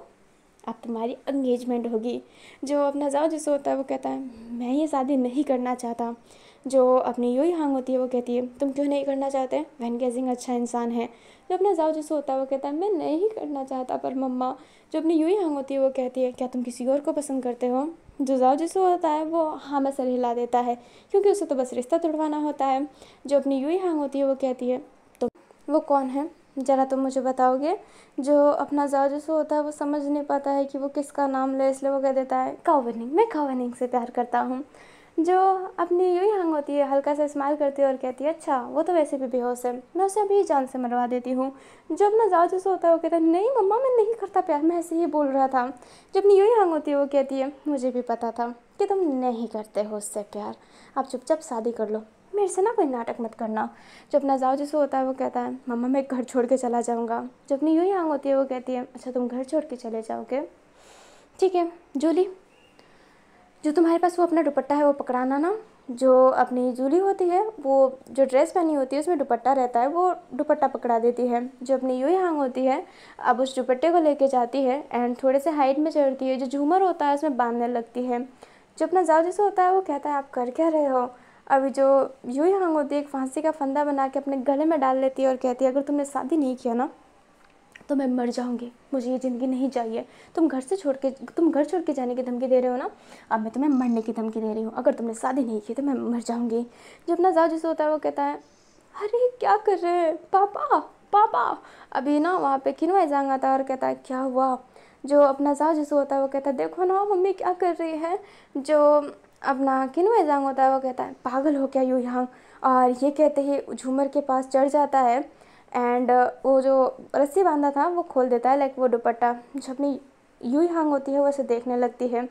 अब तुम्हारी अंगेजमेंट होगी। जो अपना जाओ जैसे होता है वो कहता है मैं ये शादी नहीं करना चाहता। जो अपनी यूई हांग होती है वो कहती है तुम क्यों नहीं करना चाहते, वैन केजिंग अच्छा इंसान है। जो अपना जाओ जैसे होता है वो कहता है मैं नहीं करना चाहता पर मम्मा। जो अपनी यूई हांग होती है वो कहती है क्या तुम किसी और को पसंद करते हो। जो जाओ जैसे होता है वो हाँ में सर हिला देता है क्योंकि उसे तो बस रिश्ता तुड़वाना होता है। जो अपनी यूई हांग होती है वो कहती है तो वो कौन है ज़रा तुम मुझे बताओगे। जो अपना जाओ जैसे होता है वो समझ नहीं पाता है कि वो किसका नाम ले, इसलिए वो कह देता है काओवेनिंग, मैं काओवेनिंग से प्यार करता हूँ। जो अपनी यूई हांग होती है हल्का सा स्माइल करती है और कहती है अच्छा वो तो वैसे भी बेहोश है, मैं उसे अभी जान से मरवा देती हूँ। जो अपना जाओ जैसे होता है वो कहता है नहीं मम्मा मैं नहीं करता प्यार, मैं ऐसे ही बोल रहा था। जब अपनी यूई हांग होती है वो कहती है मुझे भी पता था कि तुम नहीं करते हो उससे प्यार, आप चुपचाप शादी कर लो, मेरे से ना कोई नाटक मत करना। जब अपना जाओ जैसे होता है वो कहता है मम्मा मैं घर छोड़ के चला जाऊँगा। जब अपनी यूई हांग होती है वो कहती है अच्छा तुम घर छोड़ के चले जाओगे, ठीक है। जूली जो तुम्हारे पास वो अपना दुपट्टा है वो पकड़ाना ना। जो अपनी जूली होती है वो जो ड्रेस पहनी होती है उसमें दुपट्टा रहता है, वो दुपट्टा पकड़ा देती है। जो अपनी यूई हांग होती है अब उस दुपट्टे को लेके जाती है एंड थोड़े से हाइट में चढ़ती है। जो झूमर होता है उसमें बांधने लगती है। जो अपना जाओ जैसे होता है वो कहता है आप कर क्या रहे हो। अभी जो यूई हांग होती है एक फांसी का फंदा बना के अपने गले में डाल लेती है और कहती है अगर तुमने शादी नहीं किया ना तो मैं मर जाऊंगी, मुझे ये ज़िंदगी नहीं चाहिए। तुम घर छोड़ के जाने की धमकी दे रहे हो ना, अब मैं तुम्हें मरने की धमकी दे रही हूँ। अगर तुमने शादी नहीं की तो मैं मर जाऊंगी। जो अपना जाओ जैसे होता है वो कहता है अरे क्या कर रहे हैं पापा पापा। अभी ना वहाँ पे किन्वय जांग आता है और कहता है क्या हुआ। जो अपना जाओ जैसे होता है वो कहता है देखो ना मम्मी क्या कर रही है। जो अपना किन्वय जांग होता है वो कहता है पागल हो क्या यूई हांग, और ये कहते ही झूमर के पास चढ़ जाता है एंड वो जो रस्सी बांधा था वो खोल देता है लाइक वो दुपट्टा। जो अपनी यूई हांग होती है वो ऐसे देखने लगती है।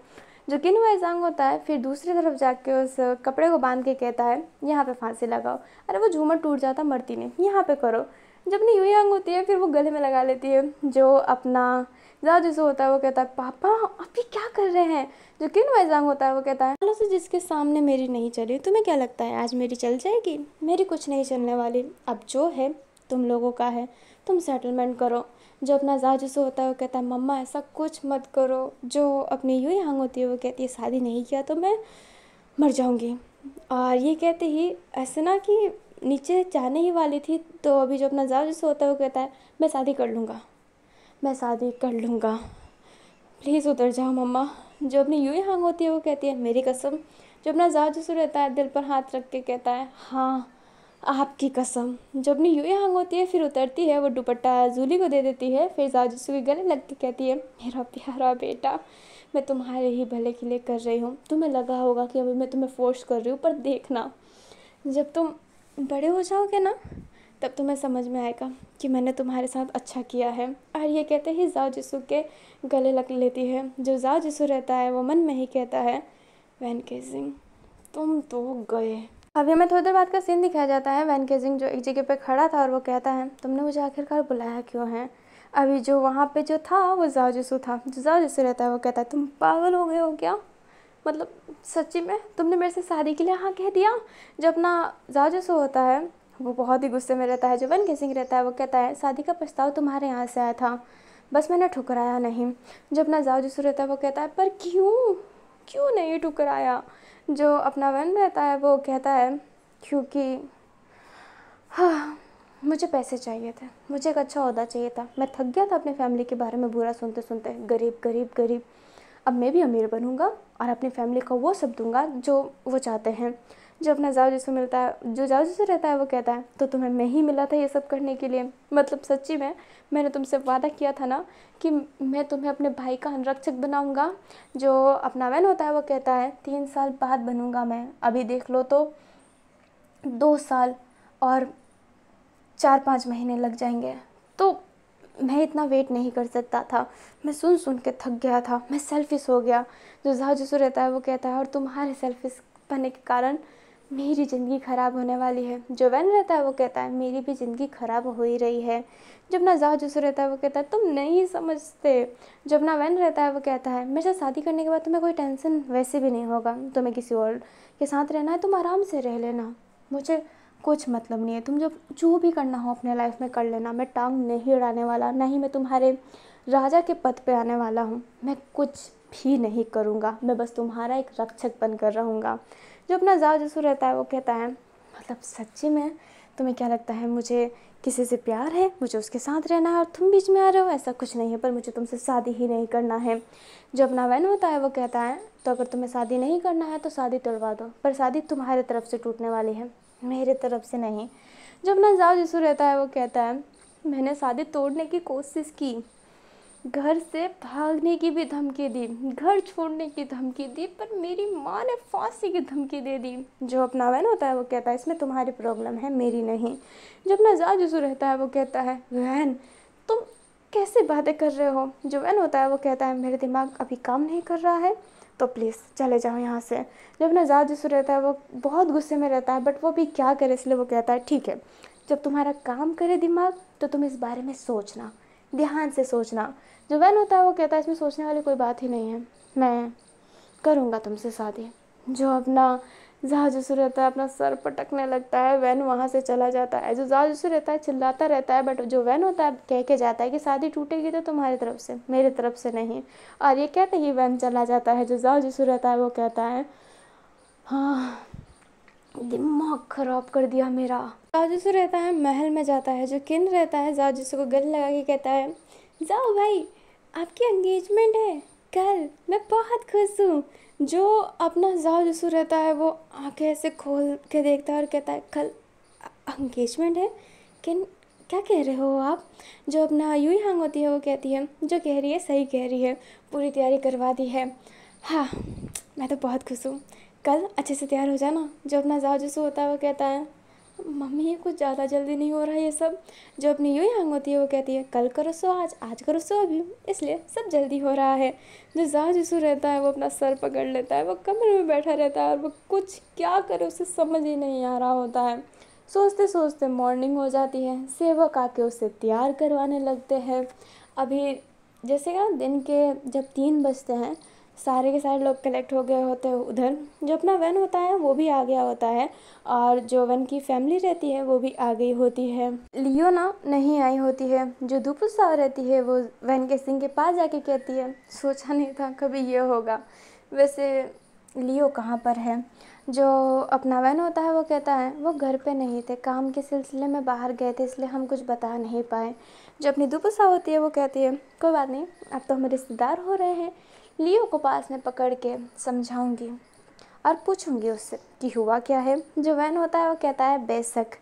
जो किन वाइजांग होता है फिर दूसरी तरफ जाके उस कपड़े को बांध के कहता है यहाँ पे फांसी लगाओ। अरे वो झूमर टूट जाता, मरती नहीं, यहाँ पे करो। जब अपनी यूयांग होती है फिर वो गले में लगा लेती है। जो अपना ज़ाओ जिसो होता है वो कहता है पापा आप ये क्या कर रहे हैं। जो किन वाइजांग होता है वो कहता है सालों से जिसके सामने मेरी नहीं चली, तुम्हें क्या लगता है आज मेरी चल जाएगी? मेरी कुछ नहीं चलने वाली, अब जो है तुम लोगों का है, तुम सेटलमेंट करो। जो अपना ज़ाओ जिसो होता है वो कहता है मम्मा ऐसा कुछ मत करो। जो अपनी यूयांग होती है वो कहती है शादी नहीं किया तो मैं मर जाऊंगी। और ये कहते ही ऐसे ना कि नीचे जाने ही वाली थी, तो अभी जो अपना ज़ाओ जिसो होता है वो कहता है मैं शादी कर लूँगा, मैं शादी कर लूँगा, प्लीज़ उतर जाओ मम्मा। जो अपनी यूयांग होती है वो कहती है मेरी कसम। जो अपना ज़ाओ जिसो रहता है दिल पर हाथ रख के कहता है हाँ आपकी कसम। जो अपनी यूयांग होती है फिर उतरती है, वो दुपट्टा जूली को दे देती है। फिर ज़ाओ जिसो के गले लग के कहती है मेरा प्यारा बेटा, मैं तुम्हारे ही भले के लिए कर रही हूँ। तुम्हें लगा होगा कि अभी मैं तुम्हें फोर्स कर रही हूँ, पर देखना जब तुम बड़े हो जाओगे ना तब तुम्हें समझ में आएगा कि मैंने तुम्हारे साथ अच्छा किया है। और ये कहते ही ज़ाओ जिसो के गले लग लेती है। जो ज़ाओ जिसो रहता है वो मन में ही कहता है वैन केजिंग तुम तो गए। अभी हमें थोड़ी देर बाद का सीन दिखाया जाता है। वैन केजिंग जो एक जगह पे खड़ा था और वो कहता है तुमने मुझे आखिरकार बुलाया क्यों है? अभी जो वहाँ पे जो था वो ज़ाओ जिसो था। जो ज़ाओ जिसो रहता है वो कहता है तुम पागल हो गए हो क्या? मतलब सच्ची में तुमने मेरे से शादी के लिए हाँ कह दिया? जो अपना ज़ाओ जिसो होता है वो बहुत ही गुस्से में रहता है। जो वैन केजिंग रहता है वो कहता है शादी का प्रस्ताव तुम्हारे यहाँ से आया था, बस मैंने ठुकराया नहीं। जो अपना ज़ाओ जिसो रहता है वो कहता है पर क्यों, क्यों नहीं ठुकराया? जो अपना वैन रहता है वो कहता है क्योंकि हाँ मुझे पैसे चाहिए थे, मुझे एक अच्छा ओहदा चाहिए था, मैं थक गया था अपने फैमिली के बारे में बुरा सुनते सुनते, गरीब गरीब गरीब। अब मैं भी अमीर बनूंगा और अपनी फैमिली को वो सब दूंगा जो वो चाहते हैं। जो अपना ज़ाओ जिसो मिलता है, जो ज़ाओ जिसो रहता है वो कहता है तो तुम्हें मैं ही मिला था ये सब करने के लिए? मतलब सच्ची में मैंने तुमसे वादा किया था ना कि मैं तुम्हें अपने भाई का अंगरक्षक बनाऊंगा। जो अपना वैन होता है वो कहता है 3 साल बाद बनूंगा मैं, अभी देख लो तो 2 साल और 4-5 महीने लग जाएंगे। तो मैं इतना वेट नहीं कर सकता था, मैं सुन सुन के थक गया था, मैं सेल्फिश हो गया। जो ज़ाओ जिसो रहता है वो कहता है और तुम्हारे सेल्फिश बनने के कारण मेरी ज़िंदगी ख़राब होने वाली है। जो वैन रहता है वो कहता है मेरी भी ज़िंदगी ख़राब हो ही रही है। जब ना ज़ाओ जिसो रहता है वो कहता है तुम नहीं समझते। जब ना वैन रहता है वो कहता है मेरे साथ शादी करने के बाद तुम्हें कोई टेंशन वैसे भी नहीं होगा, तुम्हें किसी और के साथ रहना है तुम आराम से रह लेना, मुझे कुछ मतलब नहीं है, तुम जो भी करना हो अपने लाइफ में कर लेना, मैं टांग नहीं अड़ाने वाला, ना ही मैं तुम्हारे राजा के पद पे आने वाला हूँ, मैं कुछ भी नहीं करूँगा, मैं बस तुम्हारा एक रक्षक बनकर रहूँगा। जो अपना ज़ाओ जिसो रहता है वो कहता है मतलब सच्ची में तुम्हें क्या लगता है मुझे किसी से प्यार है, मुझे उसके साथ रहना है और तुम बीच में आ रहे हो? ऐसा कुछ नहीं है, पर मुझे तुमसे शादी ही नहीं करना है। जो अपना वैन होता है वो कहता है तो अगर तुम्हें शादी नहीं करना है तो शादी तोड़वा दो, पर शादी तुम्हारे तरफ से टूटने वाली है, मेरे तरफ से नहीं। जब अपना ज़ाओ जिसो रहता है वो कहता है मैंने शादी तोड़ने की कोशिश की, घर से भागने की भी धमकी दी, घर छोड़ने की धमकी दी, पर मेरी माँ ने फांसी की धमकी दे दी। जो अपना वैन होता है वो कहता है इसमें तुम्हारी प्रॉब्लम है मेरी नहीं। जब अपना ज़ाओ जिसो रहता है वो कहता है वैन तुम कैसे बातें कर रहे हो? जो वैन होता है वो कहता है मेरे दिमाग अभी काम नहीं कर रहा है तो प्लीज़ चले जाओ यहाँ से। जब अपना ज़ाओ जिसो रहता है वो बहुत गुस्से में रहता है, बट वो भी क्या करे, इसलिए वो कहता है ठीक है जब तुम्हारा काम करे दिमाग तो तुम इस बारे में सोचना, ध्यान से सोचना। जो वैन होता है वो कहता है इसमें सोचने वाली कोई बात ही नहीं है, मैं करूँगा तुमसे शादी। जो अपना ज़ाओ जिसो रहता है अपना सर पटकने लगता है, वैन वहाँ से चला जाता है। जो ज़ाओ जिसो रहता है चिल्लाता रहता है, बट जो वैन होता है कह के जाता है कि शादी टूटेगी तो तुम्हारी तरफ से, मेरी तरफ से नहीं। और ये कहते ही वैन चला जाता है। जो ज़ाओ जिसो रहता है वो कहता है हाँ दिमाग खराब कर दिया मेरा। ज़ाओ जिसो रहता है महल में जाता है। जो किन रहता है ज़ाओ जिसो को गले लगा के कहता है जाओ भाई आपकी एंगेजमेंट है कल, मैं बहुत खुश हूँ। जो अपना ज़ाओ जिसो रहता है वो आंखें ऐसे खोल के देखता है और कहता है कल एंगेजमेंट है? किन क्या कह रहे हो आप? जो अपना यूयांग होती है वो कहती है जो कह रही है सही कह रही है, पूरी तैयारी करवा दी है। हाँ मैं तो बहुत खुश हूँ, कल अच्छे से तैयार हो जाना। जो अपना ज़ाओ जिसो होता है वो कहता है मम्मी ये कुछ ज़्यादा जल्दी नहीं हो रहा है ये सब। जो अपनी यूँ हैंग होती है वो कहती है कल करो सो आज, आज करो सो अभी, इसलिए सब जल्दी हो रहा है। जो जाओ जिसू रहता है वो अपना सर पकड़ लेता है, वो कमरे में बैठा रहता है और वो कुछ क्या करे उसे समझ ही नहीं आ रहा होता है। सोचते सोचते मॉर्निंग हो जाती है, सेवक आके उसे तैयार करवाने लगते हैं। अभी जैसे ना दिन के जब 3 बजते हैं, सारे के सारे लोग कलेक्ट हो गए होते हैं उधर। जो अपना वैन होता है वो भी आ गया होता है और जो वैन की फैमिली रहती है वो भी आ गई होती है। लियो ना नहीं आई होती है। जो दुपुसा रहती है वो वैन के सिंह के पास जाके कहती है सोचा नहीं था कभी ये होगा। वैसे लियो कहाँ पर है। जो अपना वैन होता है वो कहता है वो घर पे नहीं थे, काम के सिलसिले में बाहर गए थे, इसलिए हम कुछ बता नहीं पाए। जो अपनी दुपुसा होती है वो कहती है कोई बात नहीं, अब तो हम रिश्तेदार हो रहे हैं। लियो को पास में पकड़ के समझाऊंगी और पूछूंगी उससे कि हुआ क्या है। जो वैन होता है वो कहता है बेशक।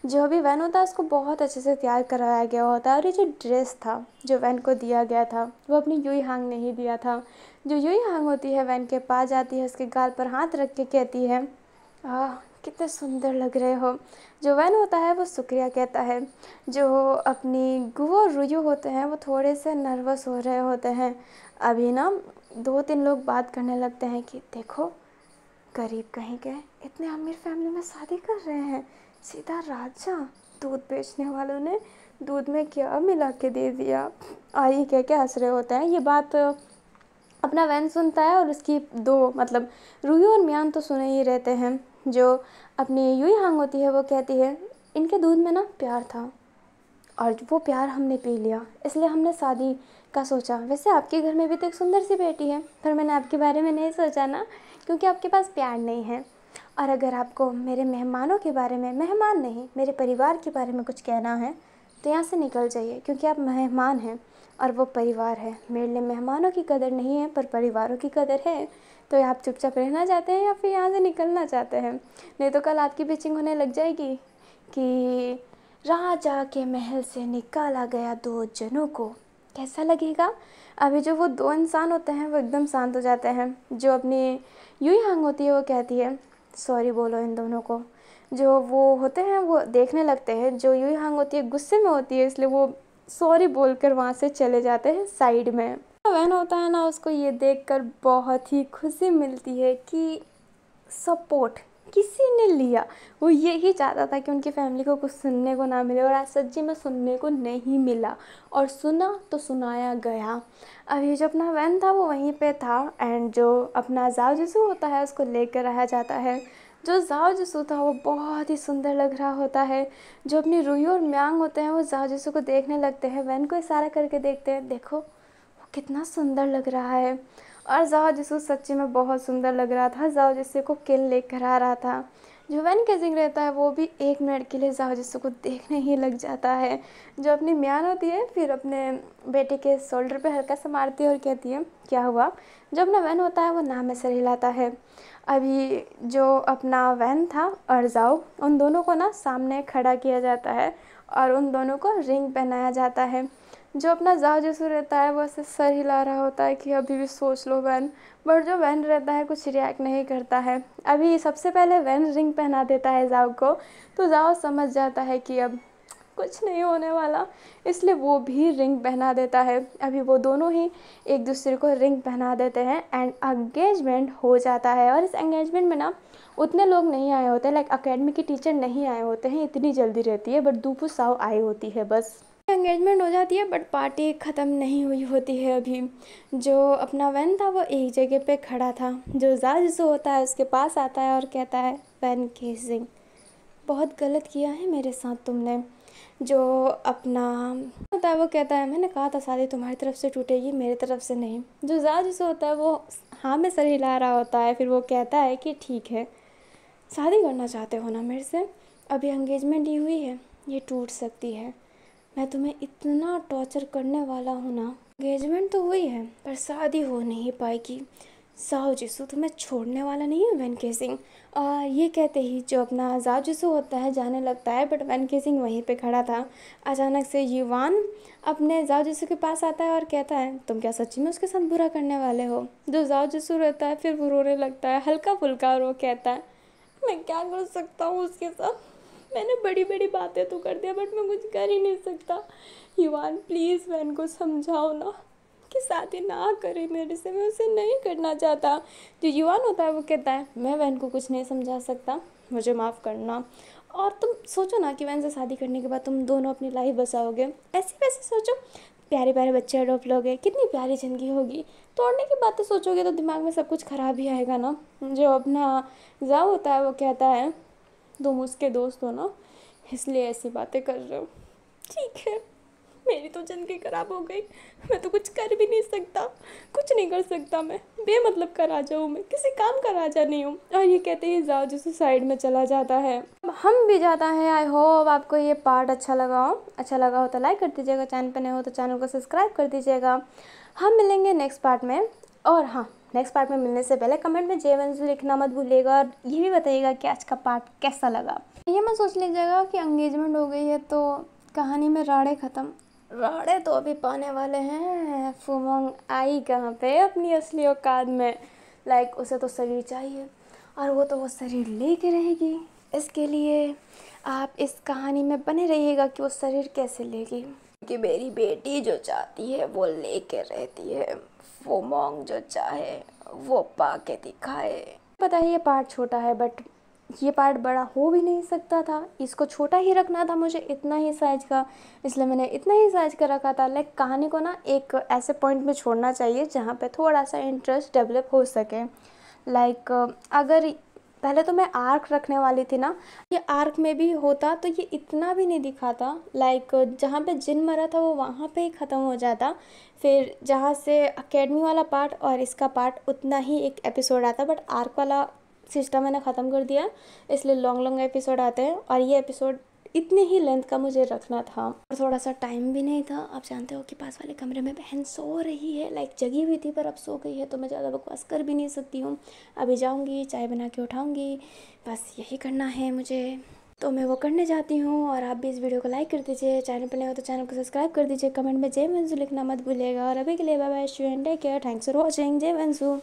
जो भी वैन होता है उसको बहुत अच्छे से तैयार करवाया गया होता है और ये जो ड्रेस था जो वैन को दिया गया था वो अपनी यूई हांग ने ही दिया था। जो यूई हांग होती है वैन के पास जाती है, उसके गाल पर हाथ रख के कहती है कितने सुंदर लग रहे हो। जो वैन होता है वो शुक्रिया कहता है। जो अपनी गुओ और रुयू होते हैं वो थोड़े से नर्वस हो रहे होते हैं। अभी ना 2-3 लोग बात करने लगते हैं कि देखो गरीब कहीं के इतने अमीर फैमिली में शादी कर रहे हैं, सीधा राजा। दूध बेचने वालों ने दूध में क्या मिला के दे दिया। आई कह के हंस रहे होते हैं। ये बात अपना वैन सुनता है और उसकी दो मतलब रूही और मियान तो सुने ही रहते हैं। जो अपनी यूई हांग होती है वो कहती है इनके दूध में ना प्यार था और वो प्यार हमने पी लिया, इसलिए हमने शादी का सोचा। वैसे आपके घर में भी तो एक सुंदर सी बेटी है, पर मैंने आपके बारे में नहीं सोचा ना, क्योंकि आपके पास प्यार नहीं है। और अगर आपको मेरे मेहमानों के बारे में, मेहमान नहीं मेरे परिवार के बारे में कुछ कहना है तो यहाँ से निकल जाइए, क्योंकि आप मेहमान हैं और वो परिवार है। मेरे लिए मेहमानों की कदर नहीं है पर परिवारों की कदर है। तो आप चुपचाप रहना चाहते हैं या फिर यहाँ से निकलना चाहते हैं? नहीं तो कल आपकी पिचिंग होने लग जाएगी कि राजा के महल से निकाला गया 2 जनों को। कैसा लगेगा? अभी जो वो 2 इंसान होते हैं वो एकदम शांत हो जाते हैं। जो अपनी यूई हांग होती है वो कहती है सॉरी बोलो इन दोनों को। जो वो होते हैं वो देखने लगते हैं। जो यूई हांग होती है गुस्से में होती है, इसलिए वो सॉरी बोलकर वहाँ से चले जाते हैं साइड में। वैन होता है ना, उसको ये देखकर बहुत ही खुशी मिलती है कि सपोर्ट किसी ने लिया। वो यही चाहता था कि उनकी फैमिली को कुछ सुनने को ना मिले और आज सच्ची में सुनने को नहीं मिला और सुना तो सुनाया गया। अभी जो अपना वैन था वो वहीं पे था एंड जो अपना जाओ जिसू होता है उसको लेकर आया जाता है। जो जाओ जिसू था वो बहुत ही सुंदर लग रहा होता है। जो अपनी रूही और म्यांग होते हैं वो जाओ जिसू को देखने लगते हैं, वैन को इशारा करके देखते हैं देखो वो कितना सुंदर लग रहा है। और जाओ जिसू सच्ची में बहुत सुंदर लग रहा था। जाओ जिसू को किल लेकर आ रहा था। जो वैन केजिंग रहता है वो भी 1 मिनट के लिए जाओ जिसू को देखने ही लग जाता है। जो अपनी म्यान होती है फिर अपने बेटे के शोल्डर पे हल्का सा मारती है और कहती है क्या हुआ। जो अपना वैन होता है वो नाम में सर हिलाता है। अभी जो अपना वैन था और जाओ उन दोनों को ना सामने खड़ा किया जाता है और उन दोनों को रिंग पहनाया जाता है। जो अपना जाओ जिसू रहता है वो ऐसे सर हिला रहा होता है कि अभी भी सोच लो वैन, बट जो वैन रहता है कुछ रिएक्ट नहीं करता है। अभी सबसे पहले वैन रिंग पहना देता है जाओ को, तो जाओ समझ जाता है कि अब कुछ नहीं होने वाला, इसलिए वो भी रिंग पहना देता है। अभी वो दोनों ही एक दूसरे को रिंग पहना देते हैं एंड एंगेजमेंट हो जाता है। और इस एंगेजमेंट में ना उतने लोग नहीं आए होते, लाइक अकेडमी के टीचर नहीं आए होते हैं, इतनी जल्दी रहती है, बट दूपू साव आई होती है बस। एंगेजमेंट हो जाती है बट पार्टी ख़त्म नहीं हुई होती है। अभी जो अपना वैन था वो एक जगह पे खड़ा था। जो जाजिसू होता है उसके पास आता है और कहता है वैन केजिंग बहुत गलत किया है मेरे साथ तुमने। जो अपना होता है वो कहता है मैंने कहा था शादी तुम्हारी तरफ से टूटेगी, मेरी तरफ से नहीं। जो जाजिसू होता है वो हाँ में सर हिला रहा होता है। फिर वो कहता है कि ठीक है शादी करना चाहते हो ना मेरे से, अभी एंगेजमेंट ही हुई है, ये टूट सकती है। मैं तुम्हें इतना टॉर्चर करने वाला हूँ ना, एंगेजमेंट तो हुई है पर शादी हो नहीं पाएगी। जाओ जिसू तुम्हें छोड़ने वाला नहीं है वैन केजिंग। ये कहते ही जो अपना जाओ जिसू होता है जाने लगता है, बट वैन केजिंग वहीं पे खड़ा था। अचानक से युवान अपने जाओ जिसू के पास आता है और कहता है तुम क्या सच्ची में उसके साथ बुरा करने वाले हो। जो जाओ जिसू रहता है फिर वो रोने लगता है हल्का फुल्का और वो कहता है मैं क्या कर सकता हूँ उसके साथ, मैंने बड़ी बड़ी बातें तो कर दिया बट मैं कुछ कर ही नहीं सकता। युवान प्लीज़ वैन को समझाओ ना कि शादी ना करे मेरे से, मैं उसे नहीं करना चाहता। जो युवान होता है वो कहता है मैं वैन को कुछ नहीं समझा सकता, मुझे माफ़ करना। और तुम सोचो ना कि वैन से शादी करने के बाद तुम दोनों अपनी लाइफ बसाओगे, ऐसे वैसे सोचो, प्यारे प्यारे बच्चे अडोप्ट लोगे, कितनी प्यारी ज़िंदगी होगी। तोड़ने की बातें सोचोगे तो दिमाग में सब कुछ ख़राब ही आएगा ना। जो अपना जाओ होता है वो कहता है तुम उसके दोस्त हो ना, इसलिए ऐसी बातें कर रहे हो। ठीक है, मेरी तो ज़िंदगी ख़राब हो गई, मैं तो कुछ कर भी नहीं सकता, कुछ नहीं कर सकता। मैं बेमतलब का राजा हूँ, मैं किसी काम का राजा नहीं हूँ। और ये कहते ही जाओ जो साइड में चला जाता है, हम भी जाता है। आई होप आपको ये पार्ट अच्छा लगा हो तो लाइक कर दीजिएगा, चैनल पर नए हो तो चैनल को सब्सक्राइब कर दीजिएगा। हम मिलेंगे नेक्स्ट पार्ट में। और हाँ, नेक्स्ट पार्ट में मिलने से पहले कमेंट में जेवंस लिखना मत भूलिएगा, और ये भी बताइएगा कि आज का पार्ट कैसा लगा। ये मत सोच लीजिएगा कि एंगेजमेंट हो गई है तो कहानी में राड़े ख़त्म, राड़े तो अभी पाने वाले हैं। फुमंग आई कहाँ पे अपनी असली औकात में। लाइक उसे तो शरीर चाहिए और वो तो वो शरीर लेके रहेगी। इसके लिए आप इस कहानी में बने रहिएगा कि वो शरीर कैसे लेगी, कि मेरी बेटी जो चाहती है वो लेके रहती है, फुमंग जो चाहे वो पाके दिखाए। पता है ये पार्ट छोटा है बट ये पार्ट बड़ा हो भी नहीं सकता था, इसको छोटा ही रखना था मुझे, इतना ही साइज का, इसलिए मैंने इतना ही साइज का रखा था। लाइक कहानी को ना एक ऐसे पॉइंट में छोड़ना चाहिए जहाँ पे थोड़ा सा इंटरेस्ट डेवलप हो सके। लाइक अगर पहले तो मैं आर्क रखने वाली थी ना, ये आर्क में भी होता तो ये इतना भी नहीं दिखाता। लाइक जहाँ पे जिन मरा था वो वहाँ पे ही ख़त्म हो जाता, फिर जहाँ से अकेडमी वाला पार्ट और इसका पार्ट उतना ही एक एपिसोड आता, बट आर्क वाला सिस्टम मैंने ख़त्म कर दिया, इसलिए लॉन्ग एपिसोड आते हैं और ये एपिसोड इतने ही लेंथ का मुझे रखना था। और थोड़ा सा टाइम भी नहीं था, आप जानते हो कि पास वाले कमरे में बहन सो रही है। लाइक जगी हुई थी पर अब सो गई है तो मैं ज़्यादा बकवास कर भी नहीं सकती हूँ। अभी जाऊँगी चाय बना के उठाऊँगी, बस यही करना है मुझे, तो मैं वो करने जाती हूँ। और आप भी इस वीडियो को लाइक कर दीजिए, चैनल पर नए हो तो चैनल को सब्सक्राइब कर दीजिए, कमेंट में जय मंजू लिखना मत भूलिएगा। और अभी के लिए bye bye, take care, thanks for watching, जय मंजू।